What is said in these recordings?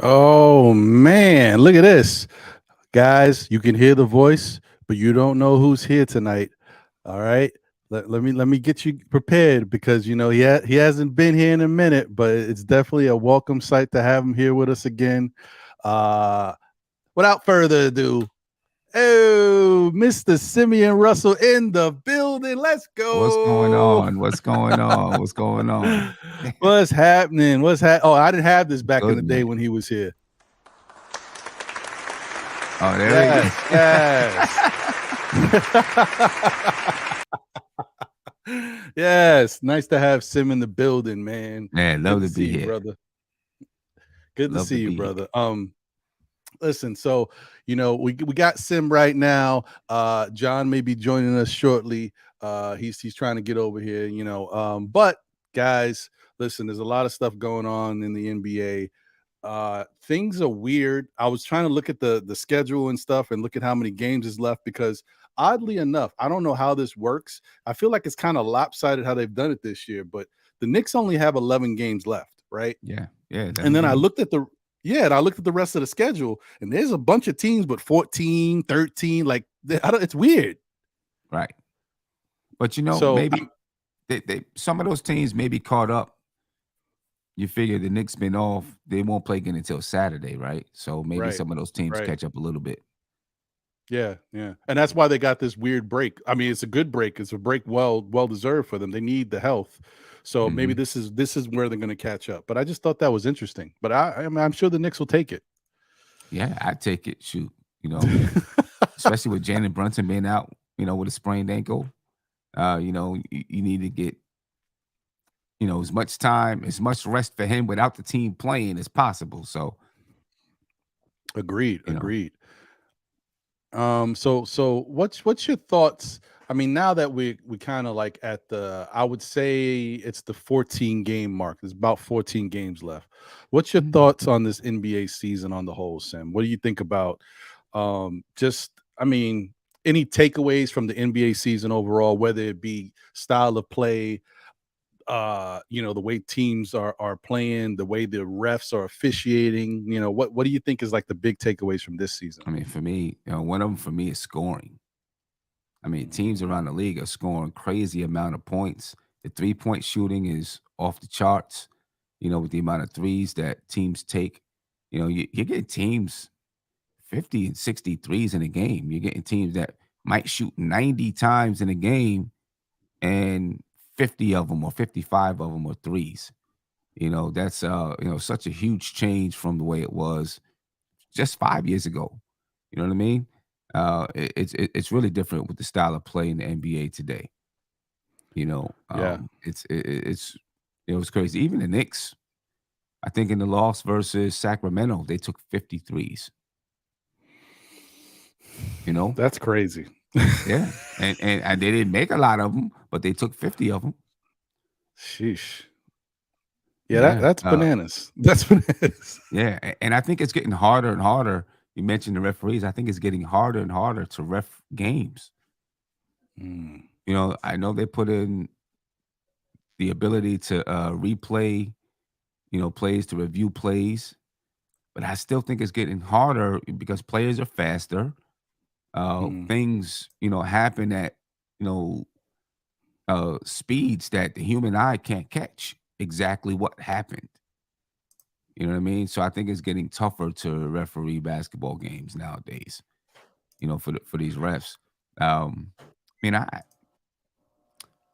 Oh man, look at this. Guys, you can hear the voice, but you don't know who's here tonight. All right. Let me get you prepared because he hasn't been here in a minute, but it's definitely a welcome sight to have him here with us again. Without further ado, Mr. Simeon Russell in the building. Let's go. What's going on? What's going on? What's going on? What's happening? Oh, I didn't have this back in the Good, day man. when he was here. Oh, there he is. Yes. Yes. Nice to have Sim in the building, man. Man, love to be you, here, brother. Good to see you, brother. Here. Listen, so we got Sim right now. John may be joining us shortly. He's trying to get over here, but guys, listen, there's a lot of stuff going on in the NBA. Things are weird. I was trying to look at the schedule and stuff and look at how many games is left because oddly enough, I don't know how this works. I feel like it's kind of lopsided how they've done it this year, but the Knicks only have 11 games left, right? Yeah. And then I looked at the rest of the schedule, and there's a bunch of teams, but 14, 13, like it's weird. Right. But So maybe they some of those teams may be caught up. You figure the Knicks been off, they won't play again until Saturday, right? So maybe some of those teams catch up a little bit. Yeah. And that's why they got this weird break. I mean, it's a good break. It's a break well deserved for them. They need the health. So maybe this is where they're going to catch up. But I just thought that was interesting. But I'm sure the Knicks will take it. Yeah, I'd take it. Shoot, especially with Jalen Brunson being out, with a sprained ankle. You need to get, as much time, as much rest for him without the team playing as possible. So, agreed. So what's your thoughts? I mean, now that we kind of like at I would say it's the 14 game mark. There's about 14 games left. What's your thoughts on this NBA season on the whole, Sam? What do you think about any takeaways from the NBA season overall, whether it be style of play, the way teams are playing, the way the refs are officiating, what do you think is like the big takeaways from this season? I mean, for me, one of them for me is scoring. I mean, teams around the league are scoring crazy amount of points. The 3-point shooting is off the charts, with the amount of threes that teams take. You're getting teams 50 and 60 threes in a game. You're getting teams that might shoot 90 times in a game and 50 of them or 55 of them are threes. That's such a huge change from the way it was just 5 years ago. You know what I mean? It's really different with the style of play in the NBA today. It was crazy. Even the Knicks, I think in the loss versus Sacramento, they took 53s. That's crazy. Yeah, and they didn't make a lot of them, but they took 50 of them. Sheesh. Yeah, that's bananas. That's bananas. Yeah, and I think it's getting harder and harder. You mentioned the referees. I think it's getting harder and harder to ref games. I know they put in the ability to replay, plays, to review plays, but I still think it's getting harder because players are faster. Things, happen at, speeds that the human eye can't catch exactly what happened. You know what I mean? So I think it's getting tougher to referee basketball games nowadays, for these refs.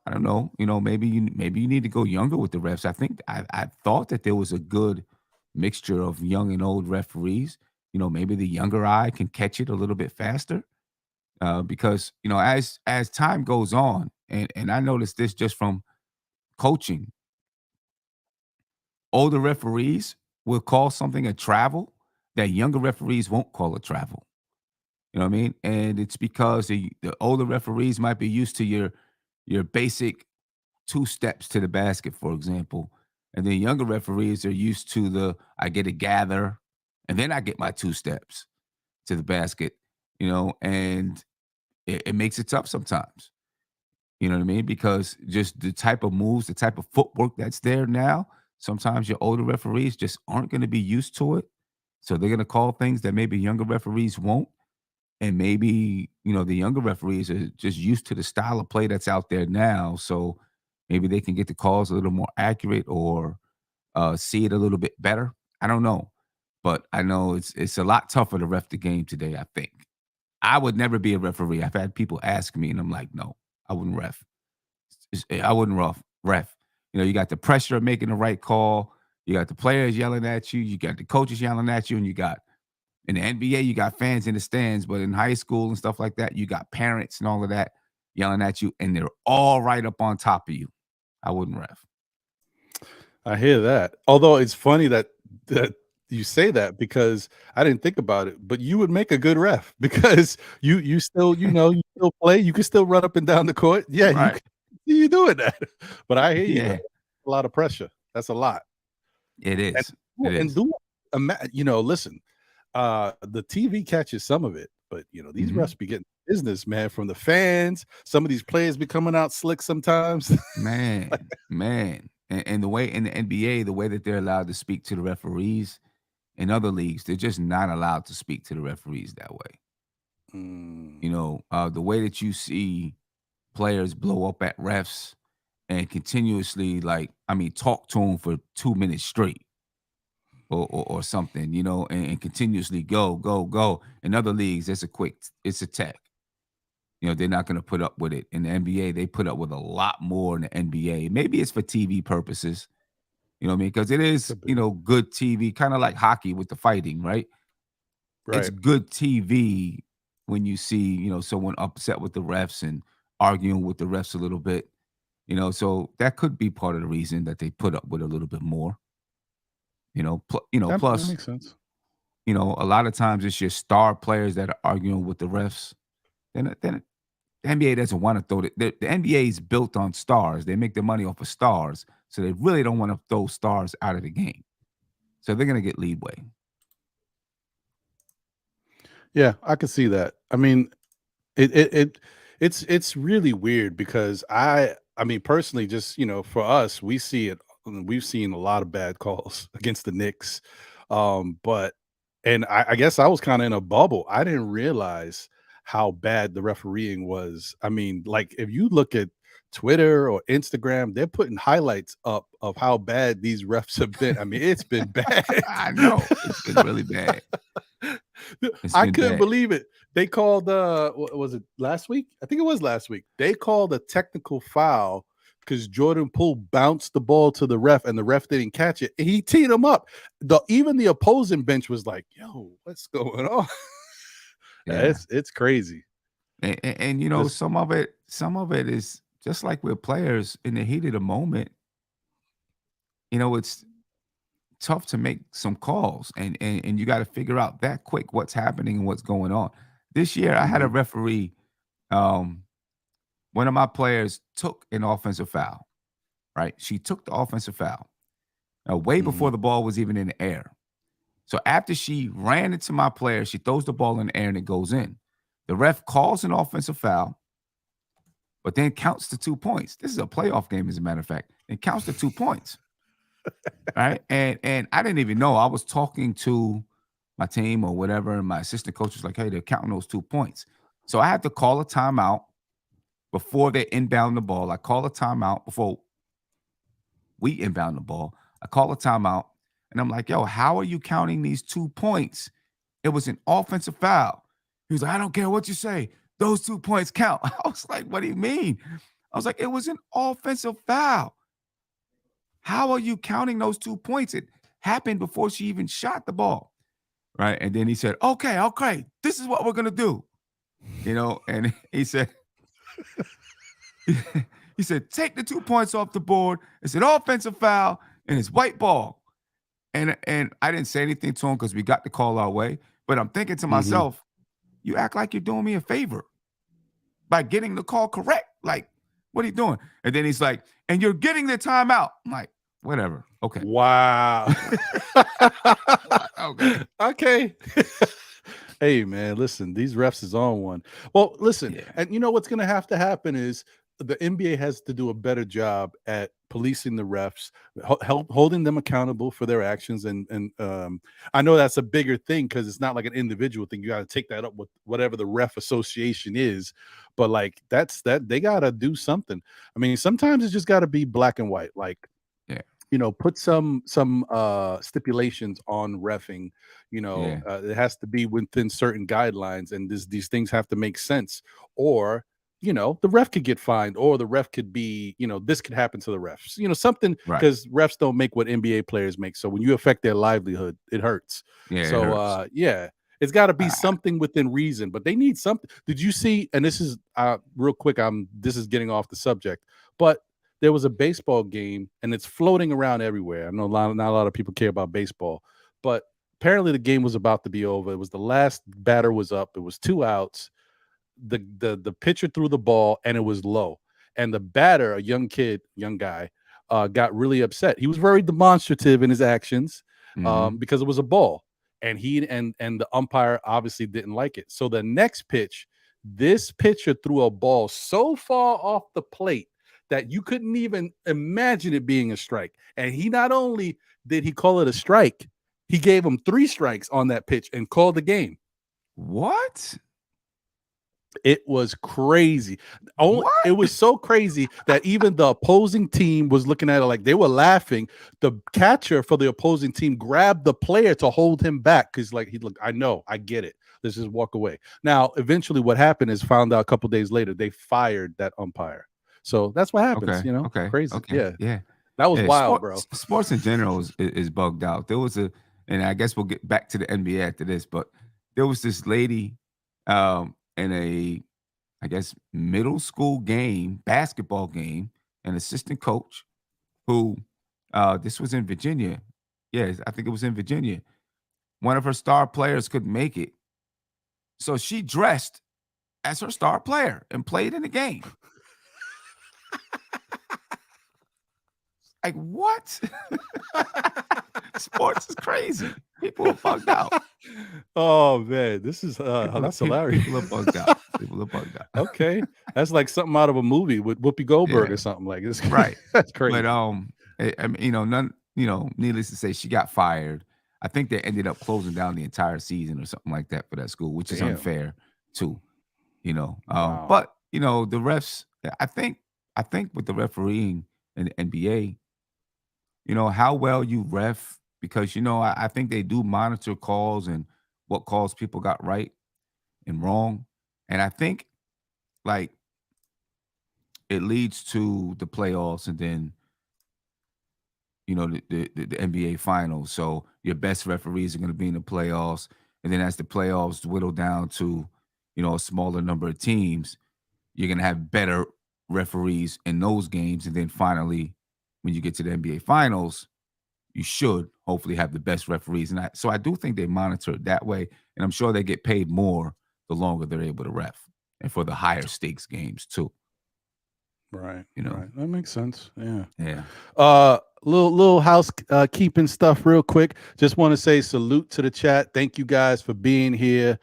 I don't know. Maybe you need to go younger with the refs. I thought that there was a good mixture of young and old referees. Maybe the younger eye can catch it a little bit faster. Because as time goes on, and I noticed this just from coaching, older referees will call something a travel that younger referees won't call a travel. You know what I mean? And it's because the older referees might be used to your basic two steps to the basket, for example. And then younger referees are used to I get a gather and then I get my two steps to the basket, and it makes it tough sometimes. You know what I mean? Because just the type of moves, the type of footwork that's there now, sometimes your older referees just aren't going to be used to it. So they're going to call things that maybe younger referees won't. And maybe, the younger referees are just used to the style of play that's out there now. So maybe they can get the calls a little more accurate or see it a little bit better. I don't know. But I know it's a lot tougher to ref the game today, I think. I would never be a referee. I've had people ask me, and I'm like, no, I wouldn't ref. I wouldn't ref. You got the pressure of making the right call. You got the players yelling at you. You got the coaches yelling at you, and you got in the NBA, you got fans in the stands, but in high school and stuff like that, you got parents and all of that yelling at you, and they're all right up on top of you. I wouldn't ref. I hear that. Although it's funny that you say that because I didn't think about it, but you would make a good ref because you still, you still play, you can still run up and down the court. Yeah, you Right. can see you doing that. But I hear you, man. Yeah, A lot of pressure. That's a lot. it And is. It and is. do listen, the TV catches some of it, but these Hmm. refs be getting business, man, from the fans. Some of these players be coming out slick sometimes. Man. And the way in the NBA, the way that they're allowed to speak to the referees in other leagues, they're just not allowed to speak to the referees that way. Mm, The way that you see players blow up at refs and continuously, talk to them for 2 minutes straight or something, and continuously go, go, go. In other leagues, it's a tech. They're not going to put up with it. In the NBA, they put up with a lot more in the NBA. Maybe it's for TV purposes, you know what I mean? Because it is, could be. good TV, kind of like hockey with the fighting, right? It's Right. good TV when you see, someone upset with the refs and arguing with the refs a little bit, so that could be part of the reason that they put up with a little bit more, That plus, makes sense. a lot of times it's your star players that are arguing with the refs. Then the NBA doesn't want to throw the NBA is built on stars. They make their money off of stars, so they really don't want to throw stars out of the game. So they're gonna get leeway. Yeah, I could see that. I mean, it's really weird because I mean personally, just for us, we see it. We've seen a lot of bad calls against the Knicks, but and I guess I was kind of in a bubble. I didn't realize how bad the refereeing was. I mean, like if you look at Twitter or Instagram, they're putting highlights up of how bad these refs have been. I mean, it's been bad. I know it's been really bad. It's I been couldn't bad. believe it. They called was it last week? I think it was last week. They called a technical foul because Jordan Poole bounced the ball to the ref and the ref didn't catch it. And he teed him up. Even the opposing bench was like, "Yo, what's going on?" Yeah, It's crazy. and This some of it is just like with players in the heat of the moment. It's tough to make some calls, and you got to figure out that quick what's happening and what's going on. This year, I had a Mhm, referee. Um, One of my players took an offensive foul. Right, she took the offensive foul way mhm. before the ball was even in the air. So after she ran into my player, she throws the ball in the air and it goes in. The ref calls an offensive foul, but then counts the 2 points. This is a playoff game, as a matter of fact. And counts the 2 points. Right. And I didn't even know. I was talking to my team or whatever, and my assistant coach was like, hey, they're counting those 2 points. So I had to call a timeout before they inbound the ball. I call a timeout before we inbound the ball. I call a timeout and I'm like, yo, how are you counting these 2 points? It was an offensive foul. He was like, I don't care what you say. Those 2 points count. I was like, what do you mean? I was like, it was an offensive foul. How are you counting those 2 points? It happened before she even shot the ball. Right. And then he said, okay, this is what we're gonna do. And he said, he said, take the 2 points off the board. It's an offensive foul and it's white ball. And I didn't say anything to him because we got the call our way. But I'm thinking to Mm-hmm. myself, you act like you're doing me a favor by getting the call correct. Like, what are you doing? And then he's like, and you're getting the timeout. I'm like, whatever. Okay. Wow. Okay. Okay. Hey man, listen, these refs is on one. Well, listen, Yeah. and you know what's going to have to happen is the NBA has to do a better job at policing the refs, holding them accountable for their actions, and I know that's a bigger thing because it's not like an individual thing. You got to take that up with whatever the ref association is, but like that they got to do something. I mean, sometimes it's just got to be black and white. Like, Yeah. put some stipulations on reffing. Yeah. It has to be within certain guidelines, and these things have to make sense, or the ref could get fined, or the ref could be, this could happen to the refs, something, Right. because refs don't make what NBA players make. So when you affect their livelihood, it hurts. Yeah. It So hurts. yeah, it's got to be Uh, something within reason, but they need something. Did you see, and this is real quick, this is getting off the subject, but there was a baseball game and it's floating around everywhere. I know not a lot of people care about baseball, but apparently the game was about to be over. It was the last batter was up. It was 2 outs. The pitcher threw the ball and it was low. And the batter, a young guy, got really upset. He was very demonstrative in his actions, mm-hmm. because it was a ball. And and the umpire obviously didn't like it. So the next pitch, this pitcher threw a ball so far off the plate that you couldn't even imagine it being a strike. And he not only did he call it a strike, he gave him 3 strikes on that pitch and called the game. What? It was crazy. It What? was so crazy that even the opposing team was looking at it like they were laughing. The catcher for the opposing team grabbed the player to hold him back because, like, he looked, I know, I get it. Let's just walk away. Now, eventually, what happened is found out a couple days later they fired that umpire. So that's what happens. Okay. Okay. Crazy. Okay. Yeah, Yeah. that was Yeah. wild, bro. Sports in general is bugged out. There was and I guess we'll get back to the NBA after this, but there was this lady in a, I guess, middle school game, basketball game, an assistant coach who, this was in Virginia. Yes, I think it was in Virginia. One of her star players couldn't make it. So she dressed as her star player and played in the game. Like, what? Sports is crazy. People are bugged out. Oh man, this is that's hilarious. People are bugged out. People are bugged out. Okay, that's like something out of a movie with Whoopi Goldberg Yeah, or something like this. right. That's crazy. But I mean, needless to say, she got fired. I think they ended up closing down the entire season or something like that for that school, which is Damn. unfair too. Wow. But the refs. I think with the refereeing in the NBA, how well you ref, because I think they do monitor calls and what calls people got right and wrong, and I think, like, it leads to the playoffs, and then the NBA finals. So your best referees are going to be in the playoffs, and then as the playoffs whittle down to a smaller number of teams, you're going to have better referees in those games, and then finally, when you get to the NBA finals, you should hopefully have the best referees. And so I do think they monitor it that way, and I'm sure they get paid more the longer they're able to ref, and for the higher stakes games too. Right. You know, Right. That makes sense. Yeah. yeah. Little house keeping stuff real quick. Just want to say salute to the chat. Thank you guys for being here.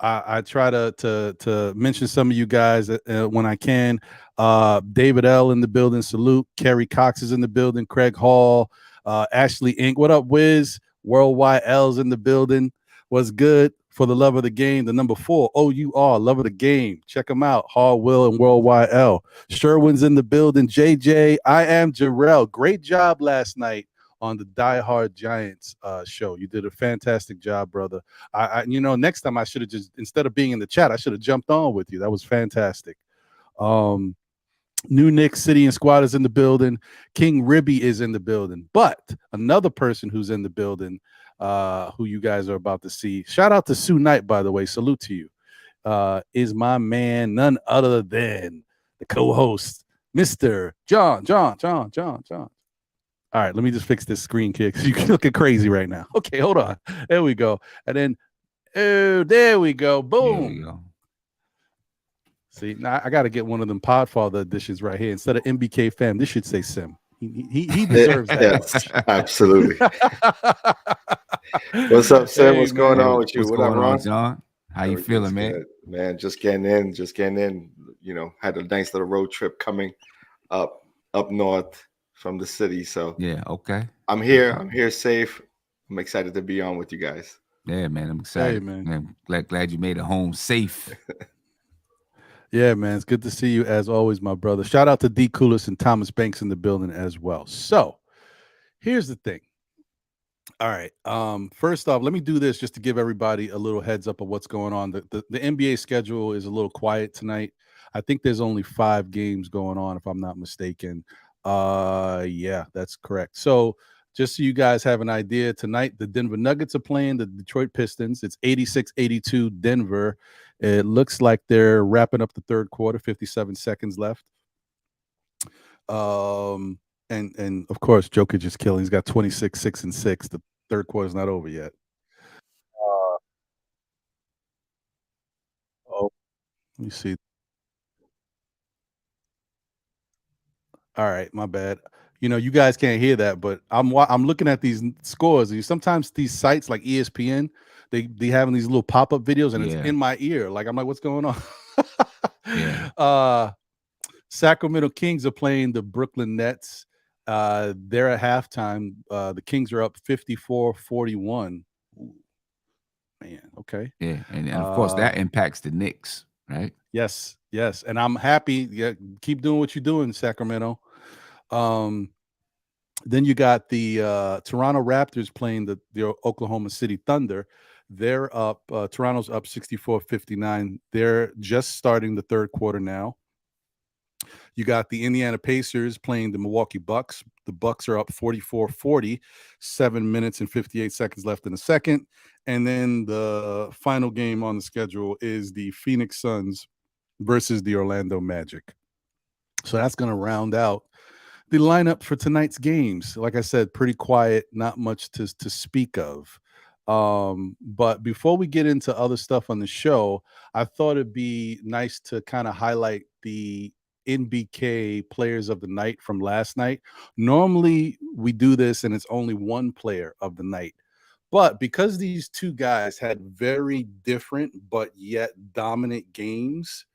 I try to mention some of you guys when I can. David L in the building. Salute. Kerry Cox is in the building. Craig Hall. Ashley Inc. What up, Wiz? Worldwide L's in the building. What's good? For the love of the game, the number 4, OUR, love of the game. Check them out. Hall Will and Worldwide L. Sherwin's in the building. JJ, I am Jarrell. Great job last night on the Die Hard Giants show. You did a fantastic job, brother. Next time I should have just, instead of being in the chat, I should have jumped on with you. That was fantastic. New Knicks City and Squad is in the building. King Ribby is in the building. But another person who's in the building, who you guys are about to see. Shout out to Sue Knight, by the way. Salute to you. Is my man, none other than the co-host, Mr. John. All right, let me just fix this screen, kid, because you're looking crazy right now. Okay, hold on. There we go. And then, oh, there we go. There we Boom. go. See, now I got to get one of them Podfather editions right here. Instead of MBK fam, this should say Sim. He deserves that Yes, much. absolutely. What's up, Sam? Hey, What's going Hey, on man. with you? what's What up, going on, Ron? John? How you Everything's feeling, man? good, man. Just getting in, had a nice little road trip coming up up north from the city. So Yeah, okay. I'm here. Okay. I'm here safe. I'm excited to be on with you guys. Yeah, man, I'm Hey, excited. man. Man, glad you made it home safe. Yeah, man. It's good to see you as always, my brother. Shout out to D Coolis and Thomas Banks in the building as well. So here's the thing. All right. First off, let me do this just to give everybody a little heads up of what's going on. The NBA schedule is a little quiet tonight. I think there's only 5 games going on, if I'm not mistaken. Yeah, that's correct. So just so you guys have an idea, tonight the Denver Nuggets are playing the Detroit Pistons. It's 86-82 Denver. It looks like they're wrapping up the third quarter, 57 seconds left. Um, and of course, Jokic is killing. He's got 26, 6 and 6. The third quarter's not over yet. Uh, oh, let me see. All right, my bad. You guys can't hear that, but I'm looking at these scores. And sometimes these sites like ESPN, they having these little pop up videos, and it's Yeah, in my ear. Like I'm like, what's going on? yeah, uh, Sacramento Kings are playing the Brooklyn Nets. They're at halftime. The Kings are up 54-41. Ooh, man, okay. yeah. And of course Uh, that impacts the Knicks, right? yes, yes. And I'm happy. Yeah, keep doing what you're doing, Sacramento. Um, then you got the Toronto Raptors playing the Oklahoma City Thunder. They're up, Toronto's up 64-59. They're just starting the third quarter now. You got the Indiana Pacers playing the Milwaukee Bucks. The Bucks are up 44-40, 7 minutes and 58 seconds left in the second. And then the final game on the schedule is the Phoenix Suns versus the Orlando Magic. So that's going to round out the lineup for tonight's games. Like I said, pretty quiet, not much to speak of. But before we get into other stuff on the show, I thought it'd be nice to kind of highlight the NBK players of the night from last night. Normally we do this and it's only one player of the night. But because these two guys had very different but yet dominant games,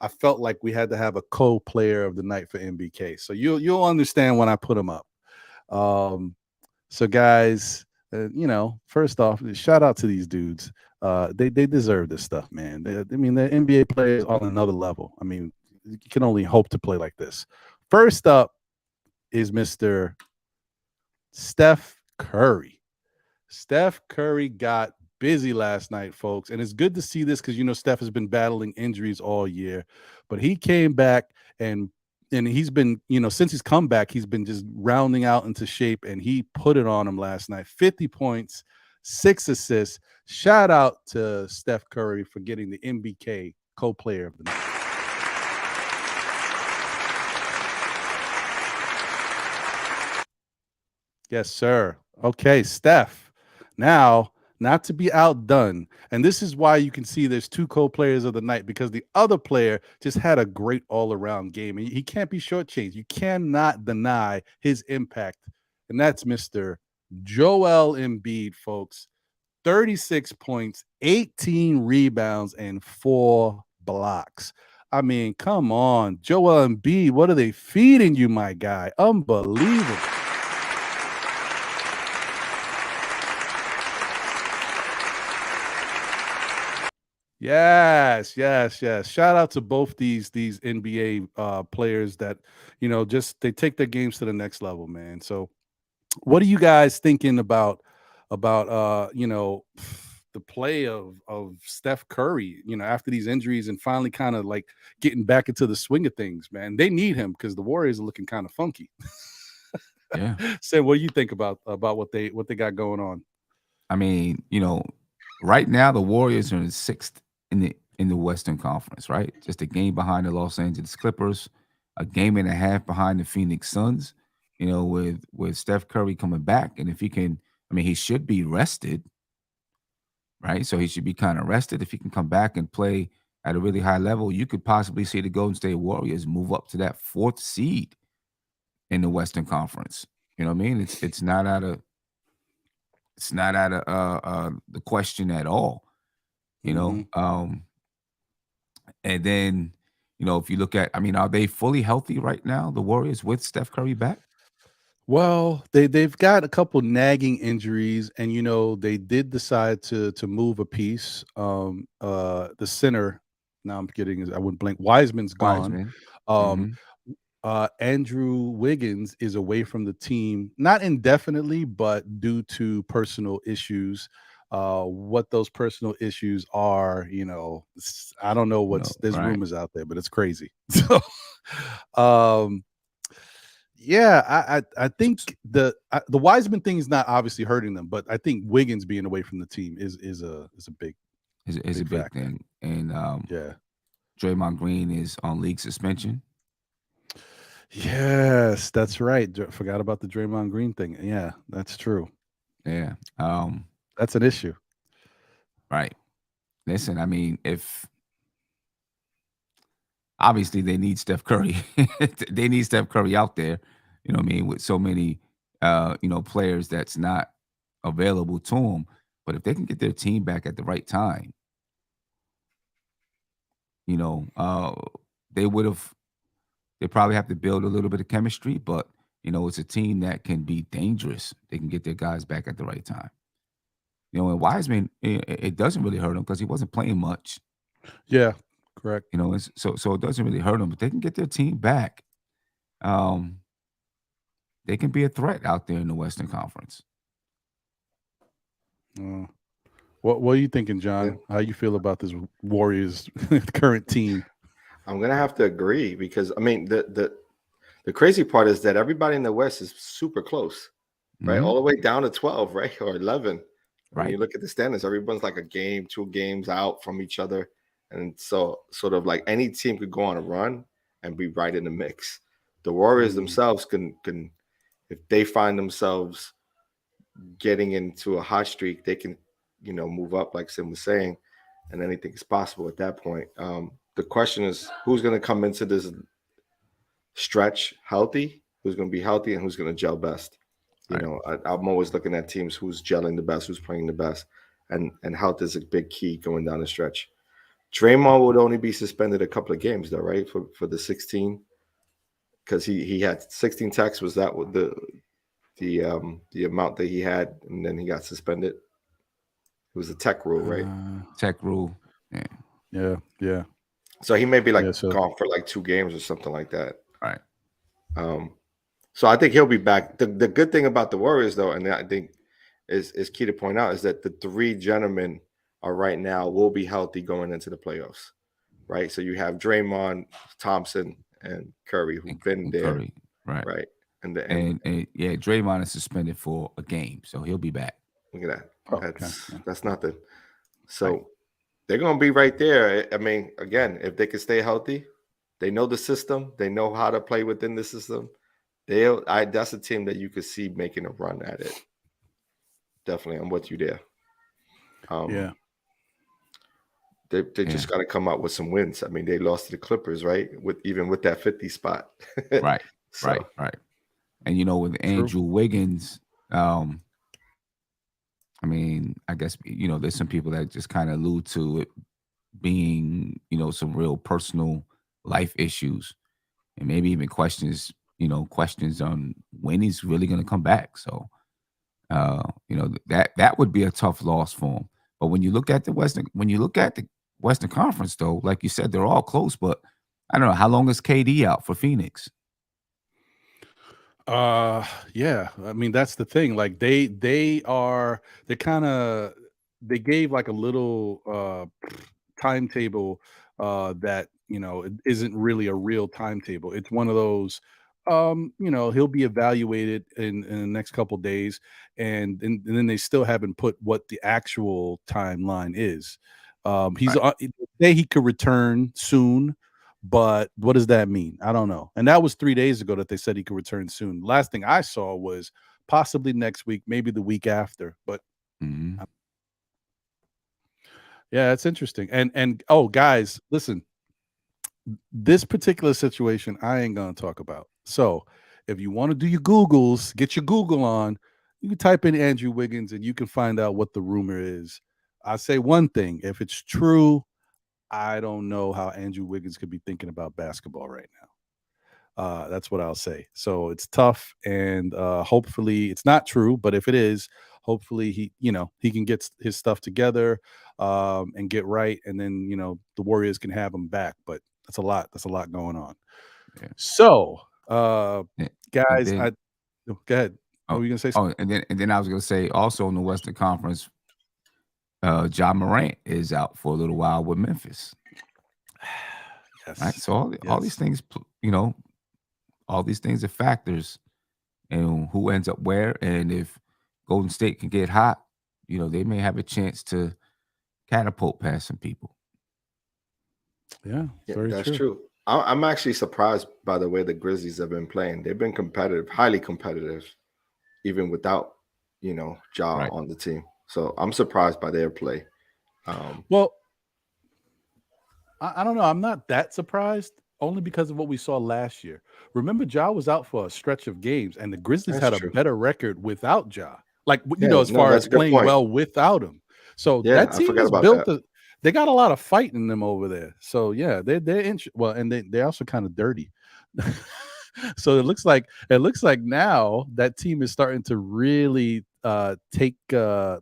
I felt like we had to have a co-player of the night for NBK. So you'll understand when I put them up. Um, so guys, first off, shout out to these dudes. They deserve this stuff, man. I mean, they're NBA players on another level. I mean, you can only hope to play like this. First up is Mr. Steph Curry. Steph Curry got busy last night, folks. And it's good to see this because Steph has been battling injuries all year. But he came back and he's been, since he's come back, he's been just rounding out into shape and he put it on him last night. 50 points, 6 assists. Shout out to Steph Curry for getting the MBK co-player of the night. Yes, sir. Okay, Steph. Now, not to be outdone, and this is why you can see there's two co-players of the night because the other player just had a great all-around game, and he can't be shortchanged. You cannot deny his impact, and that's Mr. Joel Embiid, folks. 36 points, 18 rebounds, and 4 blocks. I mean, come on, Joel Embiid. What are they feeding you, my guy? Unbelievable. Yes, yes, yes. Shout out to both these NBA players that just they take their games to the next level, man. So, what are you guys thinking about the play of Steph Curry, after these injuries and finally kind of like getting back into the swing of things, man. They need him because the Warriors are looking kind of funky. Yeah. Sam, what do you think about what they got going on? I mean, right now the Warriors are in sixth in the Western Conference, right? Just a game behind the Los Angeles Clippers, a game and a half behind the Phoenix Suns. With Steph Curry coming back, and if he can, I mean, he should be rested, right? So he should be kind of rested. If he can come back and play at a really high level, you could possibly see the Golden State Warriors move up to that fourth seed in the Western Conference. You know what I mean? It's not out of the question at all. You know, Mhm. and then if you look at, I mean, are they fully healthy right now? The Warriors with Steph Curry back, Well, they've got a couple nagging injuries, and they did decide to move a piece. The center. Now I'm getting. I wouldn't blink. Wiseman's gone. Wiseman. Um, Hmm. Andrew Wiggins is away from the team, not indefinitely, but due to personal issues. What those personal issues are, I don't know. There's Right? rumors out there, but it's crazy. So, um, yeah, I think the Wiseman thing is not obviously hurting them, but I think Wiggins being away from the team is a Is a big big factor. thing, and Yeah. Draymond Green is on league suspension. Yes, that's right. Forgot about the Draymond Green thing. Yeah, that's true. Yeah. That's an issue. Right. Listen, I mean, if obviously they need Steph Curry, they need Steph Curry out there. You know what I mean? With so many, players that's not available to them. But if they can get their team back at the right time, you know, uh, they would have. They probably have to build a little bit of chemistry, but it's a team that can be dangerous. They can get their guys back at the right time. And Wiseman, it doesn't really hurt him because he wasn't playing much. Yeah, correct. So it doesn't really hurt them, but they can get their team back. Um, they can be a threat out there in the Western Conference. Uh, what are you thinking, Yeah. John? How you feel about this Warriors current team? I'm gonna have to agree because I mean the crazy part is that everybody in the West is super close, right? Hmm. All the way down to 12, right? Or 11. When Right. you look at the standings, everyone's like a game, 2 games out from each other. And so sort of like any team could go on a run and be right in the mix. The Warriors Mm, themselves can if they find themselves getting into a hot streak, they can, move up, like Sim was saying, and anything is possible at that point. The question is who's going to come into this stretch healthy, who's going to be healthy, and who's going to gel best. Right. I'm always looking at teams who's gelling the best, who's playing the best, and health is a big key going down the stretch. Draymond would only be suspended a couple of games, though, right? For the 16, because he had 16 tacks. Was that what the amount that he had, and then he got suspended? It was a tech rule, right? Tech rule. Yeah. yeah, yeah, So he may be yeah. like So gone for like 2 games or something like that. Right. Um, so I think he'll be back. The good thing about the Warriors, though, and I think is key to point out, is that the three gentlemen are right now will be healthy going into the playoffs, right? So you have Draymond, Thompson, and Curry And, who've been and there, Curry. Right. right? And And yeah, Draymond is suspended for a game, so he'll be back. look at that. oh, okay. That's Yeah. that's nothing. Right. So they're gonna be right there. I mean, again, if they can stay healthy, they know the system, they know how to play within the system. That's a team that you could see making a run at it. Definitely, I'm with you there. Um, Yeah. they Yeah. just got to come out with some wins. I mean, they lost to the Clippers, right? With that 50 spot. Right. So Right. Right. And with True. Andrew Wiggins, I mean, I guess there's some people that just kind of allude to it being some real personal life issues, and maybe even questions on when he's really going to come back. So that would be a tough loss for him. But when you look at the Western Conference, though, like you said, they're all close. But I don't know how long is KD out for Phoenix. Uh, yeah. I mean, that's the thing. Like they're kind of they gave like a little timetable that it isn't really a real timetable. It's one of those he'll be evaluated in the next couple days, and then they still haven't put what the actual timeline is. He's Right. Say he could return soon, but what does that mean? I don't know. And that was 3 days ago that they said he could return soon. Last thing I saw was possibly next week, maybe the week after. But Hmm. yeah, it's interesting. And oh, guys, listen, this particular situation I ain't gonna talk about. So if you want to do your Googles, get your Google on. You can type in Andrew Wiggins and you can find out what the rumor is. I say one thing: if it's true, I don't know how Andrew Wiggins could be thinking about basketball right now. That's what I'll say. So it's tough, and hopefully it's not true. But if it is, hopefully he can get his stuff together and get right, and then the Warriors can have him back. But that's a lot. That's a lot going on. Yeah. So, And guys, then go ahead. What oh, were you gonna say? Something? and then I was gonna say also in the Western Conference, John Morant is out for a little while with Memphis. Right. Yes. So all these Yes. things, all these things are factors, and who ends up where, and if Golden State can get hot, they may have a chance to catapult past some people. Yeah. Yeah, Very that's true. true. I'm actually surprised by the way the Grizzlies have been playing. They've been competitive, highly competitive, even without Ja Right. on the team. So I'm surprised by their play. Um, Well, I don't know. I'm not that surprised, only because of what we saw last year. Remember, Ja was out for a stretch of games, and the Grizzlies that's had a true. better record without Ja. Like Yeah, as no, far that's as a good playing point. well without him. So Yeah, that I team forgot is about built. that. They got a lot of fight in them over there. So yeah, they're well, and they're also kind of dirty. So it looks like now that team is starting to really take cue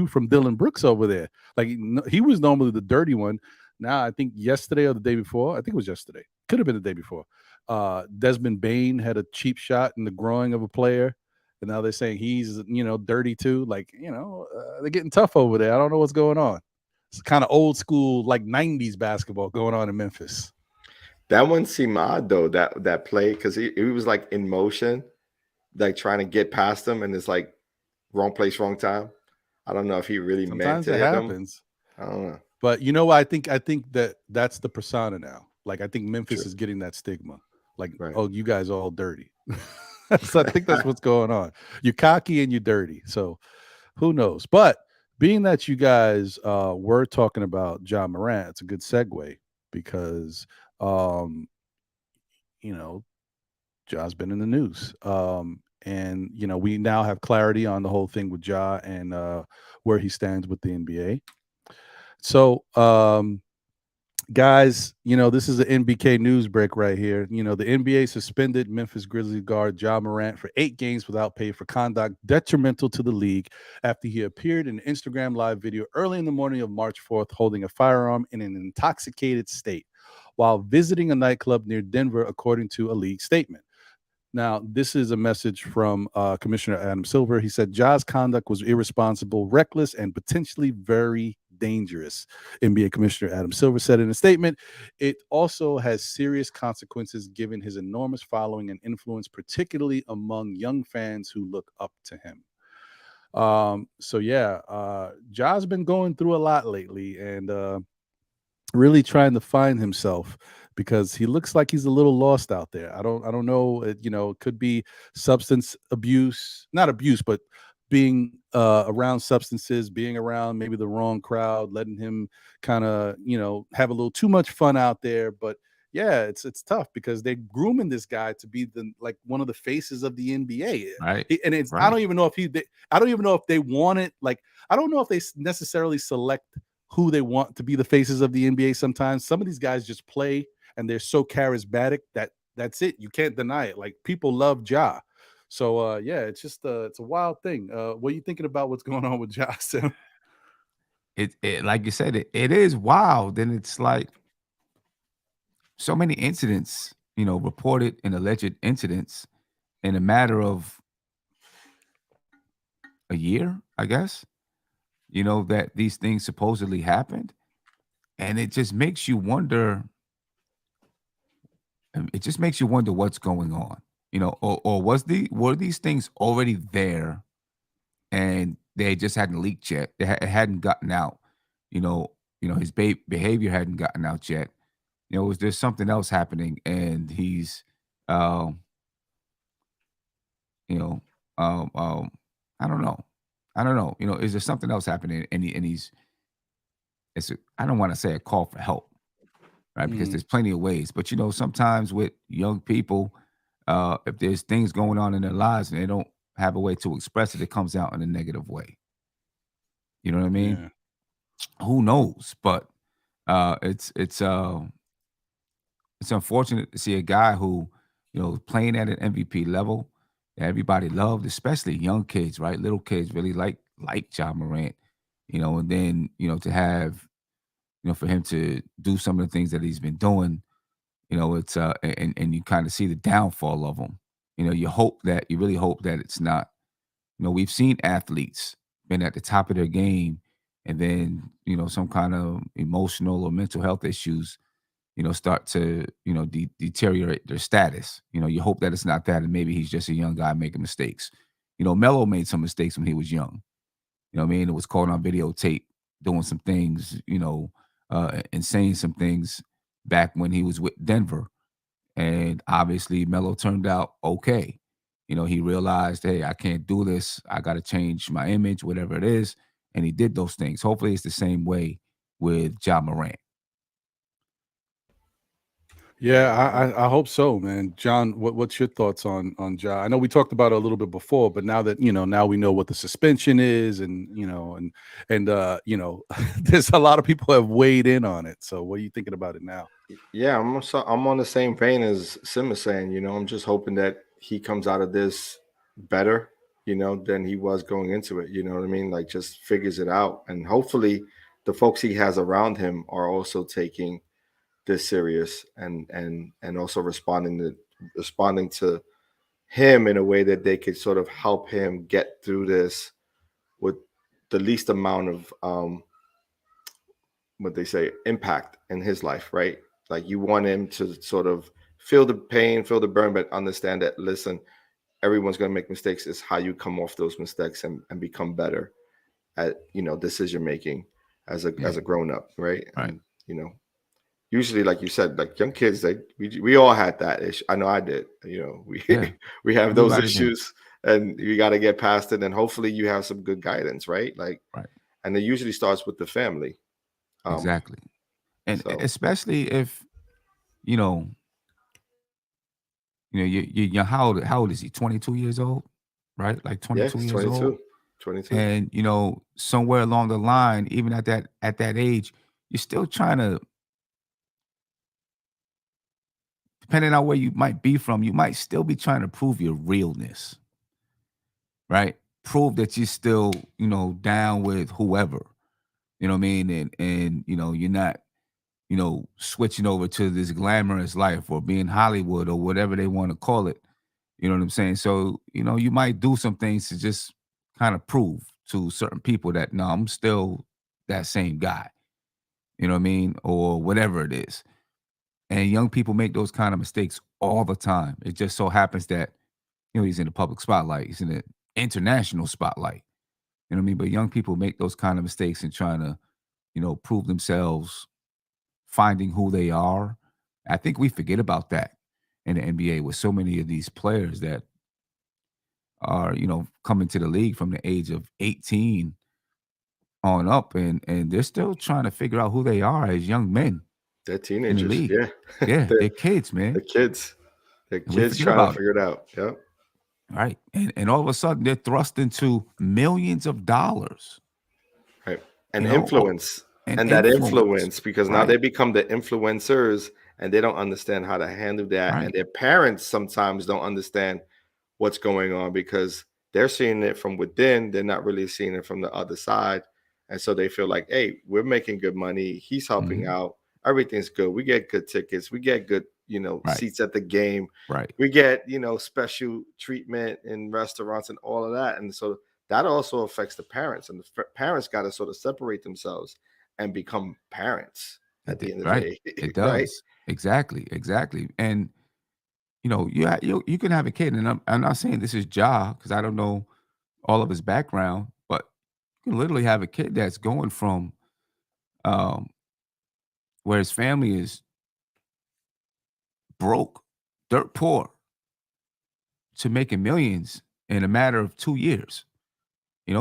from Dylan Brooks over there. Like he was normally the dirty one. Now I think yesterday or the day before, I think it was yesterday. Could have been the day before. Desmond Bain had a cheap shot in the groin of a player, and now they're saying he's dirty too. Like they're getting tough over there. I don't know what's going on. It's kind of old school like '90s basketball going on in Memphis. That one seemed odd though, that play, because he was like in motion, like trying to get past him, and it's like wrong place, wrong time. I don't know if he really meant Sometimes to it hit him. happens. I don't know. But you know what? I think that's the persona now. Like I think Memphis True. is getting that stigma. Like, Right. oh, you guys all dirty. So I think that's what's going on. You're cocky and you're dirty. So who knows? But being that you guys were talking about John Morant, it's a good segue because um, you know, Ja's been in the news. And we now have clarity on the whole thing with Ja and where he stands with the NBA. So guys, this is an NBK news break right here. The NBA suspended Memphis Grizzlies guard Ja Morant for 8 games without pay for conduct detrimental to the league after he appeared in an Instagram live video early in the morning of March 4th holding a firearm in an intoxicated state while visiting a nightclub near Denver, according to a league statement. Now, this is a message from Commissioner Adam Silver. He said Ja's conduct was irresponsible, reckless, and potentially very dangerous. NBA Commissioner Adam Silver said in a statement, it also has serious consequences given his enormous following and influence, particularly among young fans who look up to him. So yeah, Ja's been going through a lot lately and really trying to find himself because he looks like he's a little lost out there. I don't know. It could be substance abuse, not abuse, but being around substances, being around maybe the wrong crowd, letting him kind of have a little too much fun out there. But yeah, it's tough because they're grooming this guy to be the like one of the faces of the NBA. Right. And it's I Right. don't even know if I don't even know if they want it. Like I don't know if they necessarily select who they want to be the faces of the NBA. Sometimes some of these guys just play and they're so charismatic that that's it. You can't deny it. Like people love Ja. So yeah, it's just it's a wild thing. What are you thinking about what's going on with Ja, Sim? It like you said, it is wild. And it's like so many incidents, reported and alleged incidents in a matter of a year, I guess. that these things supposedly happened, and it just makes you wonder. It just makes you wonder what's going on, or were these things already there and they just hadn't leaked yet? It hadn't gotten out. You know, his behavior hadn't gotten out yet. Was there something else happening, and he's, um, you know, um, um, I don't know, I don't know. Is there something else happening, and he's, I don't want to say a call for help, right? Because Mhm. there's plenty of ways. But sometimes with young people, if there's things going on in their lives and they don't have a way to express it, it comes out in a negative way. You know what I mean? Yeah. Who knows? But it's unfortunate to see a guy who, playing at an MVP level that everybody loved, especially young kids, right? Little kids really like John Morant, and then to have, for him to do some of the things that he's been doing. It's and you kind of see the downfall of them. You really hope that it's not. We've seen athletes been at the top of their game, and then some kind of emotional or mental health issues, start to deteriorate their status. You hope that it's not that, and maybe he's just a young guy making mistakes. Melo made some mistakes when he was young. What I mean? It was caught on videotape doing some things, and saying some things back when he was with Denver. And obviously, Melo turned out okay. He realized, hey, I can't do this. I got to change my image, whatever it is. And he did those things. Hopefully, it's the same way with Ja Morant. Yeah, I hope so, man. John, what's your thoughts on Ja? I know we talked about it a little bit before, but now that now we know what the suspension is, and there's a lot of people have weighed in on it. So, what are you thinking about it now? Yeah, I'm on the same vein as Sim is saying. I'm just hoping that he comes out of this better, than he was going into it. You know what I mean? Like just figures it out, and hopefully, the folks he has around him are also taking this serious and also responding to him in a way that they could sort of help him get through this with the least amount of what they say impact in his life, right? Like you want him to sort of feel the pain, feel the burn, but understand that listen, everyone's going to make mistakes. It's how you come off those mistakes and become better at decision making Yeah, as a grown up, right? right. And usually, like you said, like young kids, we all had that issue. I know I did. We Yeah, we have those everybody did. issues, and you got to get past it. And hopefully, you have some good guidance, right? Like, Right. and it usually starts with the family. Um, Exactly. And so especially if, you know, you're how old is he? 22 years old, right? Like yeah, 22 it's years old. 22, 22. And somewhere along the line, even at that age, you're still trying to, depending on where you might be from, you might still be trying to prove your realness, right? Prove that you're still, down with whoever. You know what I mean? And you're not, switching over to this glamorous life or being Hollywood or whatever they want to call it. You know what I'm saying? So, you might do some things to just kind of prove to certain people that no, I'm still that same guy. You know what I mean? Or whatever it is. And young people make those kind of mistakes all the time. It just so happens that, he's in the public spotlight. He's in the international spotlight. You know what I mean? But young people make those kind of mistakes and trying to, prove themselves, finding who they are. I think we forget about that in the NBA with so many of these players that are, coming to the league from the age of 18 on up, and they're still trying to figure out who they are as young men They're in the teenagers. league. Yeah, Yeah, they're, they're kids, man, they're kids. They're and we kids forget trying to about it, figure it out. Yep. right? And all of a sudden they're thrust into millions of dollars, Right. And influence. and And that influence, influence, because now right? they become the influencers and they don't understand how to handle that. Right. And their parents sometimes don't understand what's going on because they're seeing it from within. They're not really seeing it from the other side. And so they feel like, hey, we're making good money. He's helping Hmm. out. Everything's good. We get good tickets. We get good, Right. seats at the game. Right. We get, special treatment in restaurants and all of that. And so that also affects the parents, and the parents got to sort of separate themselves and become parents at the end of the Right. day, It right? does. Exactly. Exactly. And you can have a kid, and I'm not saying this is Ja because I don't know all of his background, but you can literally have a kid that's going from um, where his family is broke, dirt poor, to making millions in a matter of 2 years.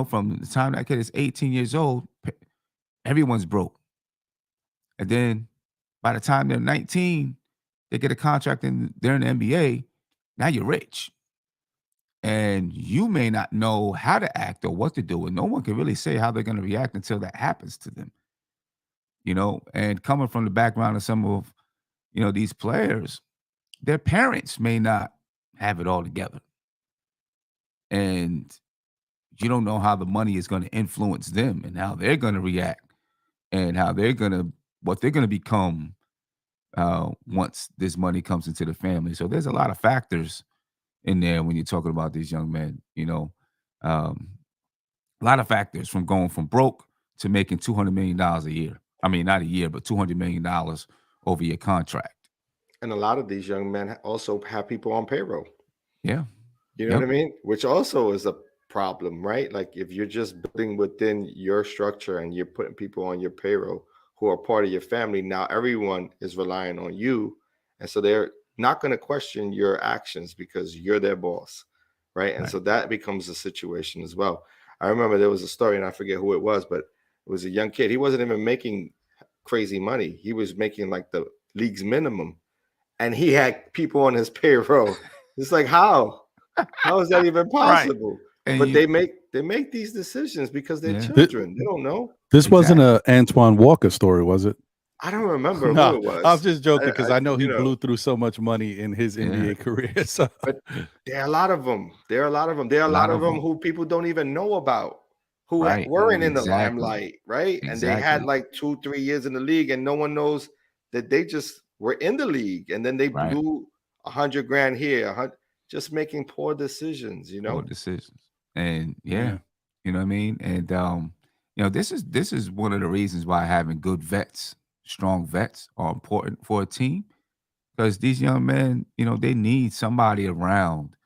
From the time that kid is 18 years old, everyone's broke. And then by the time they're 19, they get a contract and they're in the NBA. Now you're rich. And you may not know how to act or what to do. And no one can really say how they're going to react until that happens to them. And coming from the background of some of, these players, their parents may not have it all together. And you don't know how the money is going to influence them and how they're going to react and what they're going to become once this money comes into the family. So there's a lot of factors in there when you're talking about these young men. Um, a lot of factors from going from broke to making $200 million a year. I mean, not a year, but $200 million over your contract. And a lot of these young men also have people on payroll. Yeah. You know what Yep. I mean? Which also is a problem, right? Like if you're just building within your structure and you're putting people on your payroll who are part of your family, now everyone is relying on you. And so they're not going to question your actions because you're their boss, right? And Right. so that becomes a situation as well. I remember there was a story, and I forget who it was, but it was a young kid. He wasn't even making crazy money. He was making like the league's minimum, and he had people on his payroll. It's like, how? How is that even Right. possible? And But they make these decisions because they're yeah, children. They don't know. This wasn't exactly. a Antoine Walker story, was it? I don't remember who No, it I'm was. just joking because I I know he you know, blew through so much money in his Yeah. NBA career. So but there are a lot of them. There are a lot of them. There are A a lot lot of of them them. who people don't even know about, who Right. weren't in the Exactly. limelight, right? And they had Exactly. like 2, 3 years in the league, and no one knows that they just were in the league, and then they Right. blew 100 grand here, just making poor decisions. Poor decisions. And yeah, yeah, you know what I mean? And this is one of the reasons why having good vets, strong vets are important for a team. Because these young men, they need somebody around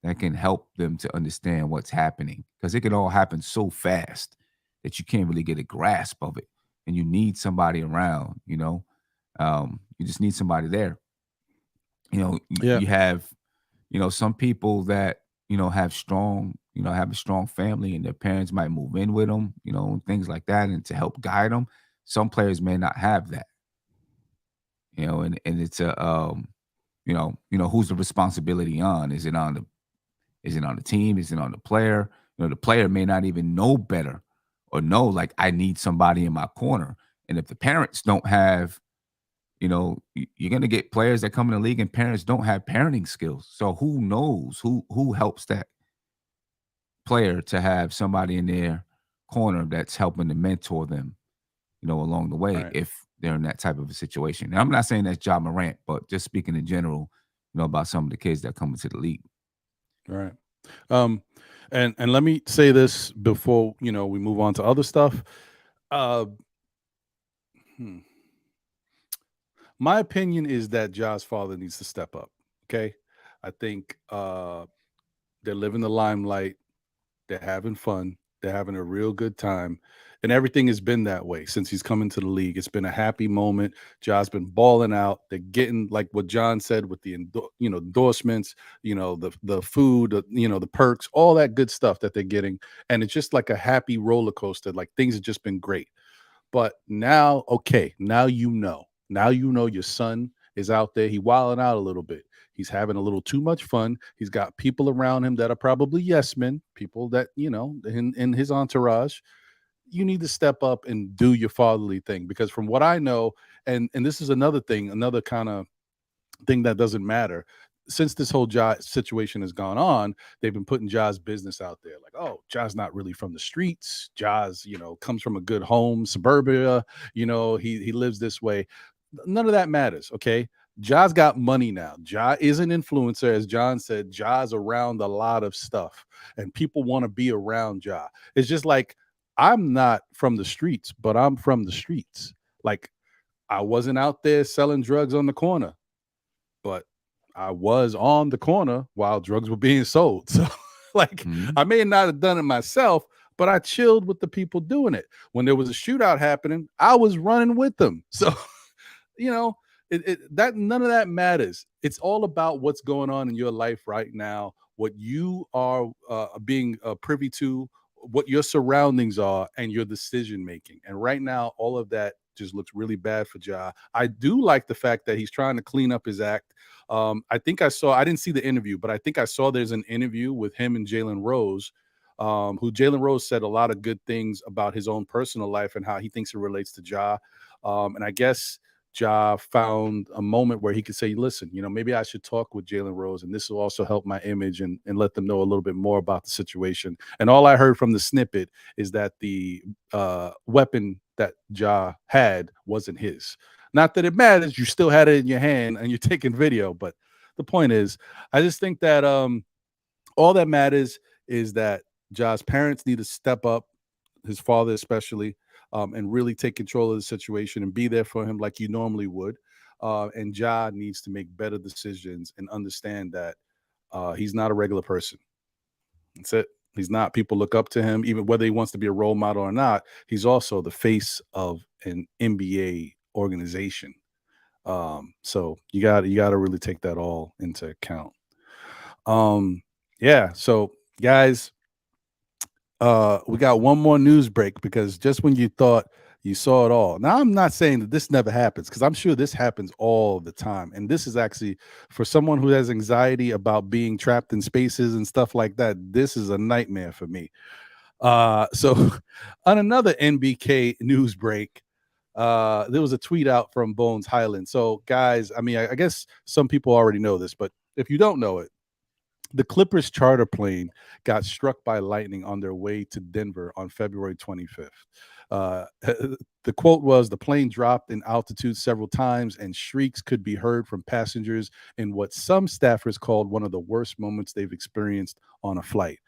that can help them to understand what's happening. Because it can all happen so fast that you can't really get a grasp of it. And you need somebody around. You just need somebody there. yeah, You have some people that have a strong family, and their parents might move in with them, and things like that, and to help guide them. Some players may not have that, and it's who's the responsibility on? Is it on the team? Is it on the player? The player may not even know better or know, like, I need somebody in my corner. And if the parents don't have, you're going to get players that come in the league and parents don't have parenting skills. So who knows who helps that player to have somebody in their corner that's helping to mentor them, along the way right, if they're in that type of a situation. And I'm not saying that's Ja Morant, but just speaking in general, about some of the kids that come into the league. right. Um, and let me say this before we move on to other stuff. Uh, hmm. My opinion is that Ja's father needs to step up. Okay, I think they're living the limelight. They're having fun. They're having a real good time. And everything has been that way since he's come into the league. It's been a happy moment. Ja's been balling out. They're getting, like what John said, with the endorsements, the food, the perks, all that good stuff that they're getting. And it's just like a happy roller coaster. Like things have just been great. But now, okay, now you know. Now you know your son is out there. He wilding out a little bit. He's having a little too much fun. He's got people around him that are probably yes men, people that, in his entourage. You need to step up and do your fatherly thing. Because from what I know, and this is another thing, another kind of thing that doesn't matter. Since this whole Ja situation has gone on, they've been putting Ja's business out there. Like, oh, Ja's not really from the streets. Ja's, comes from a good home, suburbia. He lives this way. None of that matters. Okay. Ja's got money now. Ja is an influencer, as John said. Ja's around a lot of stuff, and people want to be around Ja. It's just like I'm not from the streets, but I'm from the streets. Like I wasn't out there selling drugs on the corner, but I was on the corner while drugs were being sold. So, like, Mhm. I may not have done it myself, but I chilled with the people doing it. When there was a shootout happening, I was running with them. So, you know, that none of that matters. It's all about what's going on in your life right now, what you are being privy to, what your surroundings are, and your decision making. And right now, all of that just looks really bad for Ja. I do like the fact that he's trying to clean up his act. I think I didn't see the interview, but I think I saw there's an interview with him and Jalen Rose, who Jalen Rose said a lot of good things about his own personal life and how he thinks it relates to Ja. And I guess Ja found a moment where he could say, listen, maybe I should talk with Jalen Rose, and this will also help my image and let them know a little bit more about the situation. And all I heard from the snippet is that the weapon that Ja had wasn't his. Not that it matters, you still had it in your hand and you're taking video, but the point is, I just think that all that matters is that Ja's parents need to step up, his father especially, and really take control of the situation and be there for him like you normally would. And Ja needs to make better decisions and understand that he's not a regular person. That's it. He's not. People look up to him, even whether he wants to be a role model or not. He's also the face of an NBA organization. So you got to really take that all into account. Yeah. So guys, we got one more news break because just when you thought you saw it all. Now, I'm not saying that this never happens because I'm sure this happens all the time. And this is actually for someone who has anxiety about being trapped in spaces and stuff like that. This is a nightmare for me. So on another NBK news break, there was a tweet out from Bones Highland. So guys, I mean, I guess some people already know this, but if you don't know it, the Clippers charter plane got struck by lightning on their way to Denver on February 25th. The quote was, the plane dropped in altitude several times and shrieks could be heard from passengers in what some staffers called one of the worst moments they've experienced on a flight.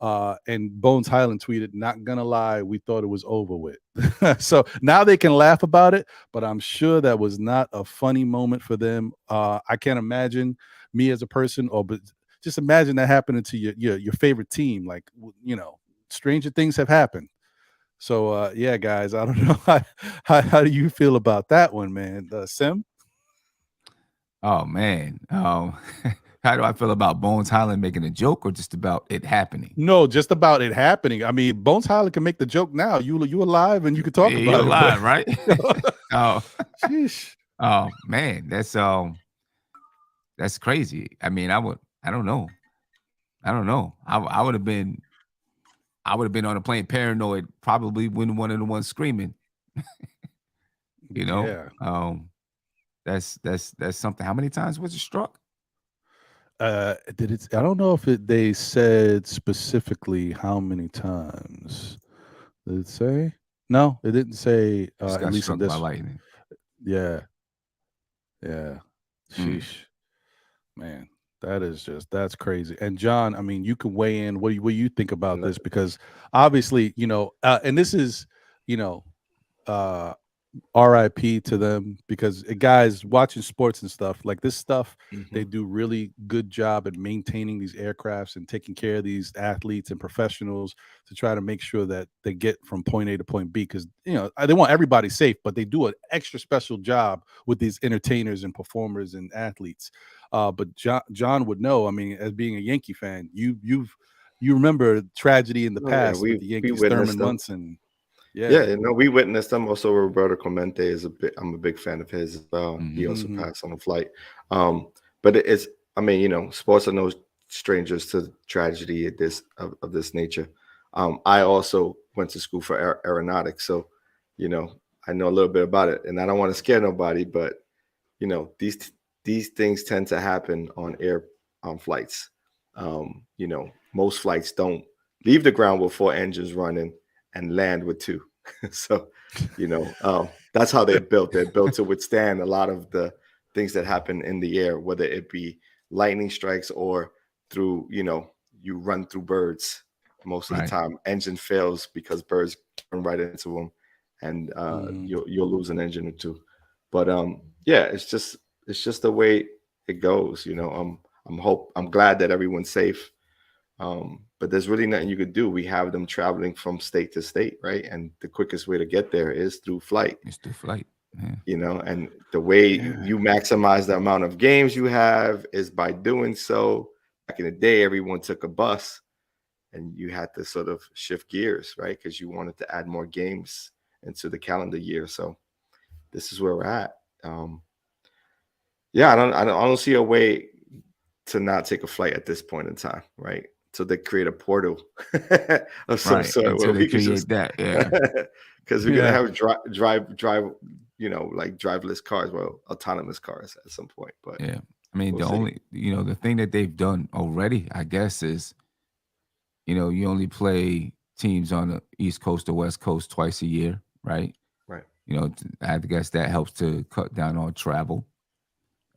And Bones Highland tweeted, not gonna lie, we thought it was over with. So now they can laugh about it, but I'm sure that was not a funny moment for them. I can't imagine me as a person, but just imagine that happening to your favorite team. Like, stranger things have happened. So yeah, guys, I don't know how do you feel about that one, man? Sim? Oh man. How do I feel about Bones Highland making a joke or just about it happening? No, just about it happening. I mean, Bones Highland can make the joke now. You alive and you can talk Yeah, about you're it. alive, right? Oh, Sheesh. oh man, that's crazy. I mean, I don't know. I would have been on a plane paranoid, probably when one of the ones screaming, you know. Yeah. That's something. How many times was it struck? Did it? I don't know if they said specifically how many times. Did it say? No, it didn't say. Just At got least in struck by this. lightning. Yeah, yeah. Mm. Sheesh, man. That's crazy. And John, I mean, you can weigh in. What do you think about No, this? Because obviously, and this is, you know, uh, RIP to them because guys watching sports and stuff like this stuff, they mhm. do really good job at maintaining these aircrafts and taking care of these athletes and professionals to try to make sure that they get from point A to point B because they want everybody safe, but they do an extra special job with these entertainers and performers and athletes. But John would know. I mean, as being a Yankee fan, you remember tragedy in the No, yeah, past with the we Yankees, Thurman witnessed them. Munson. Yeah, Yeah. we witnessed them. Also, Roberto Clemente is a big. I'm a big fan of his as well. He Mhm. also Hmm. passed on a flight. But it's. I mean, sports are no strangers to tragedy of this nature. I also went to school for aeronautics, so you know I know a little bit about it, and I don't want to scare nobody, but these things tend to happen on air flights. Most flights don't leave the ground with four engines running and land with two. So, that's how they're built. They're built to withstand a lot of the things that happen in the air, whether it be lightning strikes or through, you run through birds. Most of the Right. time, engine fails because birds run right into them, and Mhm. you'll lose an engine or two. But yeah, it's just the way it goes. I'm glad that everyone's safe. But there's really nothing you could do. We have them traveling from state to state, right? And the quickest way to get there is through flight. It's the flight. Yeah. And the way Yeah. you maximize the amount of games you have is by doing so. Back in the day, everyone took a bus, and you had to sort of shift gears, right? Because you wanted to add more games into the calendar year. So this is where we're at. Yeah, I don't see a way to not take a flight at this point in time, right? So they create a portal of some Right. sort where Until they we can just, create that. Yeah. because we're gonna Yeah. have drive, like driverless cars, well, autonomous cars at some point. But Yeah. I mean, we'll the see. only, the thing that they've done already, I guess, is, you only play teams on the East Coast or West Coast twice a year, right? Right. I guess that helps to cut down on travel.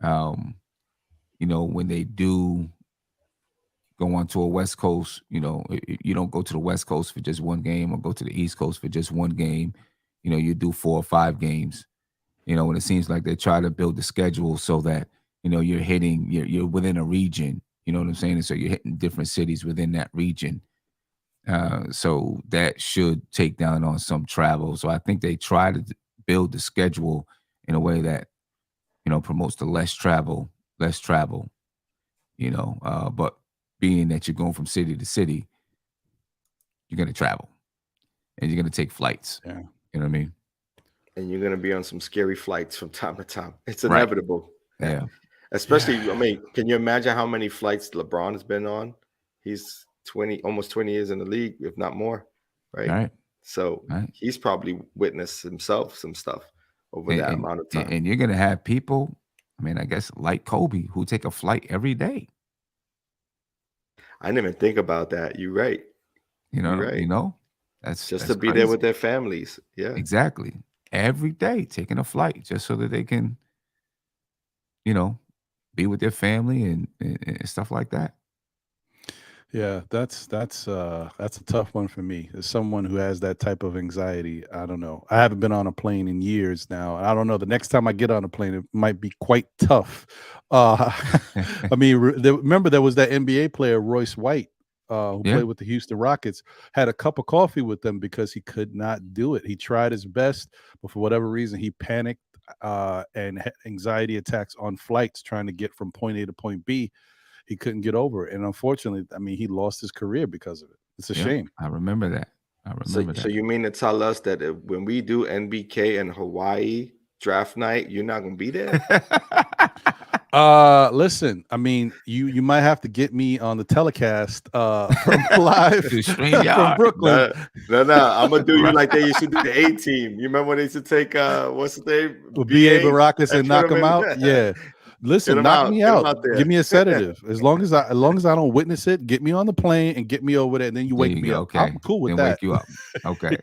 Um, when they do go onto a West Coast, you don't go to the West Coast for just one game or go to the East Coast for just one game. You do 4 or 5 games. And it seems like they try to build the schedule so that, you're within a region, you know what I'm saying? And so you're hitting different cities within that region. So that should take down on some travel. So I think they try to build the schedule in a way that, promotes the less travel, but being that you're going from city to city, you're going to travel and you're going to take flights. Yeah. You know what I mean? And you're gonna be on some scary flights from time to time. It's Right. inevitable. Yeah. Especially, I mean, can you imagine how many flights LeBron has been on? He's almost 20 years in the league, if not more, right? Right. So Right. he's probably witnessed himself some stuff over And, that and, amount of and time. and you're going to have people, I mean, I guess like Kobe, who take a flight every day. I didn't even think about that. You're right. You You're know, right. you know, that's Just to that's be there crazy. with their families. Yeah. Exactly. Every day taking a flight just so that they can, you know, be with their family and stuff like that. Yeah, that's a tough one for me. As someone who has that type of anxiety, I don't know. I haven't been on a plane in years now. I don't know. The next time I get on a plane, it might be quite tough. Uh, I mean, remember there was that NBA player Royce White, who Yeah. played with the Houston Rockets, had a cup of coffee with them because he could not do it. He tried his best, but for whatever reason, he panicked and had anxiety attacks on flights trying to get from point A to point B. He couldn't get over it, and unfortunately, I mean, he lost his career because of it. It's a Yep. shame. I remember that. I So, remember so that. you mean to tell us that when we do NBK in Hawaii draft night, you're not gonna be there? Listen, I mean, you might have to get me on the telecast from live To from StreamYard. Brooklyn. No. I'm gonna do you Right. like they used to do the A team. You remember when they used to take what's the name? With B.A. BA Baracus and and put knock him him in. out. Yeah. Get Listen, him knock out. me Get him out. out there. Give me a sedative. As long as I don't witness it, get me on the plane and get me over there, and then you There wake you me go. up. Okay. I'm cool with Then that. wake you up. Okay.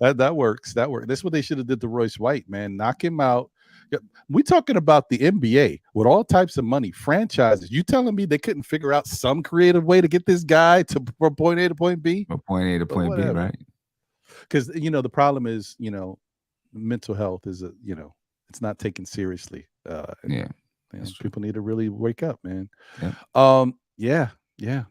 Yeah, that works. That works. That's what they should have did to Royce White, man. Knock him out. Yeah, we talking about the NBA with all types of money, franchises. You telling me they couldn't figure out some creative way to get this guy to from point A to point B? From point A to But point B, whatever. right? Because the problem is, mental health is it's not taken seriously. And, Yeah. That's true. people need to really wake up, man. Yeah. Yeah.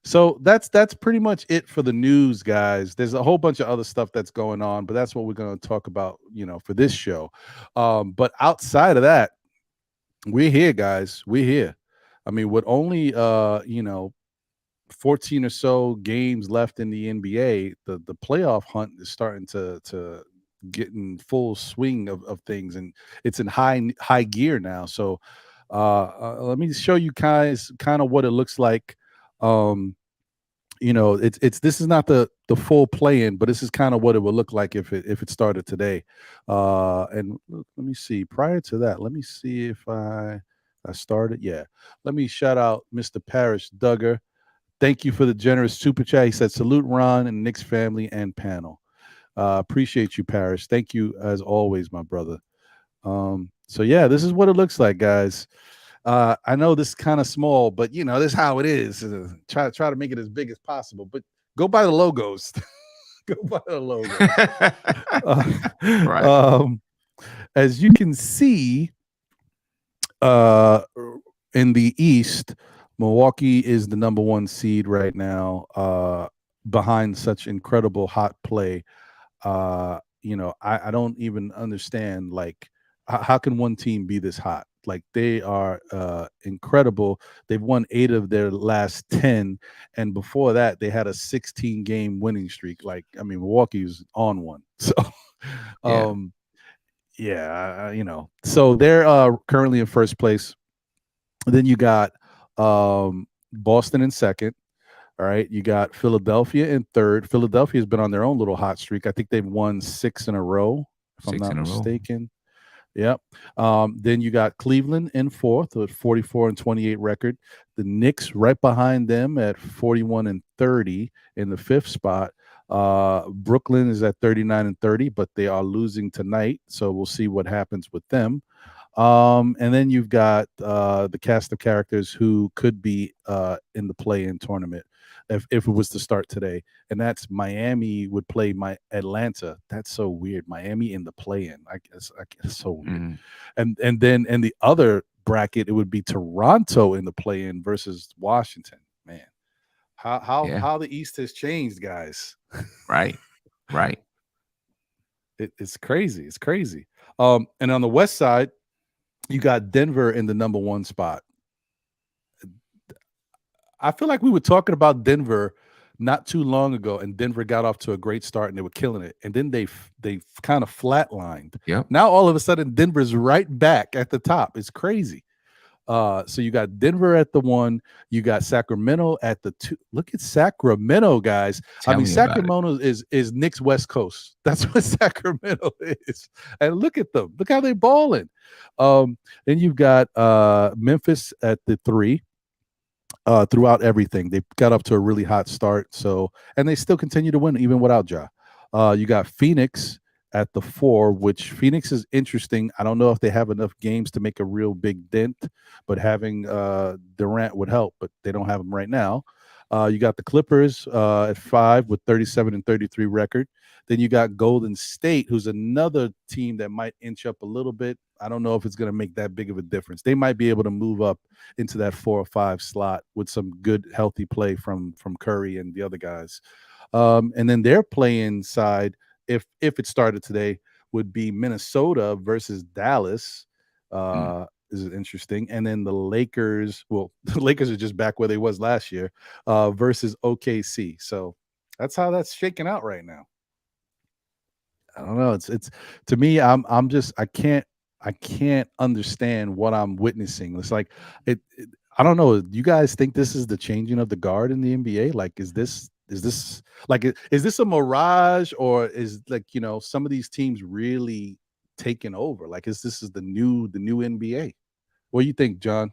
So that's pretty much it for the news, guys. There's a whole bunch of other stuff that's going on, but that's what we're going to talk about, for this show. But outside of that, we're here, guys. We're here. I mean, with only 14 or so games left in the NBA, the playoff hunt is starting to get in full swing of things, and it's in high gear now. So let me show you guys kind of what it looks like. It's this is not the full play-in, but this is kind of what it would look like if it started today. And let me see. Prior to that, let me see if I started. Yeah, let me shout out Mr. Parrish Duggar. Thank you for the generous super chat. He said, "Salute Ron and Knicks family and panel." Appreciate you, Parrish. Thank you as always, my brother. So yeah, this is what it looks like, guys. I know this is kind of small, but this is how it is. Try to make it as big as possible, but go by the logos. Go by the logos. Uh, Right. um, as you can see, uh, in the East, Milwaukee is the number one seed right now, behind such incredible hot play. I don't even understand, like, how can one team be this hot? Like, they are incredible. They've won 8 of their last 10, and before that, they had a 16-game winning streak. Like, I mean, Milwaukee's on one. So, Yeah. um, yeah, so they're currently in first place. Then you got Boston in second. All right. You got Philadelphia in third. Philadelphia's been on their own little hot streak. I think they've won 6 in a row, if I'm 6 not in a row. mistaken. Yep. Then you got Cleveland in fourth with 44-28 record. The Knicks right behind them at 41-30 in the fifth spot. Brooklyn is at 39-30, but they are losing tonight, so we'll see what happens with them. And then you've got the cast of characters who could be in the play-in tournament if it was to start today, and that's Miami would play my Atlanta. That's so weird. Miami in the play-in. It's so weird. Mhm. And then in the other bracket, it would be Toronto in the play-in versus Washington. Man, Yeah. how the East has changed, guys. Right. Right. It's crazy. It's crazy. And on the West side, you got Denver in the number one spot. I feel like we were talking about Denver not too long ago, and Denver got off to a great start and they were killing it. And then they kind of flatlined. Yep. Now all of a sudden, Denver's right back at the top. It's crazy. So you got Denver at the one, you got Sacramento at the two. Look at Sacramento, guys. I Tell mean, me about it. Sacramento is Knicks West Coast. That's what Sacramento is. And look at them. Look how they balling. Then you've got Memphis at the three. Throughout everything, they got up to a really hot start. So, and they still continue to win even without Ja. You got Phoenix at the four, which Phoenix is interesting. I don't know if they have enough games to make a real big dent, but having Durant would help. But they don't have him right now. You got the Clippers at five with 37-33 record. Then you got Golden State, who's another team that might inch up a little bit. I don't know if it's going to make that big of a difference. They might be able to move up into that 4 or 5 slot with some good, healthy play from Curry and the other guys. And then their play-in side, if it started today, would be Minnesota versus Dallas. Mm. Is interesting. And then the Lakers, well, the Lakers are just back where they was last year, versus OKC. So that's how that's shaking out right now. I don't know. It's to me, I'm just I can't understand what I'm witnessing. It's like I don't know. You guys think this is the changing of the guard in the NBA? Like, is this like is this a mirage, or is, like, some of these teams really taking over? Like, is the new NBA? What do you think, John?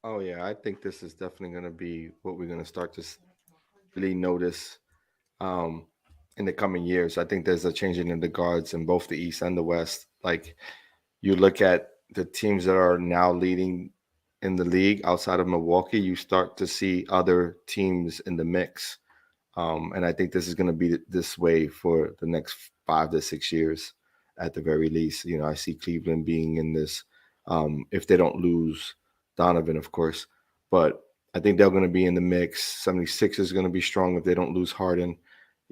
Oh yeah, I think this is definitely going to be what we're going to start to really notice um, in the coming years. I think there's a changing in the guards in both the East and the West. Like, you look at the teams that are now leading in the league outside of Milwaukee, you start to see other teams in the mix. And I think this is going to be this way for the next 5 to 6 years at the very least. I see Cleveland being in this, if they don't lose Donovan, of course. But I think they're going to be in the mix. 76 is going to be strong if they don't lose Harden.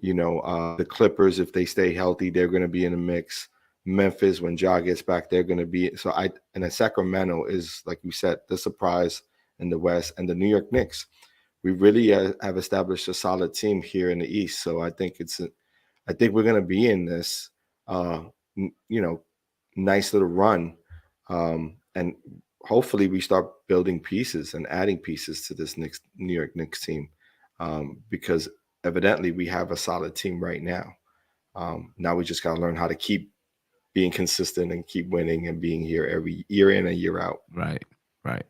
The Clippers, if they stay healthy, they're going to be in the mix. Memphis, when Ja gets back, they're going to be. And then Sacramento is, like you said, the surprise in the West, and the New York Knicks. We really have established a solid team here in the East. So I think I think we're going to be in this, uh, you know, nice little run, and hopefully we start building pieces and adding pieces to this next New York Knicks team, because evidently we have a solid team right now. Now we just got to learn how to keep being consistent and keep winning and being here every year in and year out. Right. Right.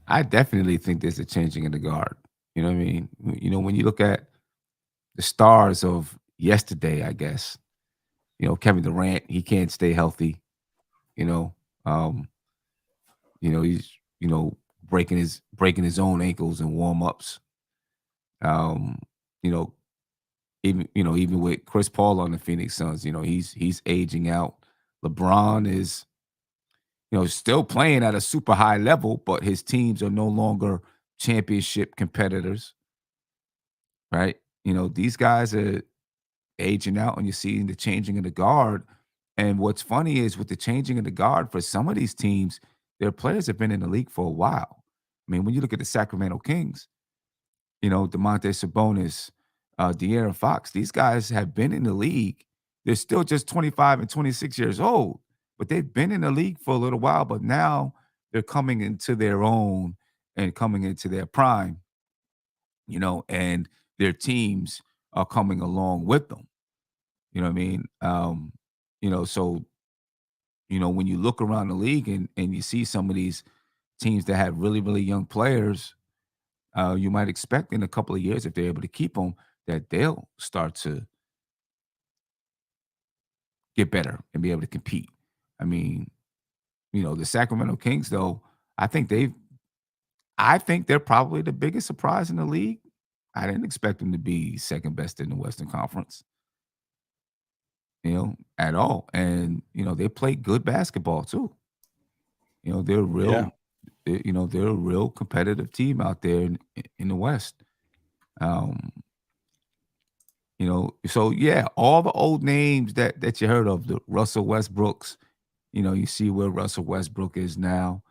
I definitely think there's a changing in the guard. You know what I mean? When you look at the stars of yesterday, I guess, Kevin Durant, he can't stay healthy. You know, um, he's breaking his own ankles in warm ups. Um, you know, even with Chris Paul on the Phoenix Suns, he's aging out. LeBron is still playing at a super high level, but his teams are no longer championship competitors, right? These guys are aging out, and you're seeing the changing of the guard. And what's funny is with the changing of the guard for some of these teams, their players have been in the league for a while. I mean, when you look at the Sacramento Kings, Domantas Sabonis, De'Aaron Fox, these guys have been in the league. They're still just 25 and 26 years old, but they've been in the league for a little while, but now they're coming into their own and coming into their prime, and their teams are coming along with them. You know what I mean? So, when you look around the league and you see some of these teams that have really, really young players, you might expect in a couple of years, if they're able to keep them, that they'll start to get better and be able to compete. I mean, the Sacramento Kings, though, I think they're probably the biggest surprise in the league. I didn't expect them to be second best in the Western Conference, at all. And, they play good basketball too. They're Yeah. real, they're a real competitive team out there in the West. Um, so yeah, all the old names that you heard of, the Russell Westbrooks, you see where Russell Westbrook is now.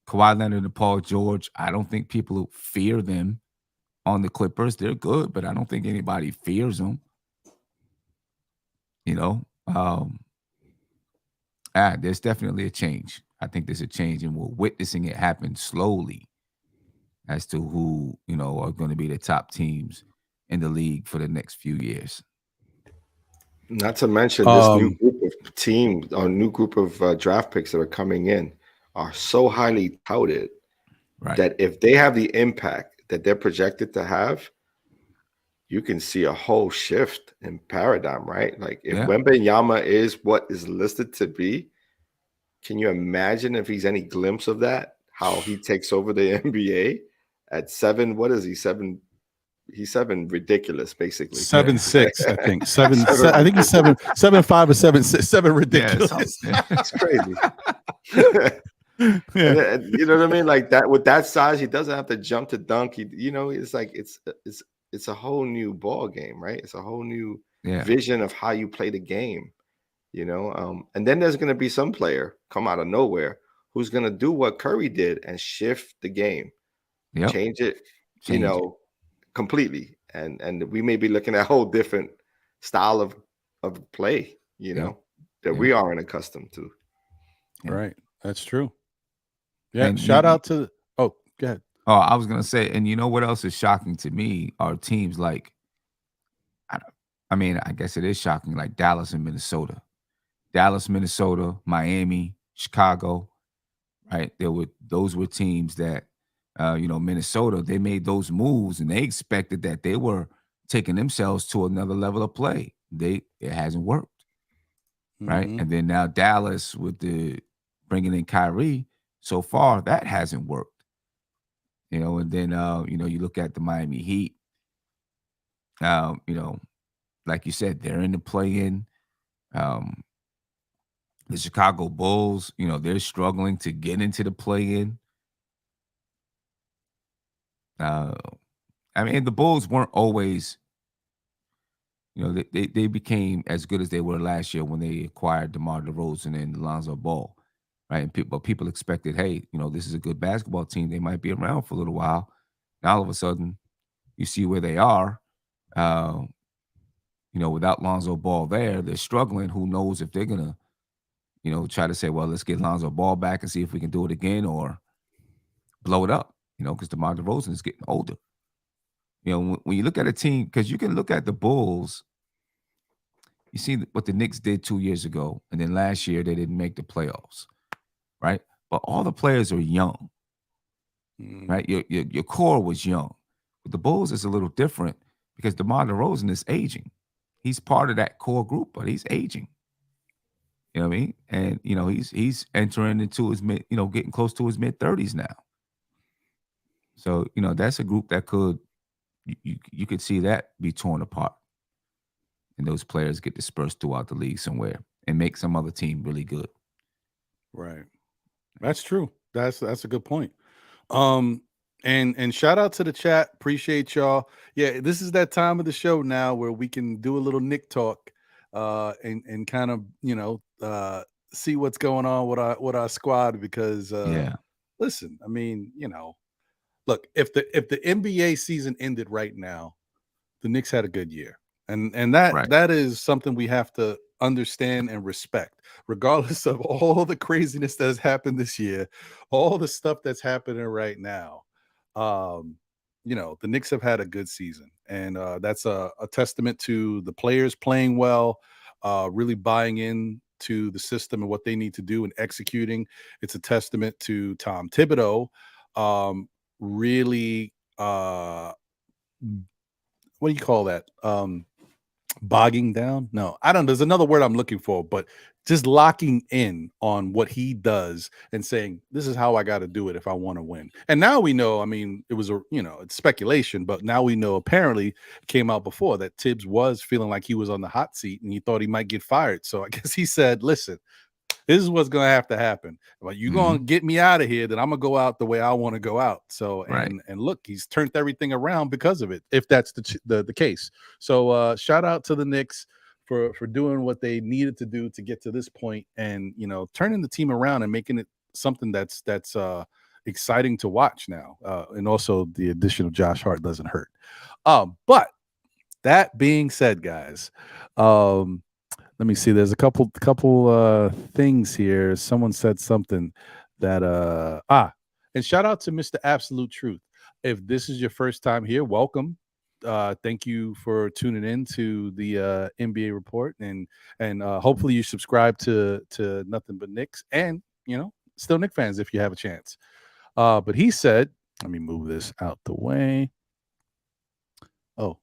Kawhi Leonard and Paul George, I don't think people fear them on the Clippers. They're good, but I don't think anybody fears them. Um, there's definitely a change. I think there's a change, and we're witnessing it happen slowly as to who, are going to be the top teams in the league for the next few years. Not to mention this new group of teams or new group of draft picks that are coming in are so highly touted Right. that if they have the impact that they're projected to have, you can see a whole shift in paradigm, right? Like if Wembanyama is what is listed to be, can you imagine if he's any glimpse of that, how he takes over the NBA at 7? What is he, 7? He's 7 ridiculous, basically. 7'6", I think. I think he's 7'5" or 7'6", 7 ridiculous. Yeah, it's crazy. Yeah. And you know what I mean? Like that, with that size, he doesn't have to jump to dunk. It's like it's a whole new ball game, right? It's a whole new vision of how you play the game. And then there's going to be some player come out of nowhere who's going to do what Curry did and shift the game, change it, completely. And we may be looking at a whole different style of play, that we aren't accustomed to. Right. That's true. Yeah. And shout out to go ahead. Oh, I was gonna say, and you know what else is shocking to me are teams like, I guess it is shocking, like Dallas and Minnesota. Dallas, Minnesota, Miami, Chicago, right? Those were teams that, Minnesota, they made those moves and they expected that they were taking themselves to another level of play. It hasn't worked, right? Mm-hmm. And then now Dallas with the bringing in Kyrie, so far that hasn't worked, And then you look at the Miami Heat, like you said, they're in the play-in. The Chicago Bulls, they're struggling to get into the play-in. The Bulls weren't always, they became as good as they were last year when they acquired DeMar DeRozan and Lonzo Ball, right? But people expected, hey, this is a good basketball team. They might be around for a little while. Now all of a sudden, you see where they are. Without Lonzo Ball there, they're struggling. Who knows if they're gonna, try to say, well, let's get Lonzo Ball back and see if we can do it again, or blow it up, because DeMar DeRozan is getting older. When you look at a team, because you can look at the Bulls, you see what the Knicks did 2 years ago, and then last year they didn't make the playoffs, right? But all the players are young, right? Your core was young. But the Bulls is a little different because DeMar DeRozan is aging. He's part of that core group, but he's aging. You know what I mean? And he's entering into his mid, getting close to his mid-30s now. So that's a group that you could see that be torn apart, and those players get dispersed throughout the league somewhere and make some other team really good. Right. That's true. That's a good point. Um, and shout out to the chat. Appreciate y'all. Yeah, this is that time of the show now where we can do a little Nick talk, and kind of see what's going on with our squad because Yeah, listen, I mean, look, if the NBA season ended right now, the Knicks had a good year. And that right. that is something we have to understand and respect, regardless of all the craziness that has happened this year, all the stuff that's happening right now. Um, the Knicks have had a good season, and that's a testament to the players playing well, really buying in to the system and what they need to do and executing. It's a testament to Tom Thibodeau, really what do you call that? Bogging down? No, I don't. There's another word I'm looking for, but just locking in on what he does and saying, "This is how I got to do it if I want to win." And now we know. I mean, it was it's speculation, but now we know. Apparently, it came out before that Tibbs was feeling like he was on the hot seat and he thought he might get fired. So I guess he said, "Listen, this is what's going to have to happen. Like, you're going Hmm. to get me out of here, then I'm going to go out the way I want to go out." So, Right. and look, he's turned everything around because of it, if that's the case. So, shout out to the Knicks for doing what they needed to do to get to this point, and turning the team around and making it something that's exciting to watch now. And also the addition of Josh Hart doesn't hurt. But that being said, guys, um, let me see. There's a couple things here. Someone said something that and shout out to Mr. Absolute Truth. If this is your first time here, welcome. Thank you for tuning in to the NBA report, and hopefully you subscribe to Nothing But Knicks, and still Knick fans if you have a chance. But he said, let me move this out the way. Oh,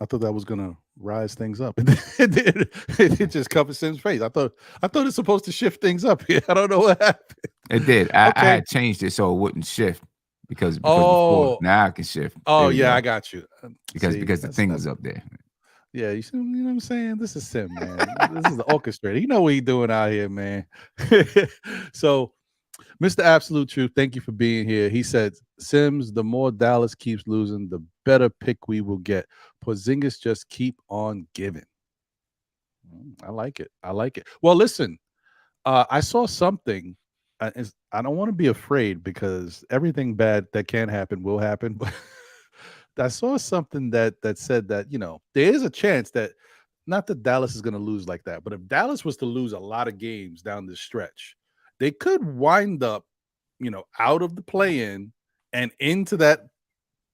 I thought that was gonna rise things up. It just covered Sim's face. I thought it's supposed to shift things up here. I don't know what happened. It did. I Okay. had changed it so it wouldn't shift because before Oh, now I can shift. oh There we yeah, go. I got you. See, Because the thing that's was up there. yeah. You know what I'm saying? This is Sim, man. This is the orchestrator. You know what he doing out here, man. So, Mr. Absolute Truth, thank you for being here. He said, Sims, the more Dallas keeps losing, the better pick we will get. Porzingis just keep on giving. I like it. I like it. Well, listen, I saw something. I don't want to be afraid because everything bad that can happen will happen. But I saw something that said that there is a chance that not that Dallas is going to lose like that, but if Dallas was to lose a lot of games down this stretch, they could wind up out of the play-in and into that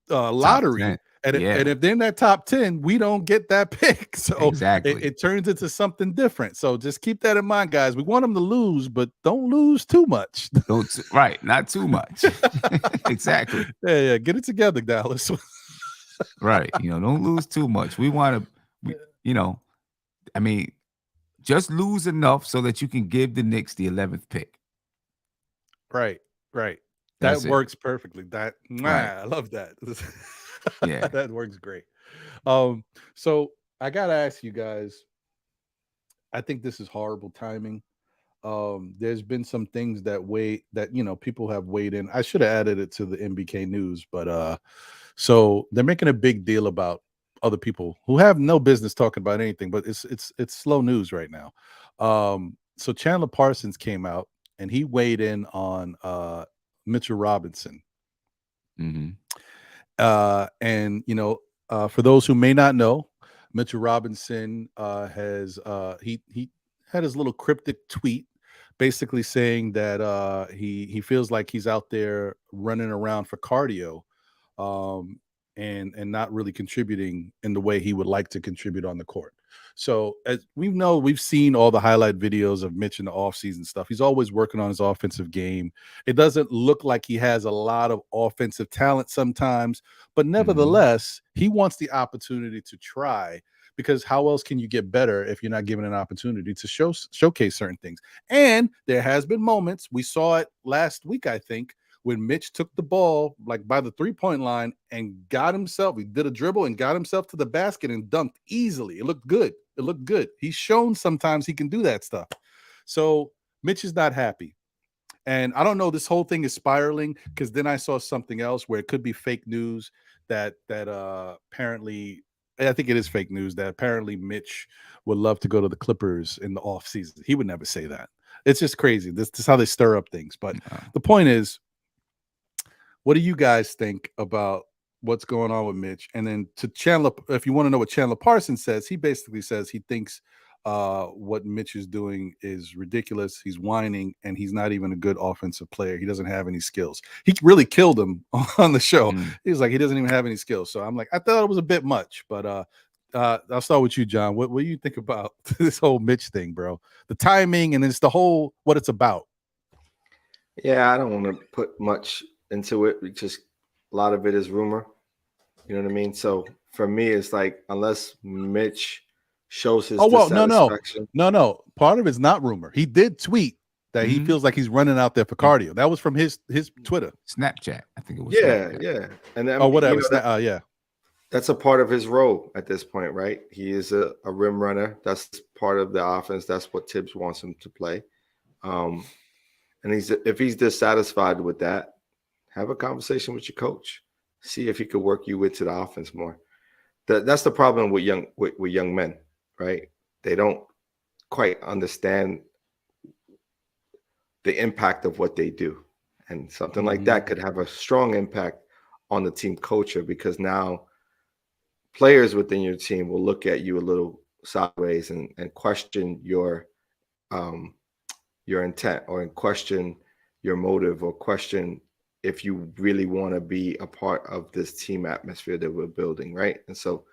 Top lottery. 10. And Yeah, if they're in that top 10, we don't get that pick. So exactly. it turns into something different. So just keep that in mind, guys. We want them to lose, but don't lose too much. Right, not too much. Exactly. Yeah. Get it together, Dallas. Right. Don't lose too much. We want to, you know, I mean, just lose enough so that you can give the Knicks the 11th pick. Right. That That's it. works perfectly. Right. I love that. Yeah. That works great. So I gotta ask you guys, I think this is horrible timing. There's been some things that people have weighed in. I should have added it to the MBK news, but so they're making a big deal about other people who have no business talking about anything, but it's slow news right now. So Chandler Parsons came out and he weighed in on Mitchell Robinson. Hmm. And for those who may not know, Mitchell Robinson has he had his little cryptic tweet basically saying that he feels like he's out there running around for cardio, um, and not really contributing in the way he would like to contribute on the court. So as we've seen all the highlight videos of Mitch in the offseason stuff. He's always working on his offensive game. It doesn't look like he has a lot of offensive talent sometimes, but Hmm. nevertheless, he wants the opportunity to try because how else can you get better if you're not given an opportunity to showcase certain things? And there has been moments, we saw it last week, I think, when Mitch took the ball like by the 3-point line and got himself, he did a dribble and got himself to the basket and dunked easily. It looked good. It looked good. He's shown sometimes he can do that stuff. So Mitch is not happy. And I don't know, this whole thing is spiraling because then I saw something else where it could be fake news that apparently, I think it is fake news, that apparently Mitch would love to go to the Clippers in the off season. He would never say that. It's just crazy. This is how they stir up things. But the point is, what do you guys think about what's going on with Mitch? And then to Chandler, if you want to know what Chandler Parsons says, he basically says he thinks what Mitch is doing is ridiculous. He's whining, and he's not even a good offensive player. He doesn't have any skills. He really killed him on the show. He was like, he doesn't even have any skills. So I'm like, I thought it was a bit much, but I'll start with you, John. What do you think about this whole Mitch thing, bro? The timing, and it's the whole what it's about. Yeah, I don't want to put much into it because a lot of it is rumor. You know what I mean? So for me, it's like unless Mitch shows his dissatisfaction. No. Part of it's not rumor. He did tweet that he feels like he's running out there for cardio. That was from his Twitter, Snapchat. I think it was. Yeah, Snapchat. yeah, and then, whatever. yeah, that's a part of his role at this point, right? He is a rim runner. That's part of the offense. That's what Tibbs wants him to play. And if he's dissatisfied with that, have a conversation with your coach. See if he could work you into the offense more. That's the problem with young men, right? They don't quite understand the impact of what they do. And something like that could have a strong impact on the team culture, because now players within your team will look at you a little sideways and question your intent, or question your motive, or question if you really want to be a part of this team atmosphere that we're building, right? And so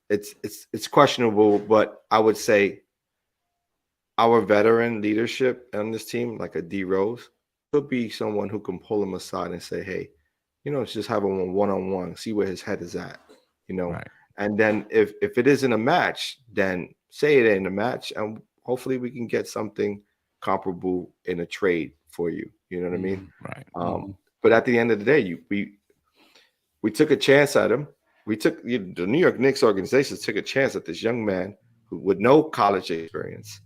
it's questionable, but I would say our veteran leadership on this team, like a D Rose, could be someone who can pull him aside and say, hey, let's just have him on one-on-one, see where his head is at, Right. And then if it isn't a match, then say it ain't a match, and hopefully we can get something comparable in a trade for you. You know what I mean? Right. But at the end of the day, we took a chance at him. The New York Knicks organization took a chance at this young man who, with no college experience,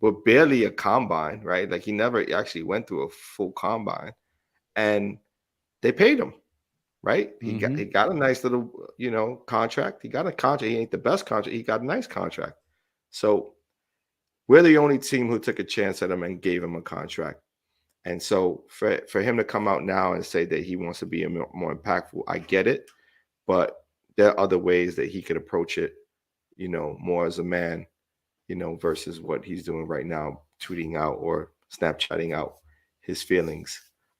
with barely a combine, right? Like he never actually went through a full combine, and they paid him, right? He got a nice little, contract. He got a contract. He ain't the best contract. He got a nice contract. So we're the only team who took a chance at him and gave him a contract. And so for him to come out now and say that he wants to be more impactful, I get it. But there are other ways that he could approach it, more as a man, versus what he's doing right now, tweeting out or Snapchatting out his feelings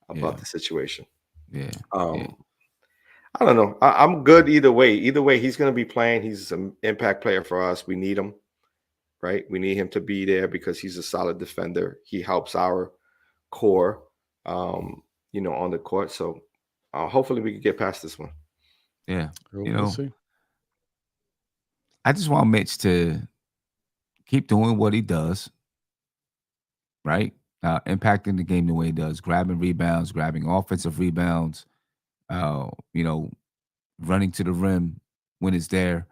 about the situation. Yeah. I don't know. I'm good either way. Either way, he's going to be playing. He's an impact player for us. We need him, right? We need him to be there because he's a solid defender. He helps our core, on the court. So hopefully we can get past this one. Yeah. We'll see. I just want Mitch to keep doing what he does, right? Impacting the game the way he does, grabbing rebounds, grabbing offensive rebounds, running to the rim when it's there.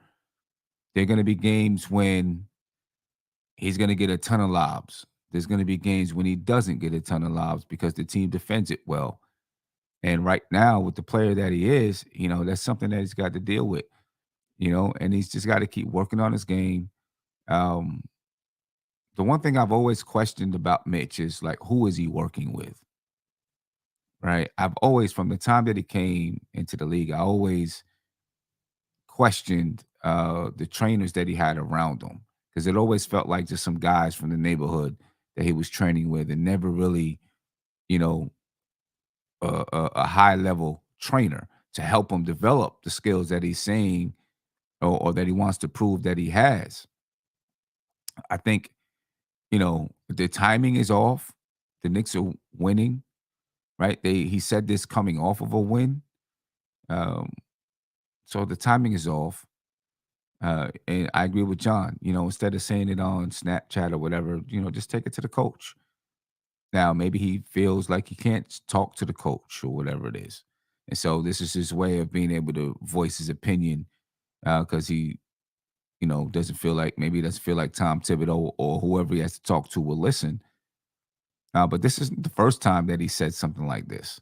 There are going to be games when he's going to get a ton of lobs. There's going to be games when he doesn't get a ton of lobs because the team defends it well. And right now, with the player that he is, that's something that he's got to deal with, and he's just got to keep working on his game. The one thing I've always questioned about Mitch is, like, who is he working with? Right? I've always, from the time that he came into the league, I always questioned the trainers that he had around him, because it always felt like just some guys from the neighborhood that he was training with, and never really, a high level trainer to help him develop the skills that he's saying or that he wants to prove that he has. I think, the timing is off. The Knicks are winning, right? He said this coming off of a win. So the timing is off. And I agree with John. Instead of saying it on Snapchat or whatever, just take it to the coach. Now, maybe he feels like he can't talk to the coach or whatever it is. And so this is his way of being able to voice his opinion because he, doesn't feel like Tom Thibodeau or whoever he has to talk to will listen. But this isn't the first time that he said something like this.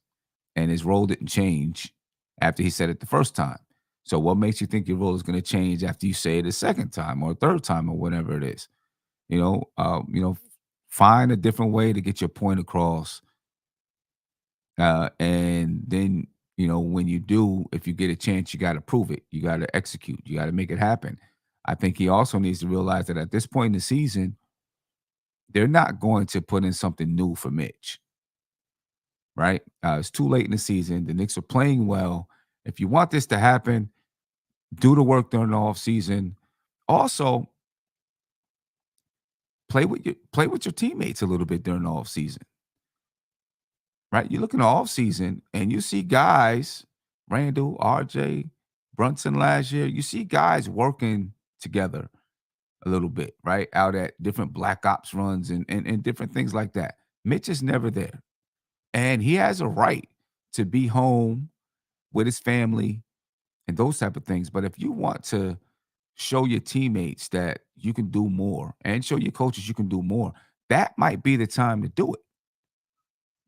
And his role didn't change after he said it the first time. So what makes you think your role is going to change after you say it a second time or a third time or whatever it is? You know, uh, you know, find a different way to get your point across. And then, when you do, if you get a chance, you got to prove it. You got to execute. You got to make it happen. I think he also needs to realize that at this point in the season, they're not going to put in something new for Mitch, right? It's too late in the season. The Knicks are playing well. If you want this to happen, do the work during the off season. Also, play with your teammates a little bit during the off season, right? You look in the off season and you see guys, Randall, RJ, Brunson last year. You see guys working together a little bit, right? Out at different black ops runs and different things like that. Mitch is never there. And he has a right to be home with his family and those type of things. But if you want to show your teammates that you can do more and show your coaches you can do more, that might be the time to do it.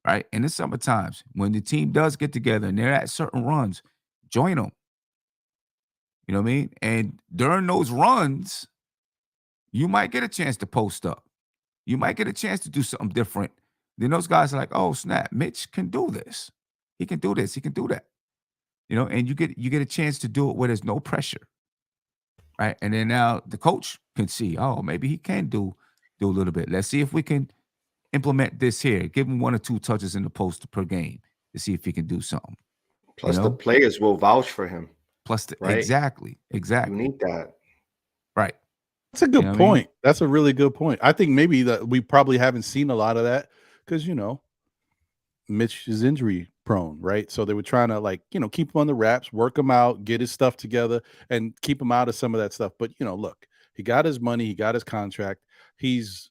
Right. In the summer times, when the team does get together and they're at certain runs, join them. You know what I mean? And during those runs, you might get a chance to post up. You might get a chance to do something different. Then those guys are like, oh, snap, Mitch can do this. He can do this. He can do that. And you get a chance to do it where there's no pressure. Right. And then now the coach can see, oh, maybe he can do a little bit. Let's see if we can implement this here. Give him 1 or 2 touches in the post per game to see if he can do something. Plus, the players will vouch for him, Plus, right? exactly. You need that. Right. That's a good point. That's a really good point. I think maybe that we probably haven't seen a lot of that because, Mitch is injury prone, right? So they were trying to keep him on the wraps, work him out, get his stuff together and keep him out of some of that stuff. But, look, he got his money, he got his contract. He's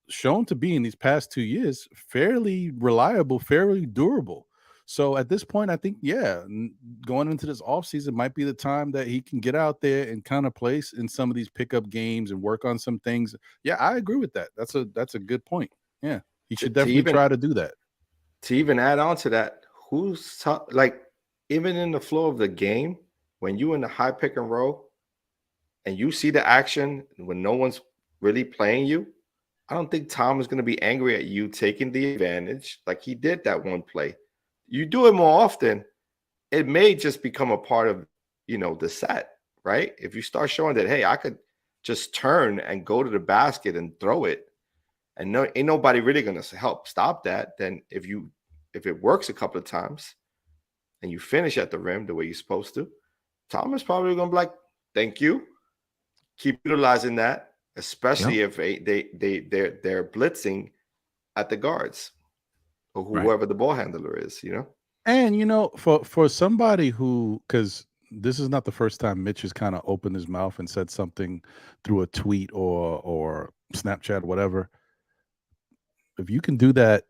shown to be in these past 2 years fairly reliable, fairly durable. So at this point, I think, going into this offseason might be the time that he can get out there and kind of place in some of these pickup games and work on some things. Yeah, I agree with that. That's a good point. Yeah, he should definitely try to do that. To even add on to that, even in the flow of the game, when you in the high pick and roll and you see the action when no one's really playing you, I don't think Tom is going to be angry at you taking the advantage like he did that one play. You do it more often, it may just become a part of, the set, right? If you start showing that, hey, I could just turn and go to the basket and throw it, and ain't nobody really going to help stop that, then if it works a couple of times and you finish at the rim the way you're supposed to, Tom is probably going to be like, thank you. Keep utilizing that, especially if they're blitzing at the guards or whoever the ball handler is, And for somebody who, because this is not the first time Mitch has kind of opened his mouth and said something through a tweet or Snapchat, whatever. If you can do that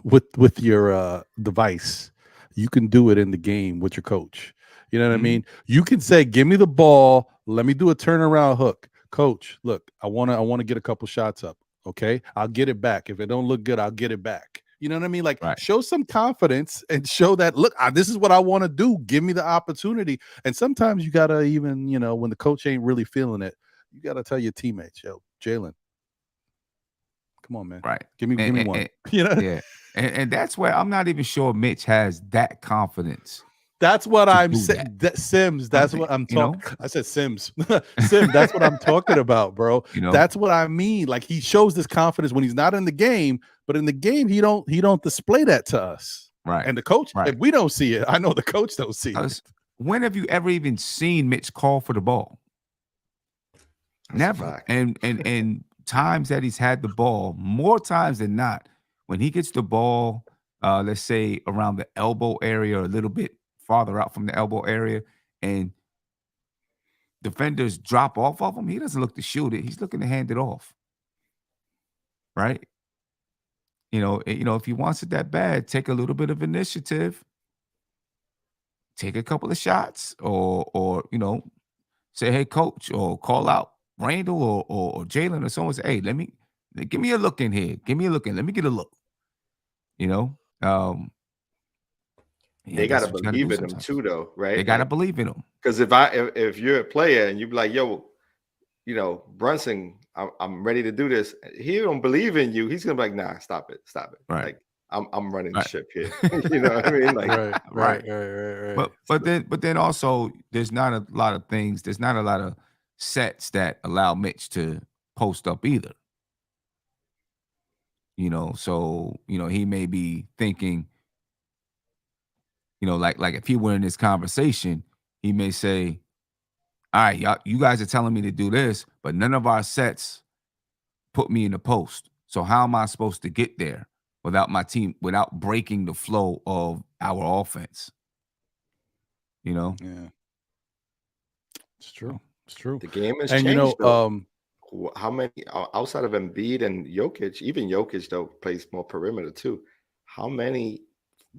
with your device, you can do it in the game with your coach. You know what I mean? You can say, "Give me the ball. Let me do a turnaround hook." Coach, look, I want to get a couple shots up. Okay, I'll get it back. If it don't look good, I'll get it back. You know what I mean? Show some confidence and show that, look, this is what I want to do. Give me the opportunity. And sometimes you gotta even, when the coach ain't really feeling it, you gotta tell your teammates, yo, Jalen, come on, man. Right. Give me one. Yeah. And that's where I'm not even sure Mitch has that confidence. That's what I'm saying. Sims, that's what I'm talking. I said Sims. Sim, that's what I'm talking about, bro. That's what I mean. Like, he shows this confidence when he's not in the game, but in the game, he don't display that to us. Right. And the coach, if we don't see it, I know the coach don't see it. When have you ever even seen Mitch call for the ball? Never. And times that he's had the ball, more times than not, when he gets the ball, let's say around the elbow area or a little bit farther out from the elbow area, and defenders drop off of him, he doesn't look to shoot it. He's looking to hand it off. Right? If he wants it that bad, take a little bit of initiative, take a couple of shots, or say, hey, coach, or call out Randall or Jalen or someone. Say, hey, give me a look in here. Give me a look in. Let me get a look. You know, yeah, They gotta that's what you got to do believe in him sometimes. too, though, They right? got to Like, believe in him. because if you're a player and you be like, yo, Brunson, I'm ready to do this. He don't believe in you. He's gonna be like, nah, stop it. Right. Like, I'm running the Right. ship here. You know what I mean? Like, Right. But then also there's not a lot of things. There's not a lot of sets that allow Mitch to post up either. So he may be thinking, like if he were in this conversation, he may say, all right, y'all, you guys are telling me to do this, but none of our sets put me in the post. So how am I supposed to get there without without breaking the flow of our offense? Yeah, it's true. It's true. the game has And changed, though. How many outside of Embiid and Jokic, even Jokic though plays more perimeter too. How many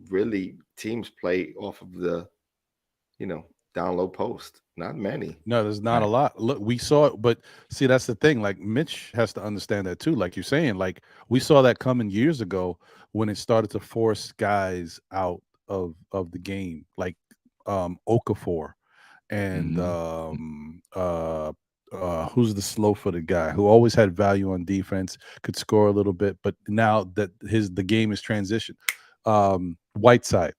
really teams play off of the down low post? Not many. no, there's not a Right. lot. Look, we saw it, but see, that's the thing. Like Mitch has to understand that too. Like you're saying, like we saw that coming years ago when it started to force guys out of the game, like Okafor and Mm-hmm. who's the slow-footed guy who always had value on defense, could score a little bit, but now that the game is transitioned. Whiteside.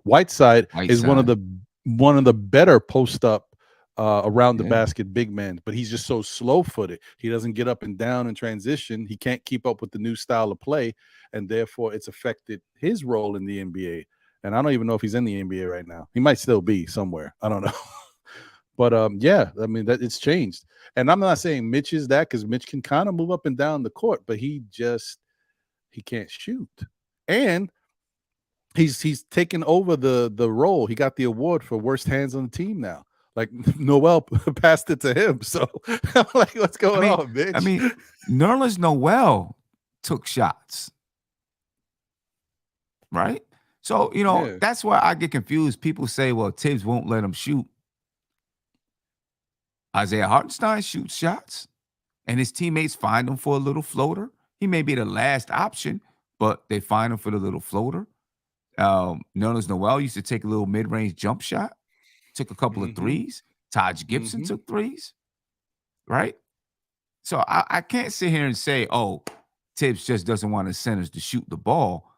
Whiteside Right is side. one of the better post up around the Yeah. basket big men, but he's just so slow footed. He doesn't get up and down in transition. He can't keep up with the new style of play, and therefore it's affected his role in the NBA. And I don't even know if he's in the NBA right now. He might still be somewhere. I don't know. But yeah, I mean that it's changed. And I'm not saying Mitch is that because Mitch can kind of move up and down the court, but he can't shoot. And he's taken over the role. He got the award for worst hands on the team now. Like Noel passed it to him. So I'm like, what's going on, Mitch? Nerlens Noel took shots, right? So Yeah. that's why I get confused. People say, "Well, Tibbs won't let him shoot." Isaiah Hartenstein shoots shots, and his teammates find him for a little floater. He may be the last option, but they find him for the little floater. Nerlens Noel used to take a little mid-range jump shot, took a couple of threes. Taj Gibson took threes, right? So I can't sit here and say, oh, Tibbs just doesn't want his centers to shoot the ball.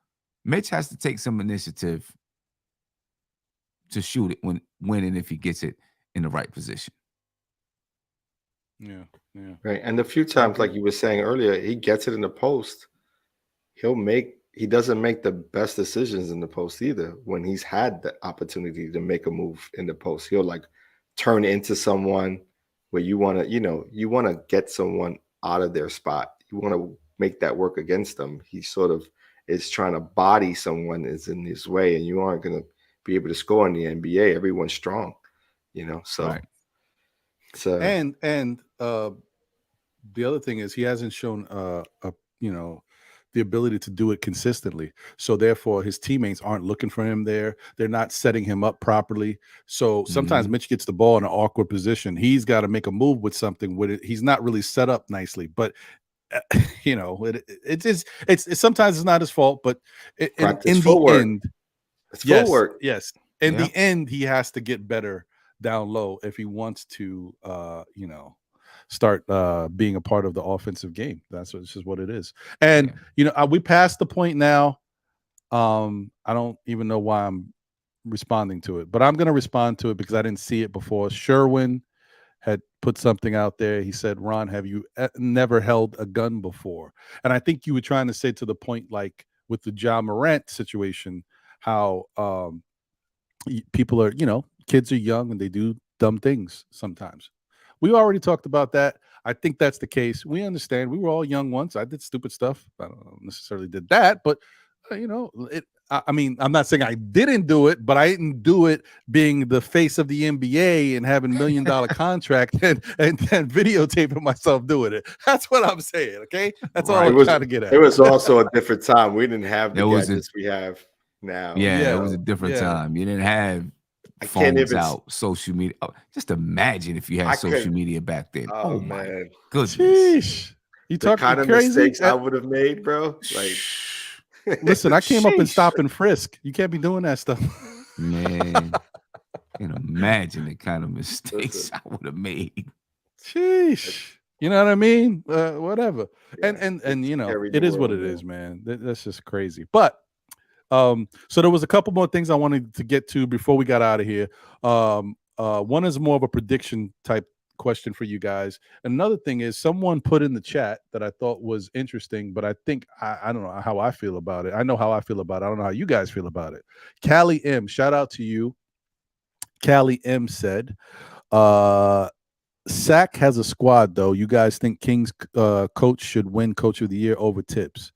Mitch has to take some initiative to shoot it when and if he gets it in the right position. Yeah. Right. And the few times, like you were saying earlier, he gets it in the post, he doesn't make the best decisions in the post either. When he's had the opportunity to make a move in the post, he'll like turn into someone where you want to get someone out of their spot. You want to make that work against them. He sort of is trying to body someone is in his way, and you aren't going to be able to score in the NBA. Everyone's strong, so. Right. And the other thing is he hasn't shown the ability to do it consistently. So therefore his teammates aren't looking for him there. They're not setting him up properly. So sometimes Mitch gets the ball in an awkward position. He's got to make a move with something with it. He's not really set up nicely, but it's sometimes it's not his fault, but in the end, it's footwork. Yes. In the end, he has to get better down low if he wants to start being a part of the offensive game. That's just what it is. And we passed the point now. I don't even know why I'm responding to it, but I'm going to respond to it because I didn't see it before. Sherwin had put something out there. He said, Ron, have you never held a gun before? And I think you were trying to say to the point, like with the Ja Morant situation, how people are, kids are young and they do dumb things sometimes. We already talked about that. I think that's the case. We understand. We were all young once. I did stupid stuff. I don't necessarily did that, but I mean, I'm not saying I didn't do it, but I didn't do it being the face of the NBA and having $1 million contract and videotaping myself doing it. That's what I'm saying. Okay, that's all It I'm Right. was trying to get it at. was also a different time. We didn't have the There was a gadgets we have now. Yeah, it Yeah, was a different yeah. time. You didn't have I can't phones even. out, social media. Oh, just imagine if you had I social could. media back then. Oh Oh my man, goodness. Sheesh, you the talking kind of crazy? mistakes I would have made, bro. Like, Shh. Listen, I came up in Sheesh. stop and frisk. You can't be doing that stuff. Man, can imagine the kind of mistakes listen, I would have made. Sheesh. You know what I mean? Whatever. And yeah, and just and you know, carried the it is what world, it man. is, man. That's just crazy. But so there was a couple more things I wanted to get to before we got out of here. One is more of a prediction type question for you guys. Another thing is someone put in the chat that I thought was interesting, but I think I don't know how I feel about it. I know how I feel about it. I don't know how you guys feel about it. Callie M, shout out to you. Callie M said, Sack has a squad though. You guys think Kings coach should win coach of the year over Tibbs?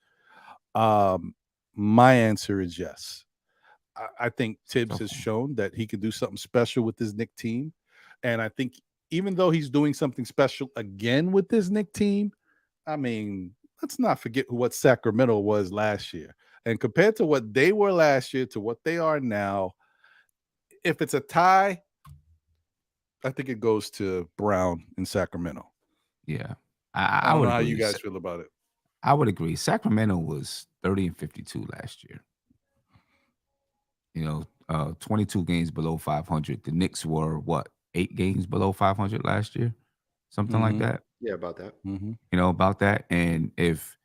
My answer is yes. I think Tibbs has shown that he can do something special with his Knick team. And I think even though he's doing something special again with this Knick team, I mean, let's not forget what Sacramento was last year. And compared to what they were last year to what they are now, if it's a tie, I think it goes to Brown in Sacramento. Yeah. I I don't would know how you agree. guys feel about it. I would agree. Sacramento was 30-52 last year. 22 games below 500. The Knicks were what, 8 games below 500 last year, something like Mm-hmm. that. Yeah, about that. Mm-hmm. About that. And if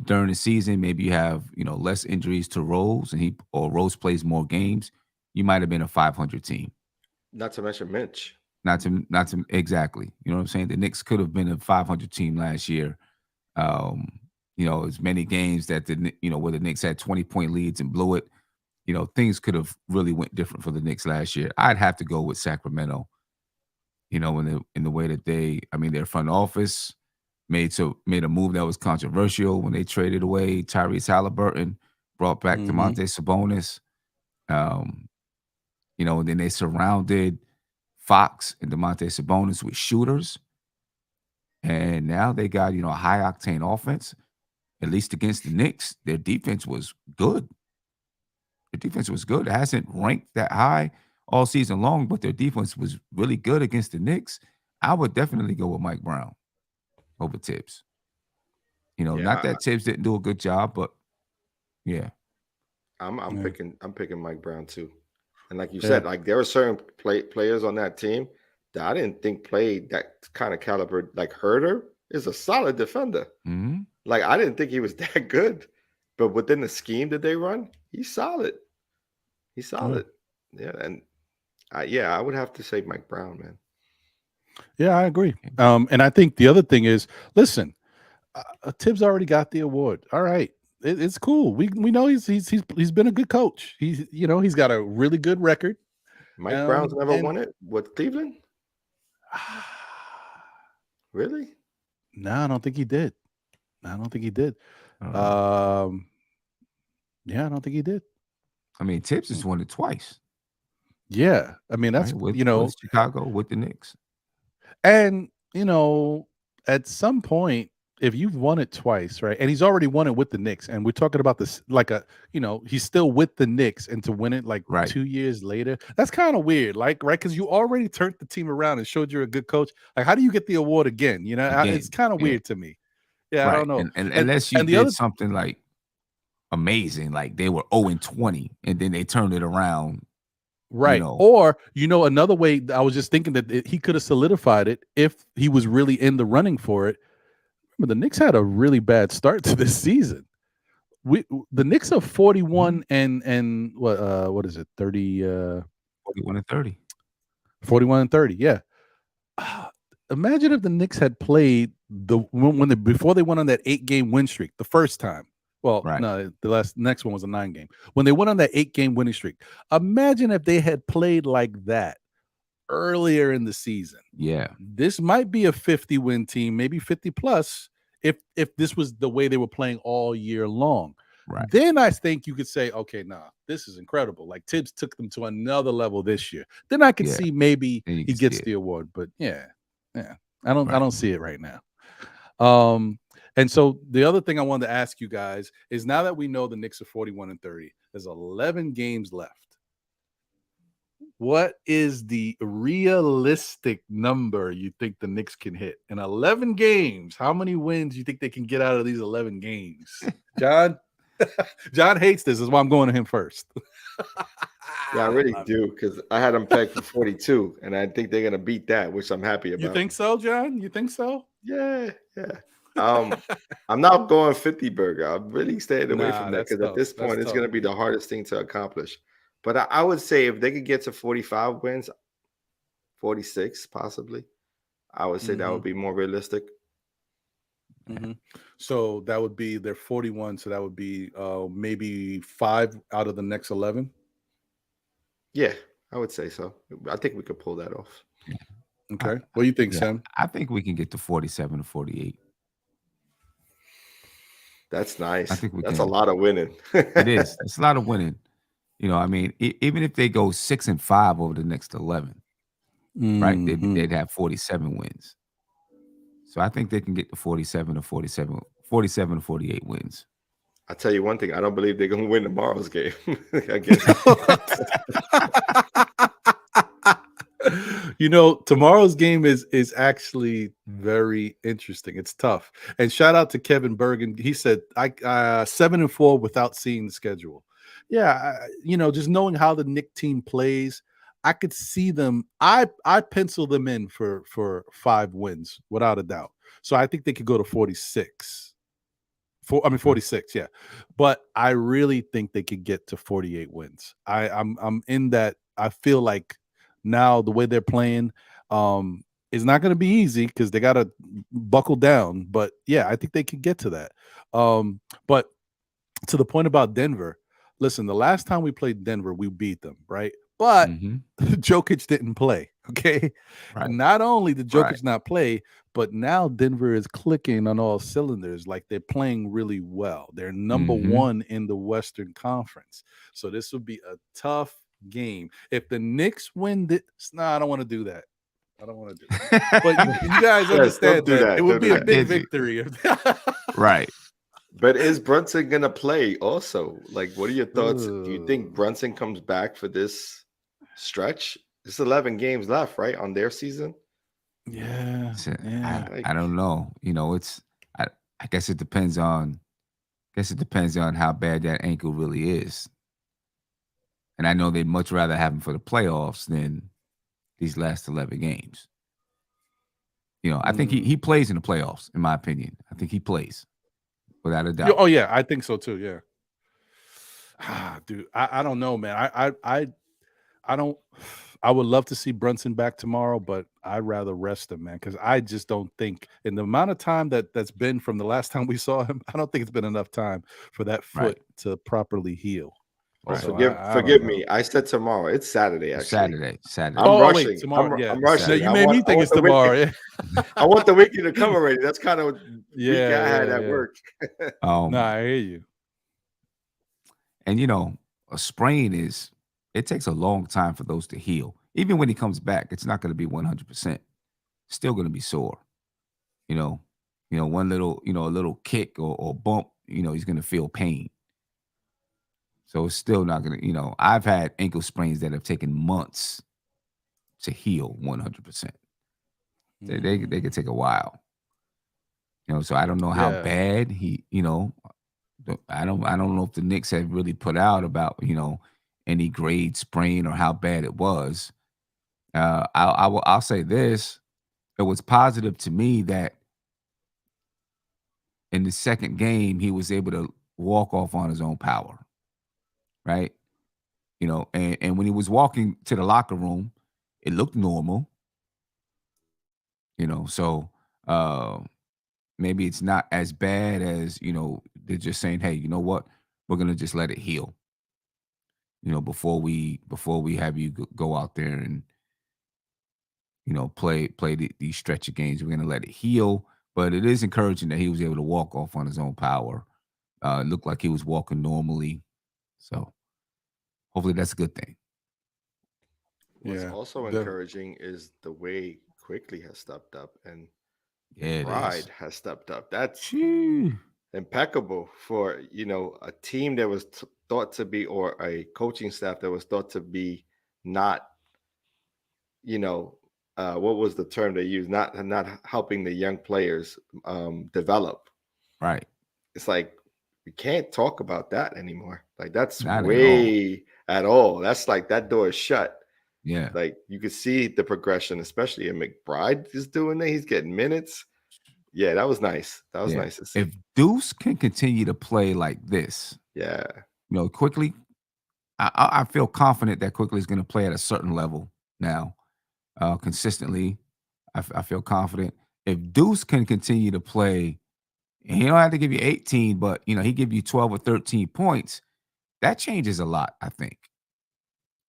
during the season maybe you have less injuries to Rose or Rose plays more games, you might have been a 500 team. Not to mention Mitch. Not to exactly. You know what I'm saying? The Knicks could have been a 500 team last year. As many games that where the Knicks had 20-point leads and blew it. Things could have really went different for the Knicks last year. I'd have to go with Sacramento. In the way that their front office made a move that was controversial when they traded away Tyrese Halliburton, brought back Mm-hmm. DeMonte Sabonis. And then they surrounded Fox and DeMonte Sabonis with shooters. And now they got, a high octane offense. At least against the Knicks, their defense was good. Their defense was good. It hasn't ranked that high all season long, but their defense was really good against the Knicks. I would definitely go with Mike Brown over Tibbs. Not Yeah, that Tibbs didn't do a good job, but yeah. I'm Yeah. picking Mike Brown too. And like you Yeah. said, like there were certain players on that team that I didn't think played that kind of caliber. Like Herter is a solid defender. Mm-hmm. Like I didn't think he was that good, but within the scheme that they run, he's solid. He's solid. Yeah, and I would have to say Mike Brown, man. Yeah, I agree. And I think the other thing is, listen, Tibbs already got the award. All right, it's cool. We know he's been a good coach. He's got a really good record. Mike Brown's never And won it with Cleveland. Really? no, I don't think he did. I don't think he did. Uh, Yeah, I don't think he did. Tibbs has won it twice, Yeah, I mean that's right? With Chicago, with the Knicks. and at some point, if you've won it twice, right, and he's already won it with the Knicks, and we're talking about this like he's still with the Knicks, and to win it like Right. 2 years later, that's kind of weird, like, right? Because you already turned the team around and showed you're a good coach. Like, how do you get the award again? It's Again, kind of yeah. weird to me. Yeah, I Right. don't know. And And unless you and the did other something like amazing, like they were 0-20 and then they turned it around. Right. Or, another way, I was just thinking that he could have solidified it if he was really in the running for it. Remember, the Knicks had a really bad start to this season. The Knicks are 41 and what is it? 30 41 and 30. 41 and 30. Yeah. Imagine if the Knicks had played before they went on that 8-game win streak the first time. Well, Right. no, the next one was a 9-game. When they went on that 8-game winning streak, imagine if they had played like that earlier in the season. Yeah. This might be a 50-win team, maybe 50 plus, if this was the way they were playing all year long. Right. Then I think you could say, okay, nah, this is incredible. Like Tibbs took them to another level this year. Then I could Yeah. see maybe Then you he can see gets it. the award, but yeah, I Right. don't see it right now. And so the other thing I wanted to ask you guys is now that we know the Knicks are 41-30, there's 11 games left. What is the realistic number you think the Knicks can hit in 11 games? How many wins do you think they can get out of these 11 games? John? John hates this. Is why I'm going to him first. Yeah, I really do, because I had them pegged for 42, and I think they're gonna beat that, which I'm happy You about. think so, John? You think so? Yeah, yeah. I'm not going 50 burger. I'm really staying away Nah, from that that's because at tough. this That's point, it's tough. gonna be the hardest thing to accomplish. But I would say if they could get to 45 wins, 46 possibly, I would say that would be more realistic. Mm-hmm. So that would be their 41. So that would be maybe 5 out of the next 11. Yeah, I would say so. I think we could pull that off. I, Okay. What do you think, yeah. Sam? I think we can get to 47 to 48. That's I nice. think we That's a can. lot of winning. It is. It's a lot of winning. I mean, even if they go 6-5 over the next 11, right? They'd have 47 wins. So I think they can get to 47 to 48 wins. I'll tell you one thing. I don't believe they're gonna win tomorrow's game again. Tomorrow's game is actually very interesting. It's tough. And shout out to Kevin Bergen. He said, "I 7-4 without seeing the schedule." Yeah, just knowing how the Knick team plays, I could see them. I pencil them in for 5 wins without a doubt. So I think they could go to 46. 46, yeah. But I really think they could get to 48 wins. I'm in that. I feel like now the way they're playing is not going to be easy because they got to buckle down. But yeah, I think they could get to that. But to the point about Denver, listen, the last time we played Denver, we beat them, right? But Jokic didn't play. Okay. Right. Not only did Right. Jokic not play, but now Denver is clicking on all cylinders. Like they're playing really well. They're number one in the Western Conference. So this would be a tough game. If the Knicks win this, I don't want to do that. I don't want to do that. But you guys understand don't do that. It would Don't be do a that. big victory. Right. But is Brunson gonna play also? Like, what are your thoughts? Do you think Brunson comes back for this stretch? There's 11 games left, right, on their season? Yeah. I don't know. I guess it depends on how bad that ankle really is. And I know they'd much rather have him for the playoffs than these last 11 games. I think he plays in the playoffs, in my opinion. I think he plays without a doubt. Oh yeah, I think so too. Yeah. Dude, I don't know, man. I don't. I would love to see Brunson back tomorrow, but I'd rather rest him, man, because I just don't think in the amount of time that's been from the last time we saw him, I don't think it's been enough time for that foot to properly heal. Right. So forgive me. I said tomorrow. It's Saturday, actually. Saturday. I'm rushing. Wait, tomorrow. I'm rushing. No, you made me think it's tomorrow. Yeah. I want the weekend to come already. That's kind of week I had at work. No, I hear you. And a sprain it takes a long time for those to heal. Even when he comes back, it's not going to be 100%. Still going to be sore. One little, a little kick or bump, he's going to feel pain. So it's still not going to, I've had ankle sprains that have taken months to heal 100%. They could take a while. So I don't know how bad he, I don't know if the Knicks have really put out about, any grade sprain or how bad it was. I'll say this. It was positive to me that in the second game, he was able to walk off on his own power. Right. And when he was walking to the locker room, it looked normal. So maybe it's not as bad as, they're just saying, hey, you know what? We're going to just let it heal. Before we have you go out there and, play these stretch of games, we're going to let it heal. But it is encouraging that he was able to walk off on his own power, It looked like he was walking normally. So hopefully that's a good thing. What's Yeah. also encouraging is the way Quickly has stepped up and Yeah, it McBride is. has stepped up. That's Phew. impeccable for a team that was thought to be, or a coaching staff that was thought to be not, you know what was the term they used, not helping the young players develop. Right. It's like we can't talk about that anymore. Like that's Not at all. way at all. That's like that door is shut. Yeah. Like you could see the progression, especially in McBride is doing it. He's getting minutes. Yeah, that was nice. That was Yeah. nice to see. If Deuce can continue to play like this, Yeah. quickly, I feel confident that quickly is going to play at a certain level now, consistently. I feel confident. If Deuce can continue to play, and he don't have to give you 18, but he give you 12 or 13 points, that changes a lot, I think.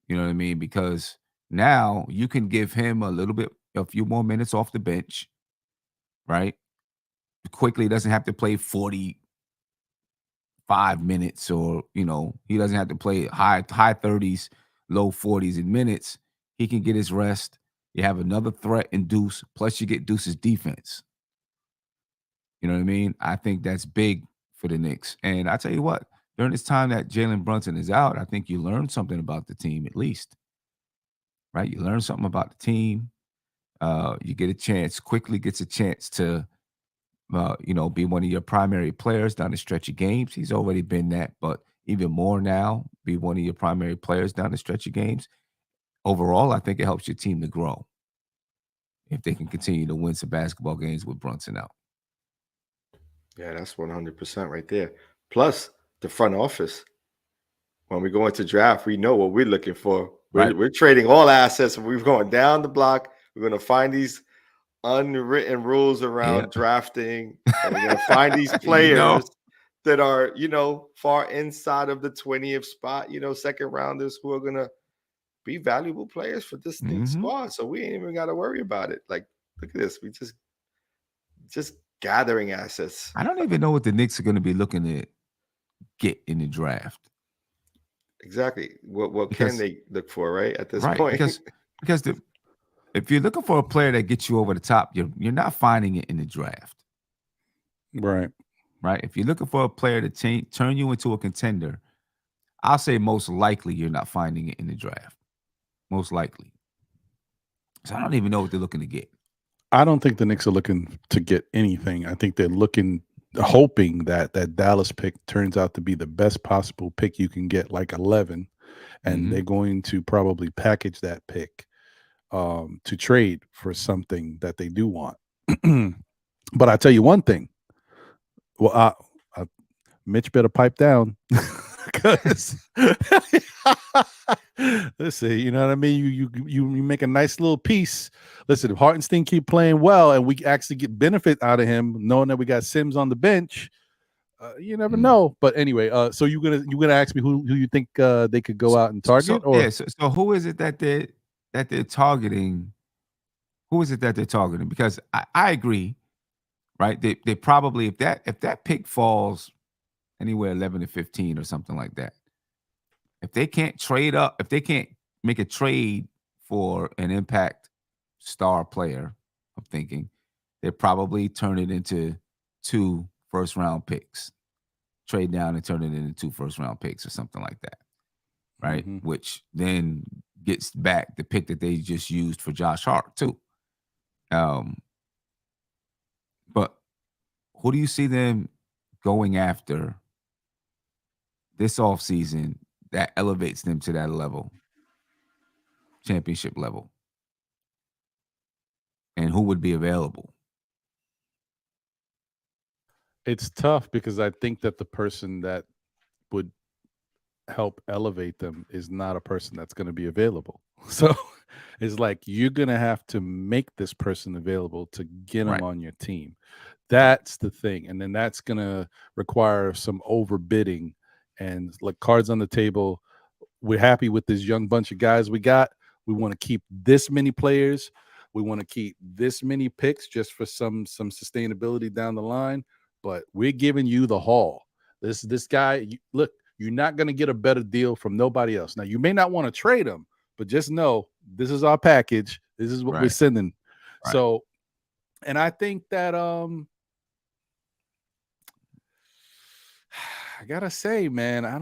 You know what I mean? Because now you can give him a few more minutes off the bench, right? Quickly doesn't have to play 45 minutes, or he doesn't have to play high 30s, low 40s in minutes. He can get his rest. You have another threat in Deuce, plus you get Deuce's defense. You know what I mean? I think that's big for the Knicks. And I tell you what, during this time that Jalen Brunson is out, I think you learn something about the team at least, right? You learn something about the team. You get a chance, quickly gets a chance to, be one of your primary players down the stretch of games. He's already been that, but even more now, be one of your primary players down the stretch of games. Overall, I think it helps your team to grow if they can continue to win some basketball games with Brunson out. Yeah, that's 100% right there. Plus the front office. When we go into draft, we know what we're looking for. Right. We're trading all assets. We're going down the block. We're going to find these unwritten rules Yeah. around drafting, and we're going to find these You know. players that are, far inside of the 20th spot, second rounders who are going to be valuable players for this Knicks Mhm. squad. So we ain't even got to worry about it. Like, look at this. We just gathering assets. I don't even know what the Knicks are going to be looking to get in the draft. Exactly. What can Because they look for, right? At this right, point. because if you're looking for a player that gets you over the top, you're not finding it in the draft. Right. Right? If you're looking for a player to turn you into a contender, I'll say most likely you're not finding it in the draft. Most likely. So I don't even know what they're looking to get. I don't think the Knicks are looking to get anything. I think they're hoping that that Dallas pick turns out to be the best possible pick you can get, like 11, and Mhm. they're going to probably package that pick to trade for something that they do want. But I tell you one thing. Well, Mitch better pipe down because listen, you know what I mean. You make a nice little piece. Listen, if Hartenstein keep playing well and we actually get benefit out of him, knowing that we got Sims on the bench, you never know. But anyway, so you gonna ask me who you think they could go out and target, or So who is it that they're targeting? Who is it that they're targeting? Because I agree, right? They probably, if that pick falls anywhere 11 to 15 or something like that, if they can't trade up, if they can't make a trade for an impact star player, I'm thinking they probably turn it into 2 first round picks, trade down and turn it into 2 first round picks or something like that, right? Mhm. Which then gets back the pick that they just used for Josh Hart too. Um, but who do you see them going after this offseason that elevates them to that level, championship level? And who would be available? it's tough because I think that the person that would help elevate them is not a person that's going to be available. So it's like you're going to have to make this person available to get them Right. on your team. Right. That's the thing. And then that's going to require some overbidding and like cards on the table. We're happy with this young bunch of guys we got. We want to keep this many players. We want to keep this many picks just for some sustainability down the line, but we're giving you the haul. This guy, look, you're not going to get a better deal from nobody else. Now, you may not want to trade him, but just know this is our package. This is what we're Right. sending. Right. So, and I think that I gotta say, man, I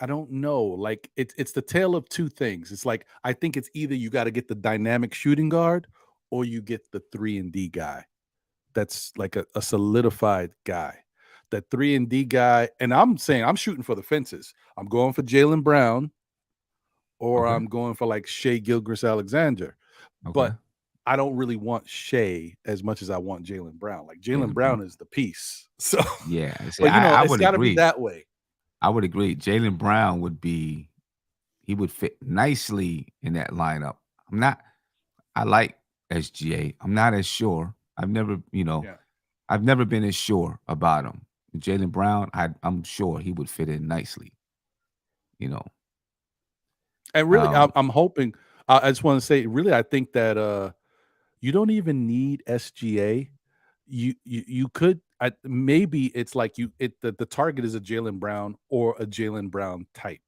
don't know. Like it's the tale of two things. It's like I think it's either you got to get the dynamic shooting guard or you get the 3-and-D guy. That's like a solidified guy. That 3-and-D guy, and I'm saying I'm shooting for the fences. I'm going for Jaylen Brown or Okay. I'm going for like Shea Gilgeous Alexander. Okay. But I don't really want Shea as much as I want Jaylen Brown. Like Jaylen Jaylen Brown. Brown is the piece. So, Yeah. See, but I it's would got to be agree. that way. I would agree. Jaylen Brown he would fit nicely in that lineup. I like SGA. I'm not as sure. Yeah. I've never been as sure about him. Jaylen Brown, I'm sure he would fit in nicely. You know, And really, um, I'm hoping. I just want to say, really, I think that you don't even need SGA. You could. Maybe it's like the target is a Jaylen Brown or a Jaylen Brown type.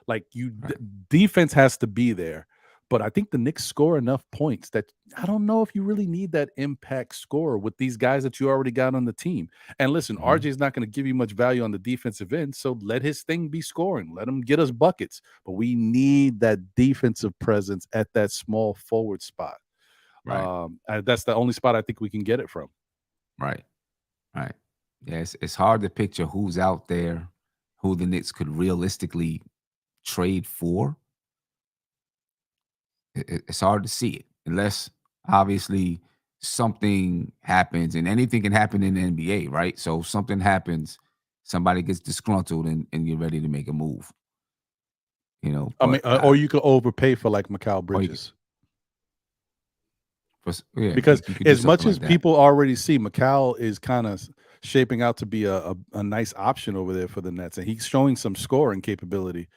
Like right. defense has to be there. But I think the Knicks score enough points that I don't know if you really need that impact scorer with these guys that you already got on the team. And listen, Mhm. RJ is not going to give you much value on the defensive end, so let his thing be scoring. Let him get us buckets. But we need that defensive presence at that small forward spot. Right. That's the only spot I think we can get it from. Right. Right. Yeah, it's hard to picture who's out there, who the Knicks could realistically trade for. It's hard to see it unless obviously something happens, and anything can happen in the NBA, right? So something happens, somebody gets disgruntled, and you're ready to make a move, I mean, But or you could overpay for like Mikal or Bridges. yeah, Because you could do as much something as like that, people already see Mikal is kind of shaping out to be a nice option over there for the Nets, and he's showing some scoring capability.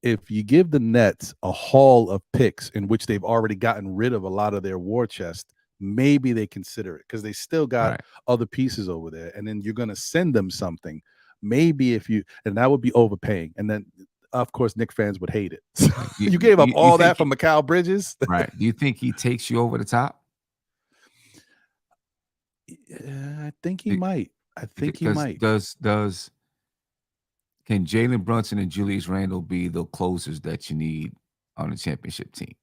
If you give the Nets a haul of picks in which they've already gotten rid of a lot of their war chest, maybe they consider it because they still got right? other pieces over there. And then you're going to send them something. Maybe if you, and that would be overpaying. And then, of course, Knicks fans would hate it. Right. You gave up You all that think for Mikal Bridges? right? Do you think he takes you over the top? I think he might. I think he Because might. does can Jalen Brunson and Julius Randle be the closers that you need on a championship team?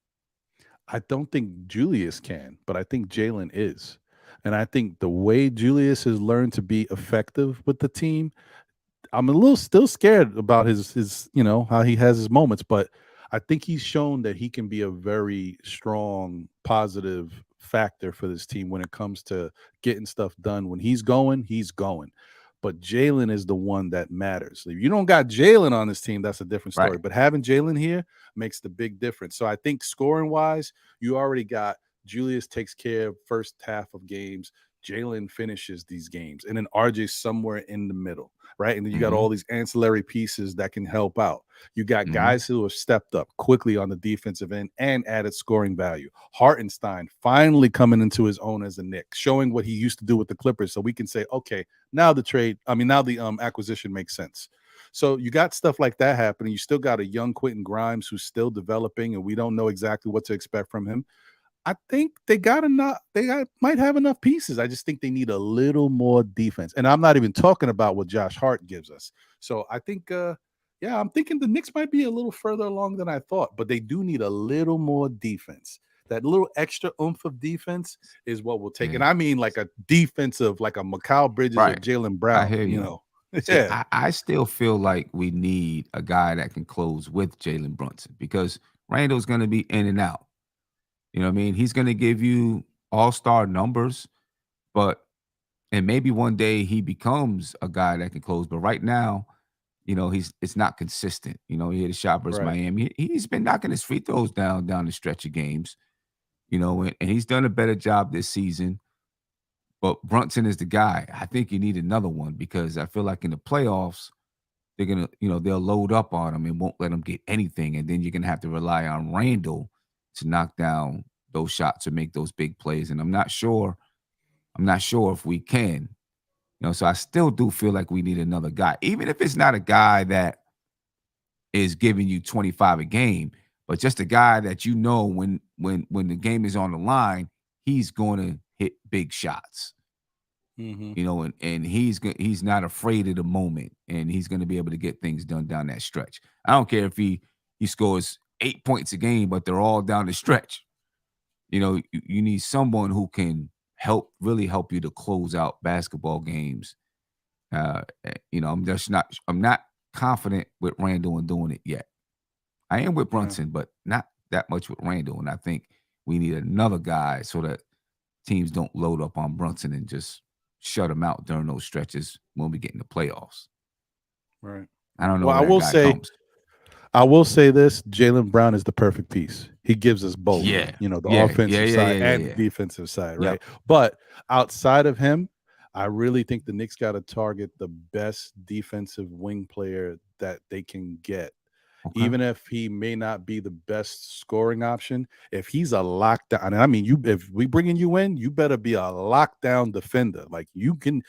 I don't think Julius can, but I think Jalen is. And I think the way Julius has learned to be effective with the team, I'm a little still scared about his how he has his moments, but I think he's shown that he can be a very strong positive factor for this team when it comes to getting stuff done. When he's going, he's going. But Jalen is the one that matters. If you don't got Jalen on this team, that's a different Right. story. But having Jalen here makes the big difference. So I think scoring wise, you already got Julius takes care of first half of games. Jalen finishes these games, and then RJ somewhere in the middle, right? And then you got Hmm. all these ancillary pieces that can help out. You got Hmm. guys who have stepped up quickly on the defensive end and added scoring value. Hartenstein finally coming into his own as a Knick, showing what he used to do with the Clippers. So we can say, okay, now the acquisition makes sense. So you got stuff like that happening. You still got a young Quentin Grimes who's still developing, and we don't know exactly what to expect from him. I think they got enough. Might have enough pieces. I just think they need a little more defense. And I'm not even talking about what Josh Hart gives us. So I think, yeah, I'm thinking the Knicks might be a little further along than I thought, but they do need a little more defense. That little extra oomph of defense is what we'll take. Yeah. And I mean like a defensive, like a Mikal Bridges or Right. Jalen I Brown, hear you. See, Yeah. I still feel like we need a guy that can close with Jalen Brunson because Randall's going to be in and out. You know what I mean? He's going to give you all-star numbers, but and maybe one day he becomes a guy that can close. But right now, it's not consistent. He hit a shot versus Right. Miami. He's been knocking his free throws down the stretch of games. And he's done a better job this season. But Brunson is the guy. I think you need another one because I feel like in the playoffs, they're gonna, they'll load up on him and won't let him get anything. And then you're gonna have to rely on Randall to knock down those shots or make those big plays. And I'm not sure if we can, So I still do feel like we need another guy, even if it's not a guy that is giving you 25 a game, but just a guy that when the game is on the line, he's going to hit big shots. Mm-hmm. And he's not afraid of the moment, and he's going to be able to get things done down that stretch. I don't care if he scores 8 points a game, but they're all down the stretch. You need someone who can really help you to close out basketball games. I'm not confident with Randall in doing it yet. I am with Yeah. Brunson, but not that much with Randall. And I think we need another guy so that teams don't load up on Brunson and just shut him out during those stretches when we get in the playoffs. Right. I don't know Well, where that guy comes. I will say this: Jaylen Brown is the perfect piece. He gives us both, Yeah. the Yeah. Yeah. offensive Yeah. side Yeah. Yeah. and the Yeah. defensive side, Yep. right? But outside of him, I really think the Knicks got to target the best defensive wing player that they can get. Okay. Even if he may not be the best scoring option, if he's a lockdown, and I mean, if we bringing you in, you better be a lockdown defender. Like you can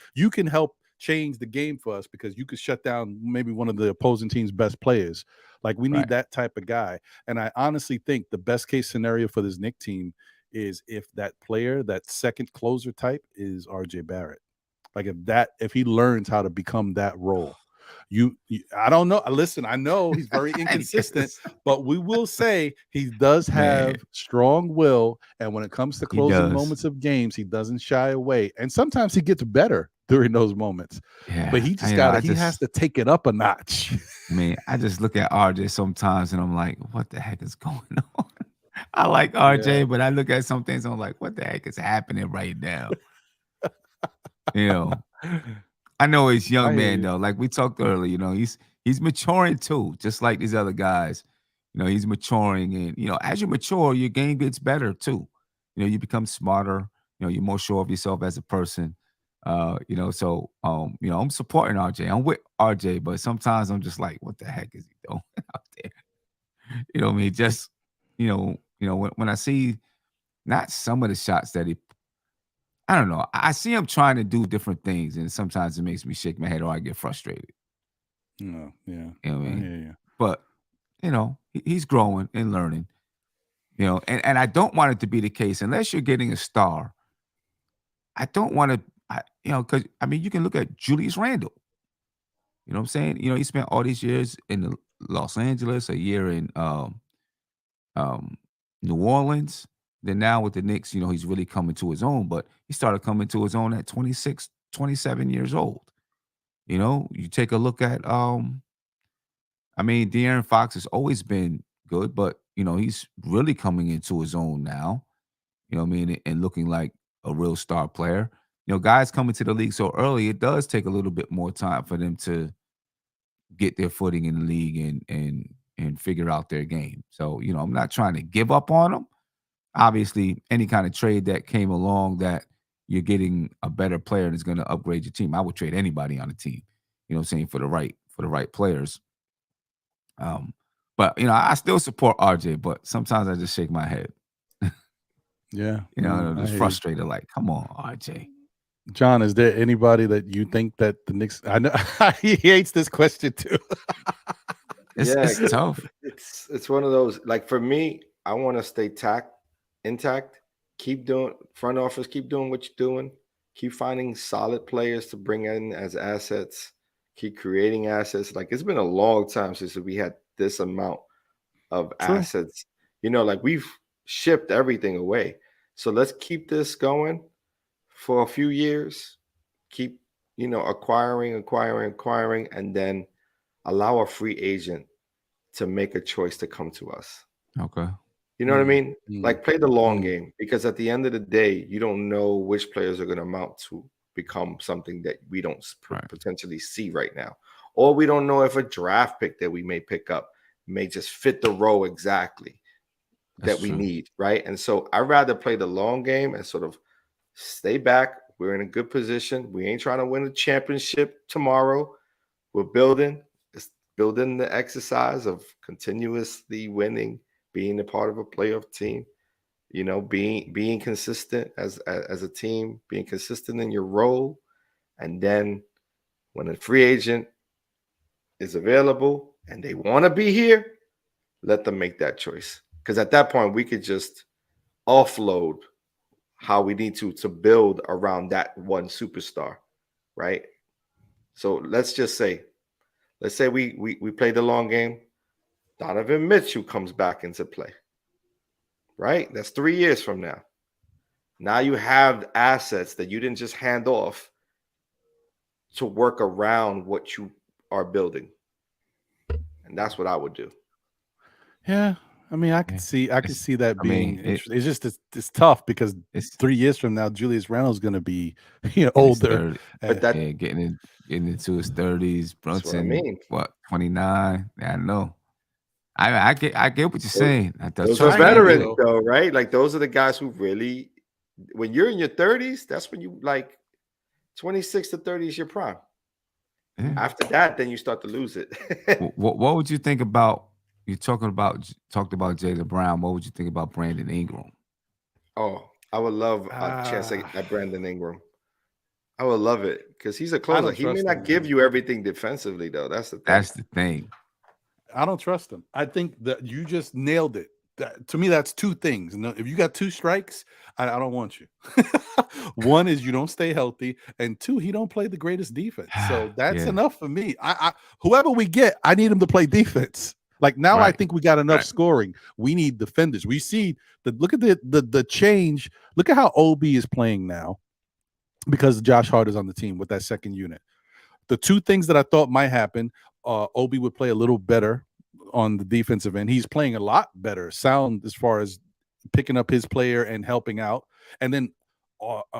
help change the game for us because you could shut down maybe one of the opposing team's best players. Like we need Right. that type of guy. And I honestly think the best case scenario for this Knick team is if that player, that second closer type, is RJ Barrett. Like if he learns how to become that role. I don't know. Listen, I know he's very inconsistent, Yes. but we will say he does Man, have strong will. And when it comes to he closing does. moments of games, he doesn't shy away. And sometimes he gets better during those moments. But Yeah. he just he has to take it up a notch. I just look at RJ sometimes and I'm like, what the heck is going on? I like Yeah. RJ, but I look at some things and I'm like, what the heck is happening right now? You know, I know he's I young hear man you. though. Like we talked earlier, he's maturing too, just like these other guys. He's maturing, and as you mature, your game gets better too. You become smarter. You're more sure of yourself as a person. I'm supporting RJ. I'm with RJ, but sometimes I'm just like, what the heck is he doing out there? What I mean? Just when I see not some of the shots that I don't know. I see him trying to do different things, and sometimes it makes me shake my head or I get frustrated. No, yeah. You know what I I mean? hear you. But he's growing and learning. And I don't want it to be the case unless you're getting a star. I don't want to, because you can look at Julius Randle. You know what I'm saying? He spent all these years in Los Angeles, a year in um, New Orleans. Then now with the Knicks, he's really coming to his own. But he started coming to his own at 26, 27 years old. You take a look at De'Aaron Fox has always been good, but he's really coming into his own now. And looking like a real star player. Guys coming to the league so early, it does take a little bit more time for them to get their footing in the league and figure out their game. So, I'm not trying to give up on them. Obviously, any kind of trade that came along that you're getting a better player and is going to upgrade your team. I would trade anybody on the team, what I'm saying, for the right players. But I still support RJ, but sometimes I just shake my head. Yeah. No, I'm I just hear you. frustrated, like, come on, RJ. John, is there anybody that you think that the Knicks? I know he hates this question too. Yeah, It's tough. it's one of those. Like for me, I want to stay intact. Keep doing front office. Keep doing what you're doing. Keep finding solid players to bring in as assets. Keep creating assets. Like it's been a long time since we had this amount of True. assets. Like we've shipped everything away. So let's keep this going for a few years. Keep acquiring, and then allow a free agent to make a choice to come to us. Okay. You know what I Mm, mean? mm, Like play the long mm. game because at the end of the day, you don't know which players are going to amount to become something that we don't Right. potentially see right now. Or we don't know if a draft pick that we may pick up may just fit the role exactly That's that we true. need, right? And so I'd rather play the long game and sort of stay back. We're in a good position. We ain't trying to win a championship tomorrow. We're building. It's building the exercise of continuously winning, being a part of a playoff team. Being consistent as a team, being consistent in your role, And then when a free agent is available and they want to be here, let them make that choice. Because at that point, we could just offload how we need to build around that one superstar, right? So let's say we play the long game. Donovan Mitchell comes back into play, right? That's 3 years from now. Now you have assets that you didn't just hand off to work around what you are building. And that's what I would do. Yeah, I mean, I could It's, see that I mean, being interesting. It's just it's tough because it's 3 years from now, Julius Randle's going to be in his older. 30, But yeah, getting into his 30s. that's what I Brunson, mean. what, 29? Yeah, I know. I get what you're Those, saying. That's those are I hear you veterans, personality. though. though, right? Like those are the guys who really, when you're in your 30s, that's when you like 26 to 30 is your prime. Yeah. After that, then you start to lose it. What would you think about you talked about Jaylen Brown? What would you think about Brandon Ingram? Oh, I would love a chance Ah, at Brandon Ingram. I would love it because he's a I closer. don't He may trust him, not give man. you everything defensively, though. That's the thing. That's the thing. I don't trust him. I think that you just nailed it. To me, that's two things. No, if you got two strikes, I don't want you. One is you don't stay healthy, and two, he don't play the greatest defense. So that's Yeah, enough for me. Whoever we get, I need him to play defense. Like now, I right, think we got enough right. scoring. We need defenders. We see look at the change. Look at how OB is playing now because Josh Hart is on the team with that second unit. The two things that I thought might happen, Obi would play a little better on the defensive end. He's playing a lot better, sound as far as picking up his player and helping out. And then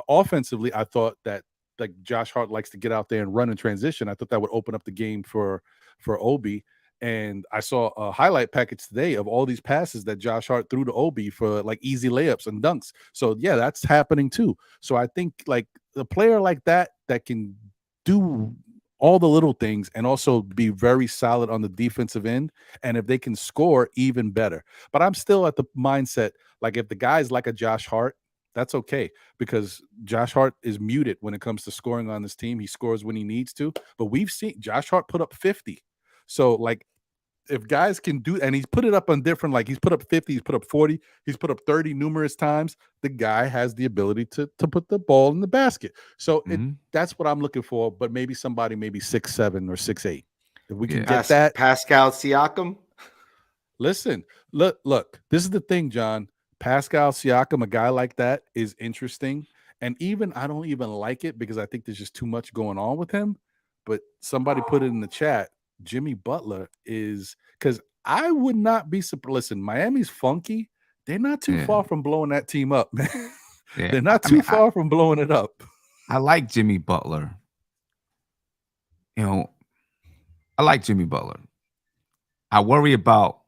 offensively, I thought that like Josh Hart likes to get out there and run in transition. I thought that would open up the game for Obi. And I saw a highlight package today of all these passes that Josh Hart threw to Obi for like easy layups and dunks. So yeah, that's happening too. So I think like a player like that can do all the little things and also be very solid on the defensive end. And if they can score, even better. But I'm still at the mindset like if the guy's like a Josh Hart, that's okay because Josh Hart is muted when it comes to scoring on this team. He scores when he needs to, but we've seen Josh Hart put up 50. So like if guys can do and he's put it up on different like he's put up 50, he's put up 40, he's put up 30 numerous times, the guy has the ability to put the ball in the basket. So Hmm. that's what I'm looking for, but maybe somebody maybe 6'7" or 6'8". If we can Yeah, get that, Pascal Siakam. listen, look, this is the thing, John. Pascal Siakam, a guy like that is interesting. And even I don't even like it because I think there's just too much going on with him. But somebody put it in the chat. Jimmy Butler is because I would not be surprised. Listen, Miami's funky. They're not too yeah, far from blowing that team up, man. yeah. They're I, not I too mean, I far from blowing it up. I like Jimmy Butler. You know, I like Jimmy Butler. I worry about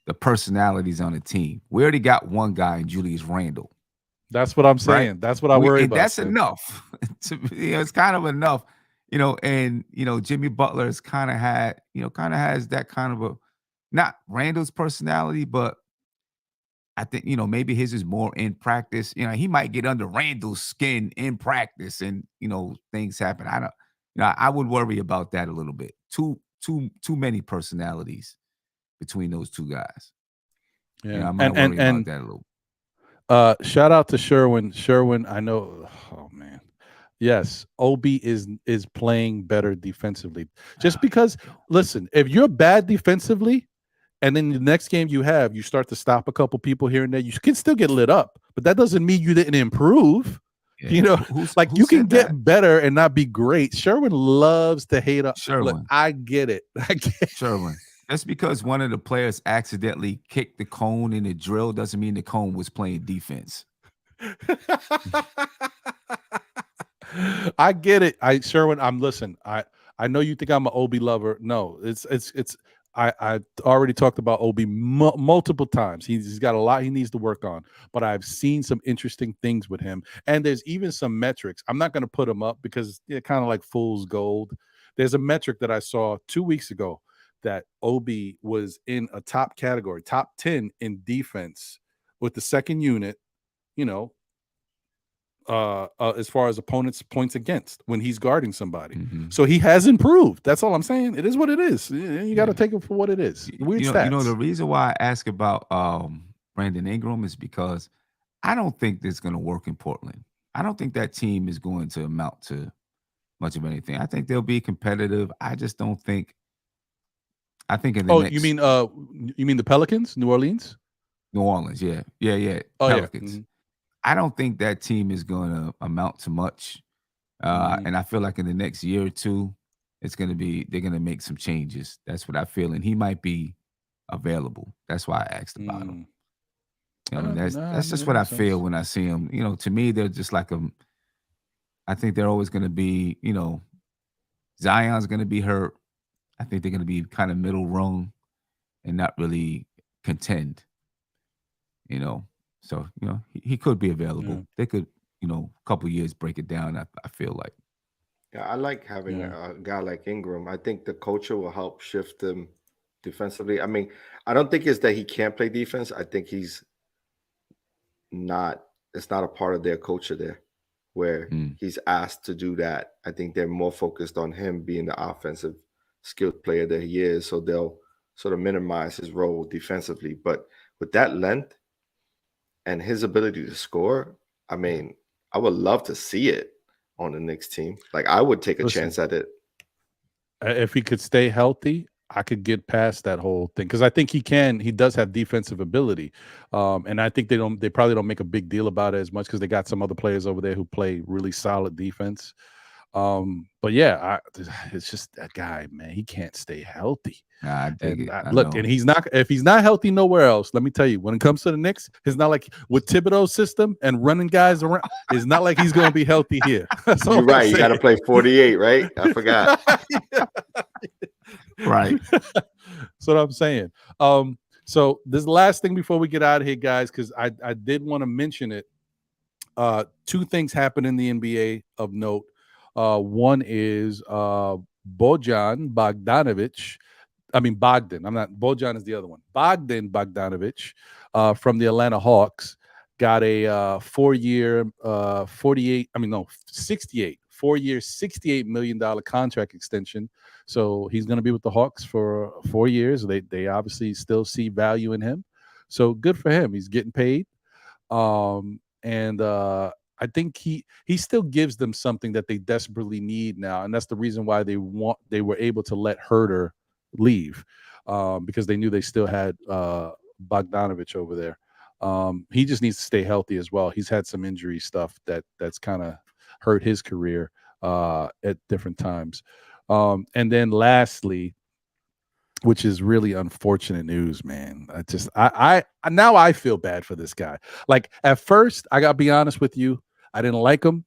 the personalities on the team. We already got one guy in Julius Randle, That's what I'm right? saying. That's what I worry And about, that's Sim. enough. It's kind of enough, And Jimmy Butler has kind of has that kind of a not Randall's personality, but I think maybe his is more in practice. He might get under Randall's skin in practice, and things happen. I don't. I would worry about that a little bit. Too many personalities between those two guys. Yeah. I might And worry about that a little. shout out to Sherwin. Sherwin, I know. Oh man, yes, Obi is playing better defensively. Just Ah, because, here we go. listen, if you're bad defensively, and then the next game you start to stop a couple people here and there, you can still get lit up, but that doesn't mean you didn't improve. You Yeah. know, like Who you can said get that? better and not be great. Sherwin loves to hate up. Look, Sherwin. I get it. I get Sherwin. Just because one of the players accidentally kicked the cone in the drill doesn't mean the cone was playing defense. I get it. Sherwin, I'm listen. I know you think I'm an Obi lover. No, it's I already talked about Obi multiple times. He's got a lot he needs to work on, but I've seen some interesting things with him, and there's even some metrics. I'm not going to put them up because they're kind of like fool's gold. There's a metric that I saw 2 weeks ago that Obi was in a top category, top 10 in defense with the second unit. You know, as far as opponents' points against when he's guarding somebody. Mm-hmm. So he has improved. That's all I'm saying. It is what it is. You got to Yeah. take it for what it is. Weird You know, stats. the reason why I ask about Brandon Ingram is because I don't think this is going to work in Portland. I don't think that team is going to amount to much of anything. I think they'll be competitive. I just don't think. I think in the Oh, next you mean the Pelicans, New Orleans? New Orleans, yeah, Oh yeah. Pelicans. I don't think that team is going to amount to much. Mm-hmm. And I feel like in the next year or two, they're going to make some changes. That's what I feel, and he might be available. That's why I asked about him. Mm. You know, and that's I that's mean, just it what I makes feel sense. when I see him. You know, to me, they're just like a. I think they're always going to be. You know, Zion's going to be hurt. I think they're going to be kind of middle rung and not really contend. You know, so he could be Yeah. available. They could, a couple years break it down. I feel like. Yeah, I like having Yeah. a guy like Ingram. I think the culture will help shift them defensively. I mean, I don't think it's that he can't play defense. I think he's not. It's not a part of their culture there, where Mm, he's asked to do that. I think they're more focused on him being the offensive skilled player that he is. So they'll sort of minimize his role defensively. But with that length and his ability to score, I mean, I would love to see it on the Knicks team. Like I would take a Listen, chance at it. if he could stay healthy, I could get past that whole thing because I think he can. He does have defensive ability, and I think they probably don't make a big deal about it as much because they got some other players over there who play really solid defense. But yeah, it's just that guy, man. He can't stay healthy. nah, I dig And it. I look, and know. he's not. If he's not healthy nowhere else, let me tell you, when it comes to the Knicks, it's not like with Thibodeau's system and running guys around. It's not like he's going to be healthy here. That's You're all I'm right. You got to saying. play 48, right? I forgot. Right. That's what I'm saying. So this last thing before we get out of here, guys, because I did want to mention it. Two things happen in the NBA of note. One is Bojan Bogdanovic. I mean Bogdan. I'm not Bojan is the other one. Bogdan Bogdanovic from the Atlanta Hawks got a 4-year 48. I mean no 68 4-year $68 million contract extension. So he's going to be with the Hawks for 4 years. They obviously still see value in him. So good for him. He's getting paid. And I think he still gives them something that they desperately need now, and that's the reason why they were able to let Herter leave, because they knew they still had Bogdanovich over there. He just needs to stay healthy as well. He's had some injury stuff that's kind of hurt his career at different times. And then lastly, which is really unfortunate news, man. I now I feel bad for this guy. Like at first, I gotta be honest with you, I didn't like him.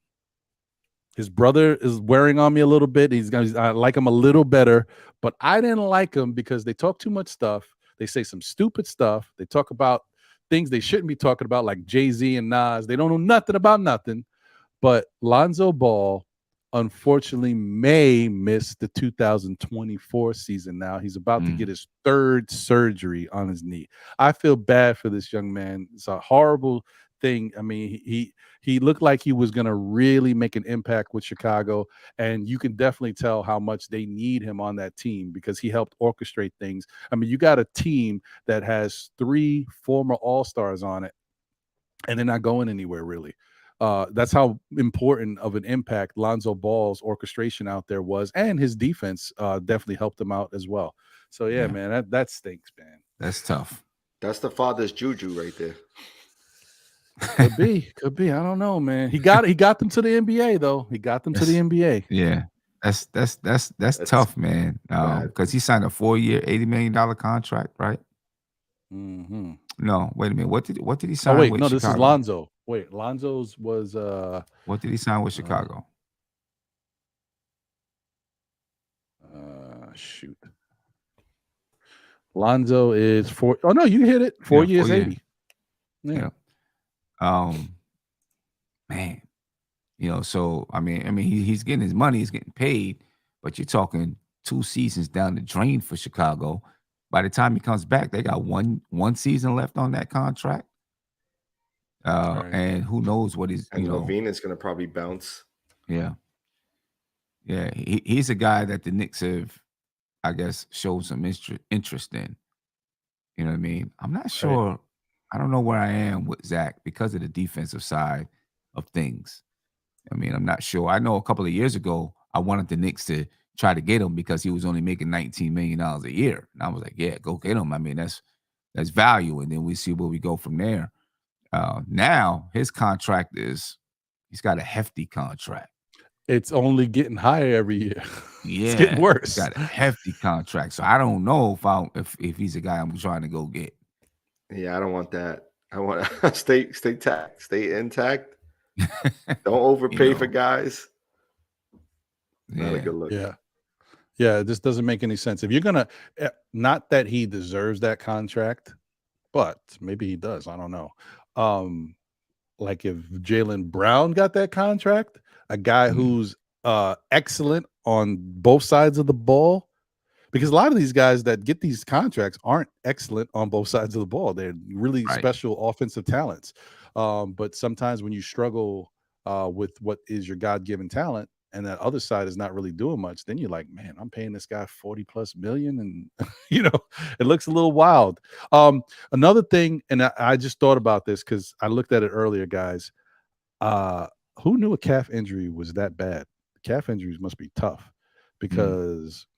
His brother is wearing on me a little bit. I like him a little better, but I didn't like him because they talk too much stuff. They say some stupid stuff. They talk about things they shouldn't be talking about, like Jay-Z and Nas. They don't know nothing about nothing. But Lonzo Ball, unfortunately, may miss the 2024 season now. He's about to get Mm. his third surgery on his knee. I feel bad for this young man. It's a horrible thing. I mean, he looked like he was going to really make an impact with Chicago, and you can definitely tell how much they need him on that team because he helped orchestrate things. I mean, you got a team that has 3 former All-Stars on it, and they're not going anywhere really. That's how important of an impact Lonzo Ball's orchestration out there was, and his defense definitely helped him out as well. So yeah, Yeah, man, that stinks, man. that's tough. That's the father's juju right there. Could be. I don't know, man. He got them to the NBA though. He got them to the That's NBA. yeah. That's That's tough, man. bad. Because he signed a 4-year, $80 million contract, right? Mm-hmm. No, wait a minute. What did he Oh sign wait, with no, this is Chicago? Lonzo. Wait, Lonzo's was What did he sign with uh, Chicago? shoot. Lonzo is 4. Oh no, you hit it. 4 Yeah, years, 4 year. 80. Yeah. Yeah. Um, man. So he's getting his money, he's getting paid, but you're talking 2 seasons down the drain for Chicago. By the time he comes back, they got one season left on that contract. Right. And who knows what he's, And Levine is going to probably bounce. yeah, yeah. He's a guy that the Knicks have, I guess, showed some interest in. You know what I mean? I'm not Right. sure. I don't know where I am with Zach because of the defensive side of things. I mean, I'm not sure. I know a couple of years ago, I wanted the Knicks to try to get him because he was only making $19 million a year. And I was like, yeah, go get him. I mean, that's value. And then we see where we go from there. Now his contract he's got a hefty contract. It's only getting higher every year. It's getting Yeah, he's worse. got a hefty contract. So I don't know if he's a guy I'm trying to go get. Yeah, I don't want that. I want to stay intact. Don't overpay for guys. Not a good look. Yeah. Yeah, it just doesn't make any sense. If you're gonna, not that he deserves that contract, but maybe he does. I don't know. Like if Jaylen Brown got that contract, a guy who's excellent on both sides of the ball, because a lot of these guys that get these contracts aren't excellent on both sides of the ball. They're really Right. special offensive talents. But sometimes when you struggle with what is your God-given talent, and that other side is not really doing much, then you're like, man, I'm paying this guy 40 plus million. And it looks a little wild. Another thing, and I just thought about this because I looked at it earlier, guys. Who knew a calf injury was that bad? Calf injuries must be tough because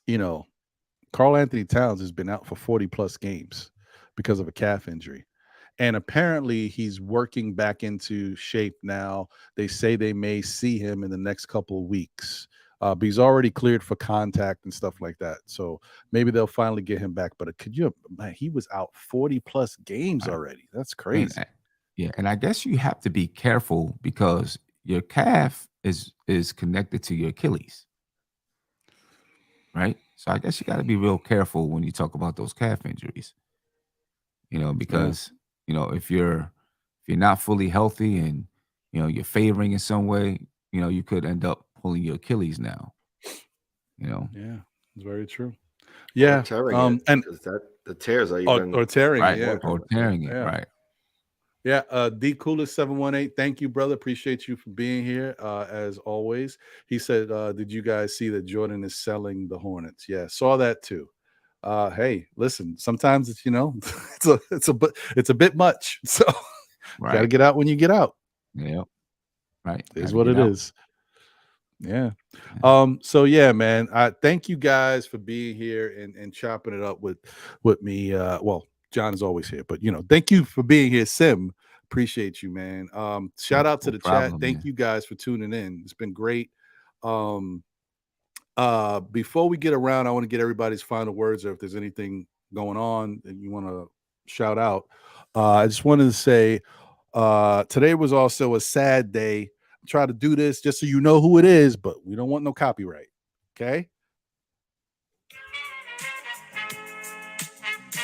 Karl Anthony Towns has been out for 40 plus games because of a calf injury. And apparently he's working back into shape now. They say they may see him in the next couple of weeks. But he's already cleared for contact and stuff like that. So maybe they'll finally get him back. But man, he was out 40 plus games already. That's crazy. And I guess you have to be careful because your calf is connected to your Achilles. Right? So I guess you got to be real careful when you talk about those calf injuries. Because if you're not fully healthy and you're favoring in some way, you could end up pulling your Achilles now. Yeah, it's very true. Yeah, or tearing it, and the tears are even or tearing right, it, yeah, or tearing it, yeah. right? Yeah, D Coolest 718. Thank you, brother. Appreciate you for being here. As always. He said, did you guys see that Jordan is selling the Hornets? Yeah, saw that too. Hey, listen, sometimes it's it's a bit much. So Right. gotta get out when you get out. Yeah. Right. Is Gotta what get it out. is. Yeah. So yeah, man. I thank you guys for being here and chopping it up with me. Well, John is always here, but thank you for being here, Sim. Appreciate you, man. Shout out to the chat. Thank you guys for tuning in. It's been great. Before we get around, I want to get everybody's final words, or if there's anything going on that you want to shout out. I just wanted to say today was also a sad day. Try to do this just so you know who it is, but we don't want no copyright. Okay.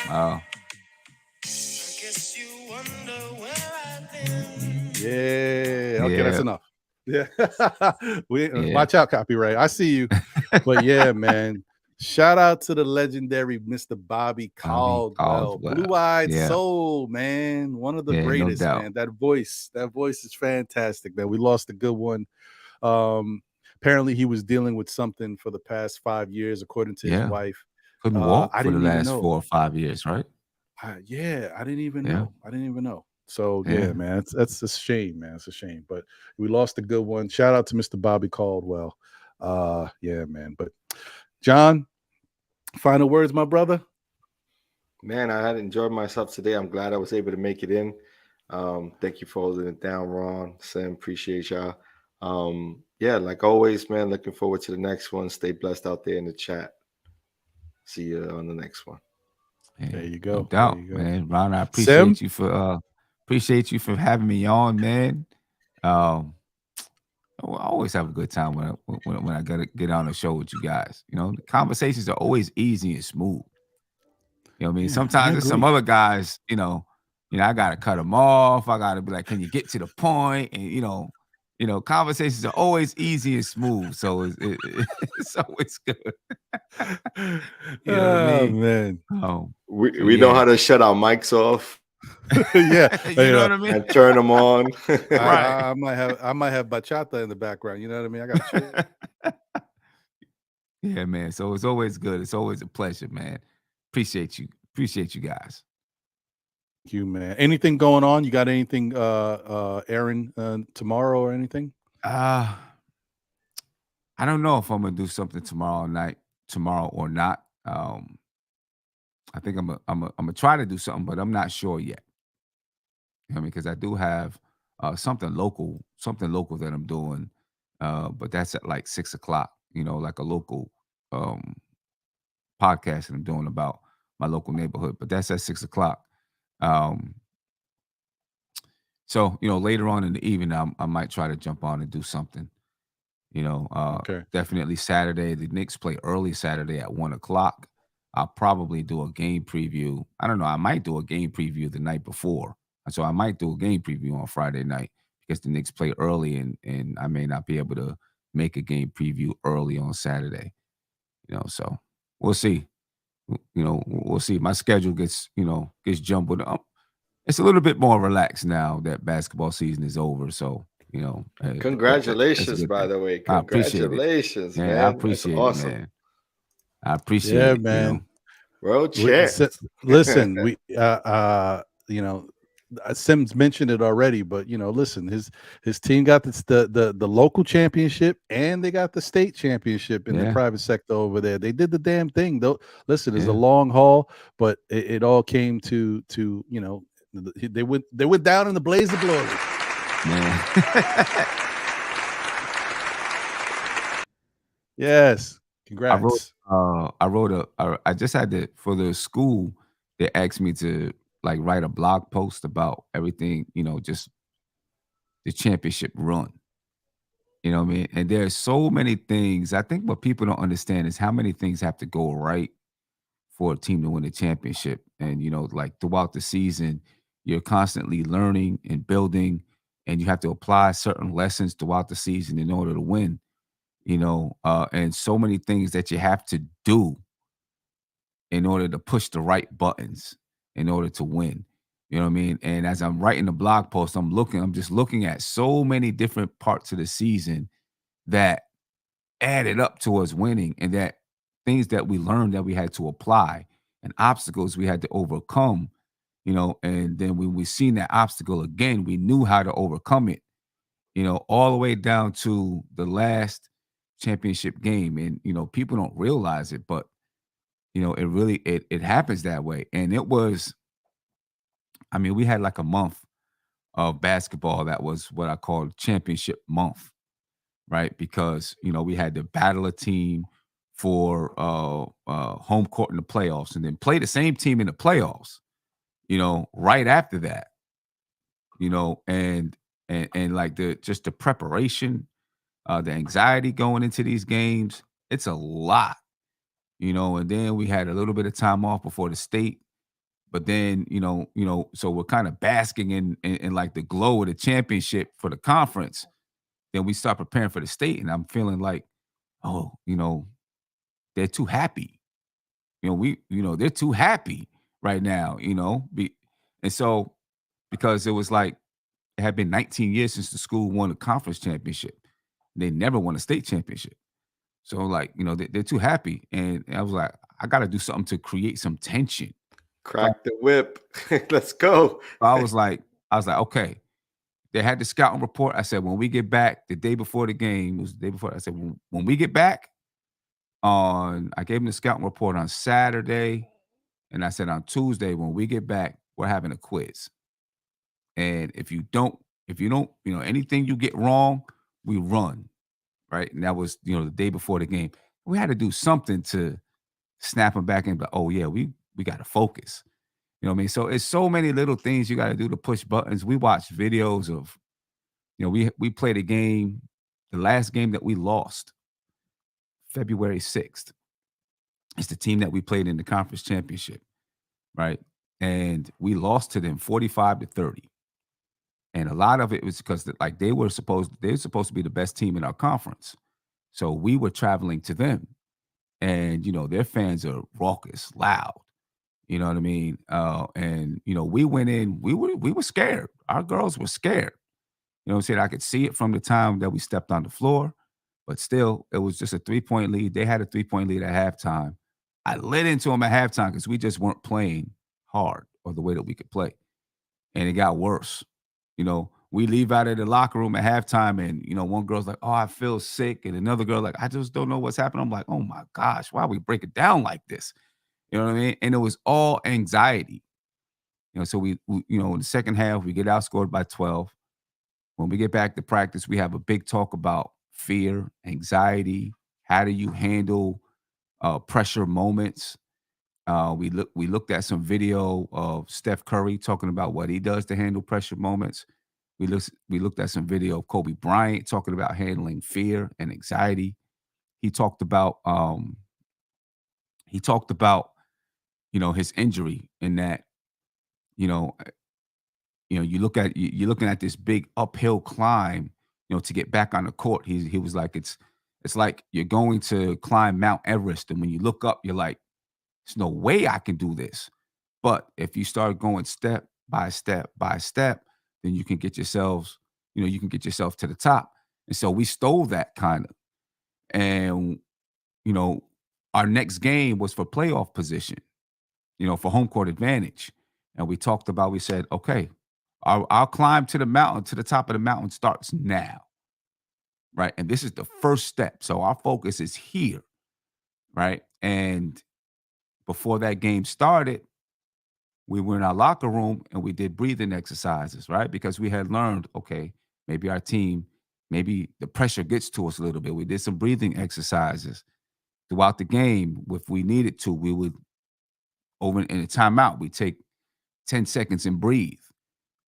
Wow. Yeah. Okay, that's enough. Yeah. Yeah. Watch out, copyright. I see you. But yeah, man. Shout out to the legendary Mr. Bobby Caldwell. Blue-eyed soul, man. One of the greatest, no doubt. man. That voice is fantastic, man. We lost a good one. Apparently he was dealing with something for the past 5 years, according to his wife. Couldn't walk for the last 4 or 5 years, right? I didn't even know. So yeah, man, that's a shame, man. It's a shame, but we lost a good one. Shout out to Mr. Bobby Caldwell. Yeah, man. But John, final words, my brother. Man, I had enjoyed myself today. I'm glad I was able to make it in. Thank you for holding it down, Ron. Sam, appreciate y'all. Yeah, like always, man, looking forward to the next one. Stay blessed out there in the chat. See you on the next one. Yeah, there you go. No doubt, man. Ron, I appreciate you for having me on, man. I always have a good time when I gotta get on the show with you guys. The conversations are always easy and smooth. You know what I mean? Sometimes there's some other guys, I gotta cut them off. I gotta be like, can you get to the point? And conversations are always easy and smooth. So it's always good. You know what I mean? Man. We know how to shut our mics off. Yeah, You you know know, what I mean? and turn them on. Right. I might have bachata in the background. You know what I mean? I got chill. Yeah, man. So it's always good. It's always a pleasure, man. Appreciate you. Appreciate you guys. You man. Anything going on? You got anything airing tomorrow or anything? Uh I don't know if I'm gonna do something tomorrow or not. I think I'm gonna try to do something, but I'm not sure yet. You know what I mean? Because I do have something local that I'm doing. But that's at like 6 o'clock, like a local um podcast that I'm doing about my local neighborhood. But that's at 6 o'clock. Um, so later on in the evening, I might try to jump on and do something. Okay. Definitely Saturday. The Knicks play early Saturday at 1 o'clock. I'll probably do a game preview. I don't know. I might do a game preview the night before. So I might do a game preview on Friday night because the Knicks play early and I may not be able to make a game preview early on Saturday. So we'll see. We'll see. My schedule gets jumbled up. It's a little bit more relaxed now that basketball season is over. So, that's a Congratulations, good by thing. the way. I appreciate it. Congratulations, Yeah, I man. That's appreciate it, awesome. man. I appreciate Yeah, it. man. World Si- champs. Listen, we you know, Sims mentioned it already, but listen, his team got the local championship and they got the state championship in the Yeah, private sector over there. They did the damn thing. Though, listen, it's a yeah, long haul, but it all came to they went down in the blaze of glory. man. Yes, I wrote congrats. I just had to for the school, they asked me to like write a blog post about everything, just the championship run. You know what I mean? And there's so many things. I think what people don't understand is how many things have to go right for a team to win a championship. And like throughout the season, you're constantly learning and building, and you have to apply certain lessons throughout the season in order to win. And so many things that you have to do in order to push the right buttons in order to win. You know what I mean? And as I'm writing the blog post, I'm just looking at so many different parts of the season that added up to us winning, and that things that we learned that we had to apply and obstacles we had to overcome, and then when we seen that obstacle again, we knew how to overcome it, all the way down to the last championship game. And people don't realize it, but it really it happens that way. And it was, I mean, we had like a month of basketball that was what I call championship month, right? Because we had to battle a team for home court in the playoffs, and then play the same team in the playoffs. Right after that, and like the preparation, the anxiety going into these games, it's a lot. And then we had a little bit of time off before the state. But then, so we're kind of basking in like the glow of the championship for the conference. Then we start preparing for the state, and I'm feeling like, oh, they're too happy. They're too happy right now. And so because it was like it had been 19 years since the school won a conference championship, they never won a state championship. So like, they're too happy, and I was like, I got to do something to create some tension. So Crack the whip. Let's go. I was like, okay. They had the scouting report. I said, when we get back the day before the game, it was the day before. I said, when we get back I gave them the scouting report on Saturday. And I said, on Tuesday, when we get back, we're having a quiz. And if you don't, anything you get wrong, we run. Right. And that was, the day before the game. We had to do something to snap them back in. But, oh, yeah, we got to focus. You know what I mean? So it's so many little things you got to do to push buttons. We watched videos of, we played a game, the last game that we lost, February 6th. It's the team that we played in the conference championship, right? And we lost to them 45-30. And a lot of it was because like they're supposed to be the best team in our conference. So we were traveling to them. And their fans are raucous, loud. You know what I mean? And we went in, we were scared. Our girls were scared. You know what I'm saying? I could see it from the time that we stepped on the floor, but still, it was just a 3-point lead. They had a 3-point lead at halftime. I lit into them at halftime because we just weren't playing hard or the way that we could play. And it got worse. We leave out of the locker room at halftime, and one girl's like, "Oh, I feel sick," and another girl like, "I just don't know what's happening." I'm like, "Oh my gosh, why we break it down like this?" You know what I mean? And it was all anxiety. So in the second half, we get outscored by 12. When we get back to practice, we have a big talk about fear, anxiety. How do you handle pressure moments? We looked at some video of Steph Curry talking about what he does to handle pressure moments. We looked at some video of Kobe Bryant talking about handling fear and anxiety. He talked about his injury, in that you know you're looking at this big uphill climb, to get back on the court. He was like, it's like you're going to climb Mount Everest, and when you look up, you're like, there's no way I can do this. But if you start going step by step by step, then you can get yourself to the top. And so we stole that kind of. And you know, our next game was for playoff position, for home court advantage. And we said, okay, our climb to the mountain, to the top of the mountain starts now. Right. And this is the first step. So our focus is here. Right. And before that game started, we were in our locker room and we did breathing exercises, right? Because we had learned, okay, maybe our team, maybe the pressure gets to us a little bit. We did some breathing exercises throughout the game. If we needed to, we would, over in a timeout, we take 10 seconds and breathe,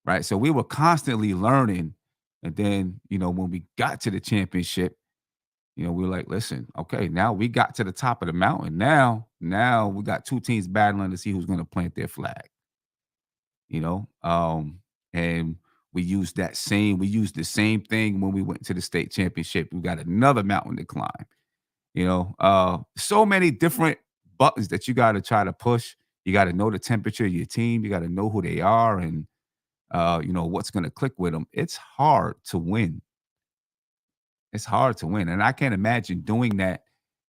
right? So we were constantly learning. And then, when we got to the championship, we were like, listen, okay, now we got to the top of the mountain. Now we got two teams battling to see who's going to plant their flag. And we used the same thing when we went to the state championship. We got another mountain to climb. So many different buttons that you got to try to push. You got to know the temperature of your team. You got to know who they are, and what's going to click with them. It's hard to win. It's hard to win, and I can't imagine doing that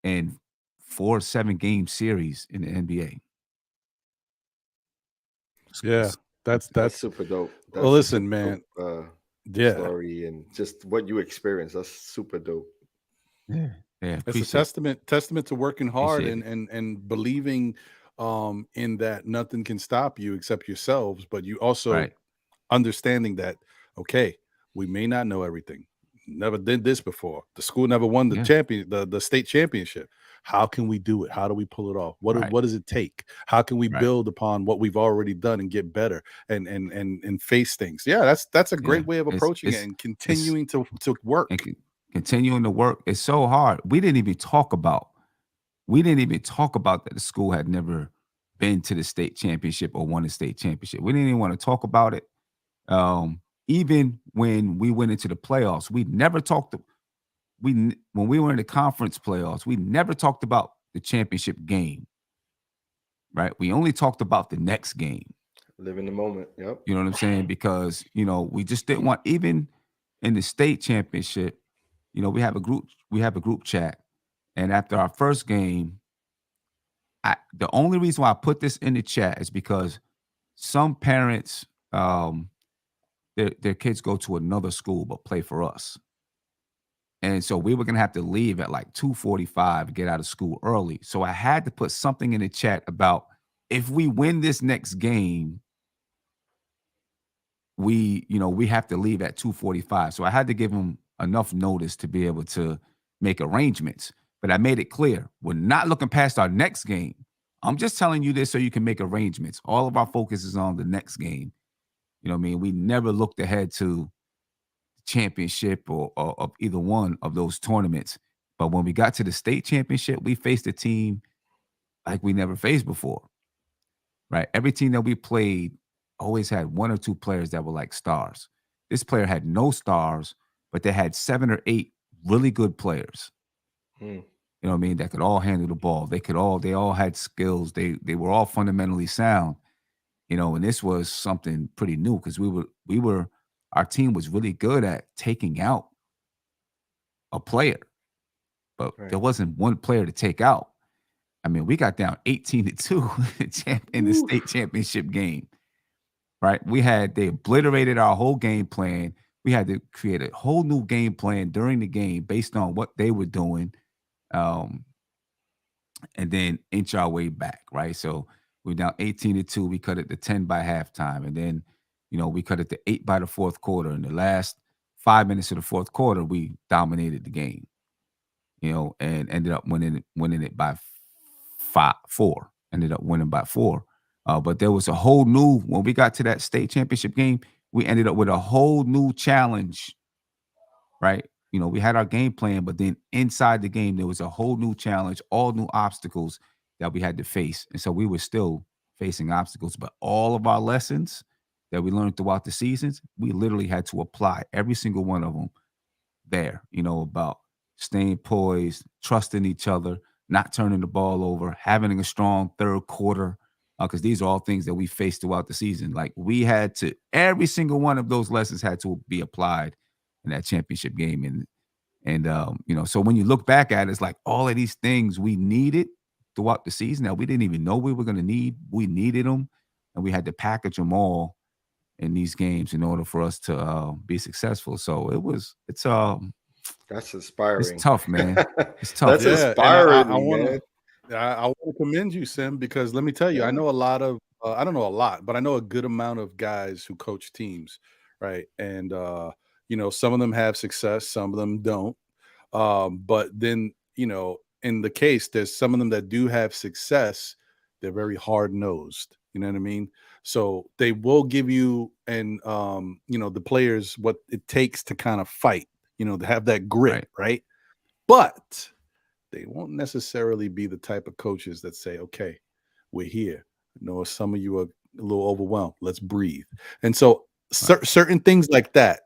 in 4-7 game series in the NBA. Yeah, That's that's super dope. well. That's a Listen, super man. dope Yeah, story, and just what you experienced. That's super dope. Yeah, yeah, it's a appreciate testament to working hard appreciate and it. believing in that nothing can stop you except yourselves, but you also Right. understanding that, okay, we may not know everything. Never did this before. The school never won Yeah. the state championship. How can we do it? How do we pull it off? Right. What does it take? How can we Right. build upon what we've already done and get better and face things? Yeah, that's a Yeah. great way of approaching it and It's continuing to and work. continuing to work. It's so hard. We didn't even talk about that the school had never been to the state championship or won a state championship. We didn't even want to talk about it. Even when we went into the playoffs, we never talked. When we were in the conference playoffs, we never talked about the championship game. Right? We only talked about the next game. Live in the moment. Yep. You know what I'm saying? Because we just didn't want, even in the state championship. We have a group chat, and after our first game, the only reason why I put this in the chat is because some parents, their kids go to another school but play for us. And so we were gonna have to leave at like 2:45, get out of school early. So I had to put something in the chat about, if we win this next game, we have to leave at 2:45. So I had to give them enough notice to be able to make arrangements. But I made it clear, we're not looking past our next game. I'm just telling you this so you can make arrangements. All of our focus is on the next game. You know what I mean? We never looked ahead to championship or of either one of those tournaments. But when we got to the state championship, we faced a team like we never faced before. Right? Every team that we played always had one or two players that were like stars. This player had no stars, but they had 7 or 8 really good players. Hmm. you know what I mean, that could all handle the ball. They all had skills. They were all fundamentally sound, you know, and this was something pretty new because our team was really good at taking out a player, but there Right. wasn't one player to take out. I mean, we got down 18-2 in the Woo. state championship game, right? They obliterated our whole game plan. We had to create a whole new game plan during the game based on what they were doing. Um, and then inch our way back, right? So we're down 18-2. We cut it to 10 by halftime. And then, you know, we cut it to 8 by the fourth quarter. In the last 5 minutes of the fourth quarter, we dominated the game, you know, and ended up winning it by 4. Ended up winning by 4. But there was a whole new, when we got to that state championship game, we ended up with a whole new challenge, right? You know, we had our game plan, but then inside the game, there was a whole new challenge, all new obstacles that we had to face. And so we were still facing obstacles, but all of our lessons that we learned throughout the seasons, we literally had to apply every single one of them there, you know, about staying poised, trusting each other, not turning the ball over, having a strong third quarter, because these are all things that we faced throughout the season. Like every single one of those lessons had to be applied in that championship game. And you know, so when you look back at it, it's like all of these things we needed throughout the season that we didn't even know we were going to need. We needed them, and we had to package them all in these games in order for us to be successful. So That's it's inspiring. tough, man. It's tough. That's Yeah, and I inspiring, want man. to I want to commend you, Sim, because let me tell you, I Yeah. know a lot of I don't know a lot, but I know a good amount of guys who coach teams, right? And you know, some of them have success, some of them don't. But then, you know, in the case, there's some of them that do have success, they're very hard nosed. You know what I mean? So they will give you and you know, the players what it takes to kind of fight, you know, to have that grit, Right. right? But they won't necessarily be the type of coaches that say, okay, we're here. I know some of you are a little overwhelmed. Let's breathe. And so Right. certain things like that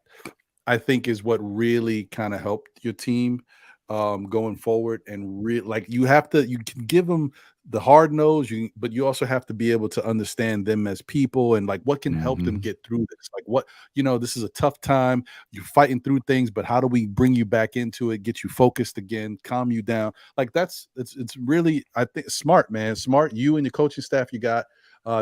I think is what really kind of helped your team going forward. And like you can give them the hard nose, but you also have to be able to understand them as people and like what can help them Hmm. get through this. Like what, you know, this is a tough time. You're fighting through things, but how do we bring you back into it, get you focused again, calm you down? Like it's really, I think, smart, man. Smart. You and your coaching staff you got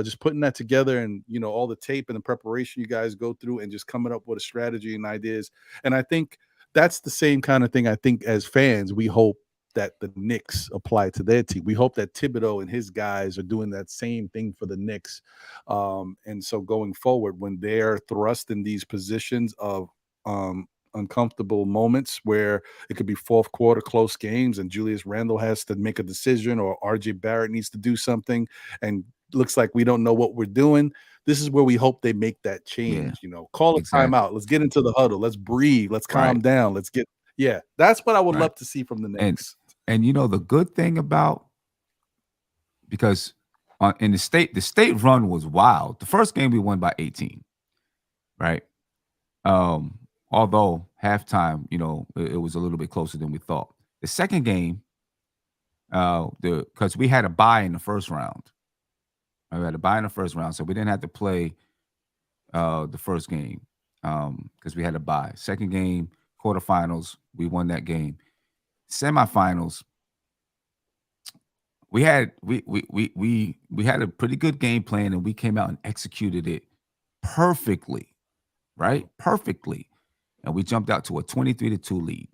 just putting that together and you know all the tape and the preparation you guys go through and just coming up with a strategy and ideas. And I think that's the same kind of thing I think as fans we hope that the Knicks apply to their team. We hope that Thibodeau and his guys are doing that same thing for the Knicks. And so going forward, when they're thrust in these positions of um, uncomfortable moments where it could be fourth quarter close games and Julius Randle has to make a decision or RJ Barrett needs to do something and looks like we don't know what we're doing. This is where we hope they make that Yeah. change. You know, call a Exactly. timeout. Let's get into the huddle. Let's breathe. Let's calm Right. down. Let's get, yeah, that's what I would Right. love to see from the And Knicks. and you know the good thing about, because in the state run was wild. The first game we won by 18, right? Um, Although halftime, you know, it was a little bit closer than we thought. The second game, the because we had a bye in the first round. We had a bye in the first round, so we didn't have to play the first game because we had a bye. Second game, quarterfinals, we won that game. Semifinals, we had a pretty good game plan, and we came out and executed it perfectly, right? Perfectly, and we jumped out to a 23-2 lead.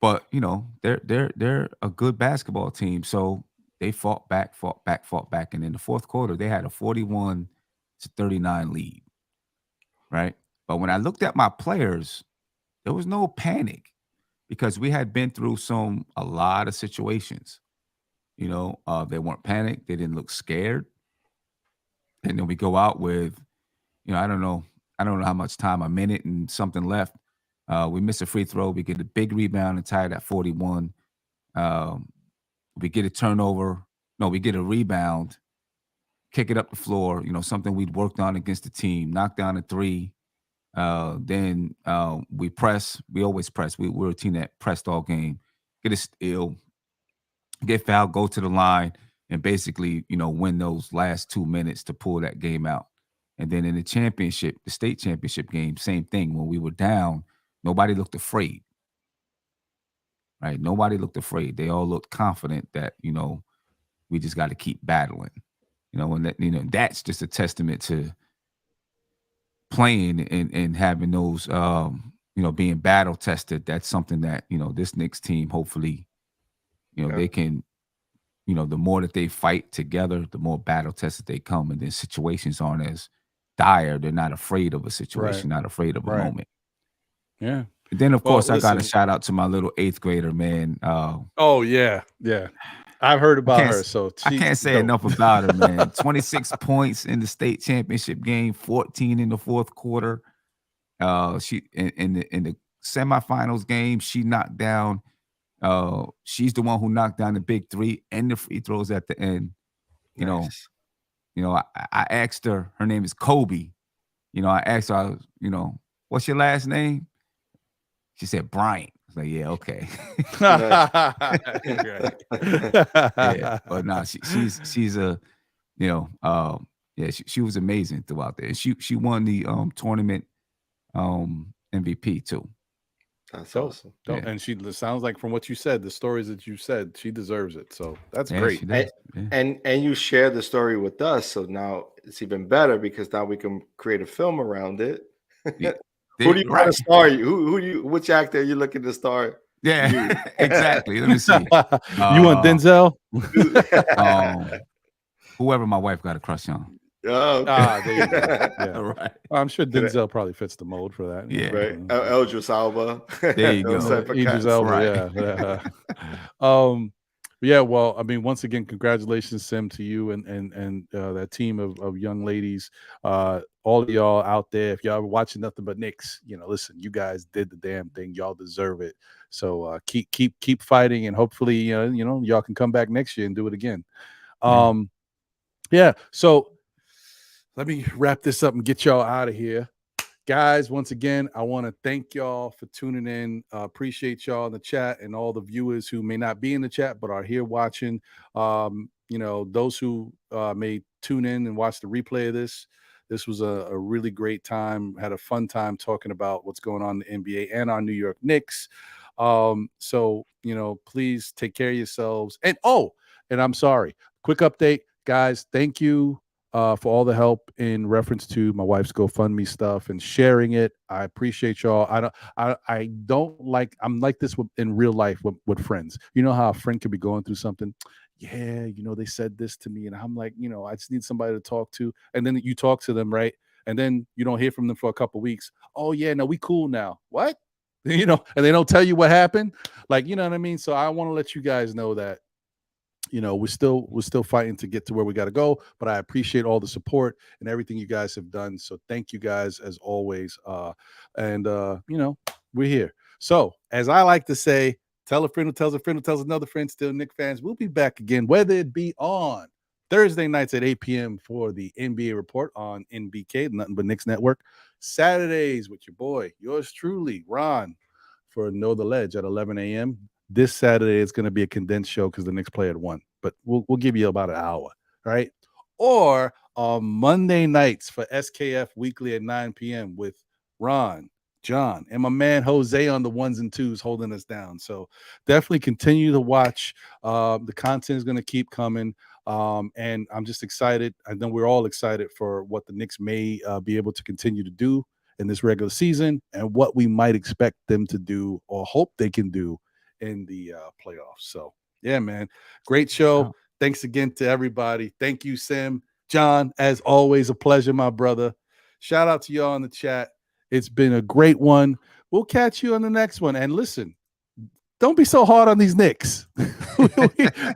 But you know, they're a good basketball team, so they fought back, fought back, fought back, and in the fourth quarter, they had a 41-39 lead, right? But when I looked at my players, there was no panic because we had been through a lot of situations. You know, they weren't panicked, they didn't look scared, and then we go out with, you know, I don't know how much time, a minute and something left. We miss a free throw, we get a big rebound and tie it at 41. Um, we get a turnover. No, we get a rebound, kick it up the floor, you know, something we'd worked on against the team, knock down a three. Then we press. We always press. We're a team that pressed all game. get a steal, get fouled, go to the line, and basically, win those last 2 minutes to pull that game out. And then in the championship, the state championship game, same thing. When we were down, nobody looked afraid. Right? Nobody looked afraid. They all looked confident that, we just got to keep battling. And that, that's just a testament to playing and having those being battle tested. That's something that, this Knicks team, hopefully, they can, the more that they fight together, the more battle tested they come, and then situations aren't as dire. They're not afraid of a situation, not afraid of a moment. Yeah. And then, of course, I got a shout out to my little 8th grader, man. Oh, yeah. Yeah. I've heard about her. So I can't say enough about her, man. 26 points in the state championship game, 14 in the fourth quarter. She in the semifinals game, she knocked down. She's the one who knocked down the big 3 and the free throws at the end. Nice. I asked her. Her name is Kobe. I asked her, what's your last name? She said Bryant. I was like, yeah, okay. Yeah, but no, she's a, she was amazing throughout there. And she won the tournament MVP too. That's awesome. Yeah. And she sounds like, from what you said, the stories that you said, she deserves it. So that's great. And you share the story with us, so now it's even better because now we can create a film around it. Yeah. Who do you want to star? Which actor are you looking to star? Yeah, exactly. Let me see. You want Denzel? Whoever my wife got a crush on. Oh, there you go. Yeah. Right. I'm sure Denzel probably fits the mold for that. Yeah. Right. Idris Elba. There you go. Idris Elba, right. Yeah. Yeah, well, I mean, once again, congratulations, Sim, to you and that team of young ladies. All of y'all out there, if y'all are watching nothing but Knicks, listen, you guys did the damn thing. Y'all deserve it. So keep fighting, and hopefully, y'all can come back next year and do it again. Yeah. So let me wrap this up and get y'all out of here. Guys, once again, I want to thank y'all for tuning in. Appreciate y'all in the chat and all the viewers who may not be in the chat but are here watching. Those who may tune in and watch the replay of this. This was a really great time. Had a fun time talking about what's going on in the NBA and our New York Knicks. So, please take care of yourselves. And I'm sorry. Quick update, guys. Thank you for all the help in reference to my wife's GoFundMe stuff and sharing it. I appreciate y'all. I'm like this in real life with friends. You know how a friend could be going through something? Yeah, they said this to me, and I'm like, I just need somebody to talk to. And then you talk to them, right? And then you don't hear from them for a couple of weeks. Oh yeah, no, we cool now. What? And they don't tell you what happened. Like, you know what I mean? So I want to let you guys know that we're still fighting to get to where we got to go, but I appreciate all the support and everything you guys have done. So thank you guys as always. We're here. So as I like to say, tell a friend who tells a friend who tells another friend. Still Knick fans, we'll be back again, whether it be on Thursday nights at 8 p.m. for the NBA report on NBK, Nothing But Knicks Network. Saturdays with your boy, yours truly, Ron, for Know the Ledge at 11 a.m. This Saturday is going to be a condensed show because the Knicks play at 1, but we'll give you about an hour, right? Or on Monday nights for SKF Weekly at 9 p.m. with Ron, John, and my man Jose on the 1s and 2s holding us down. So definitely continue to watch. The content is going to keep coming. And I'm just excited. I know we're all excited for what the Knicks may be able to continue to do in this regular season and what we might expect them to do or hope they can do in the playoffs. So yeah, man, great show. Wow. Thanks again to everybody. Thank you, Sim. John, as always, a pleasure, my brother. Shout out to y'all in the chat. It's been a great one. We'll catch you on the next one. And listen, don't be so hard on these Knicks.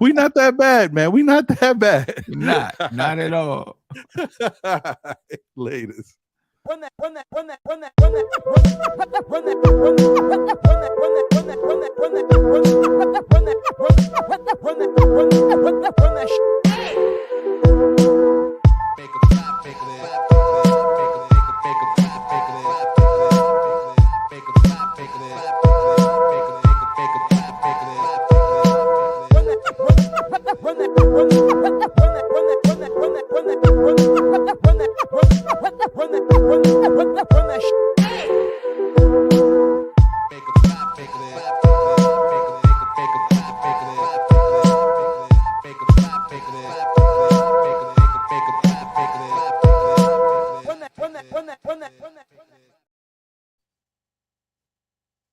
we not that bad, man. We not that bad. Not at all. Latest. Run that. Run that.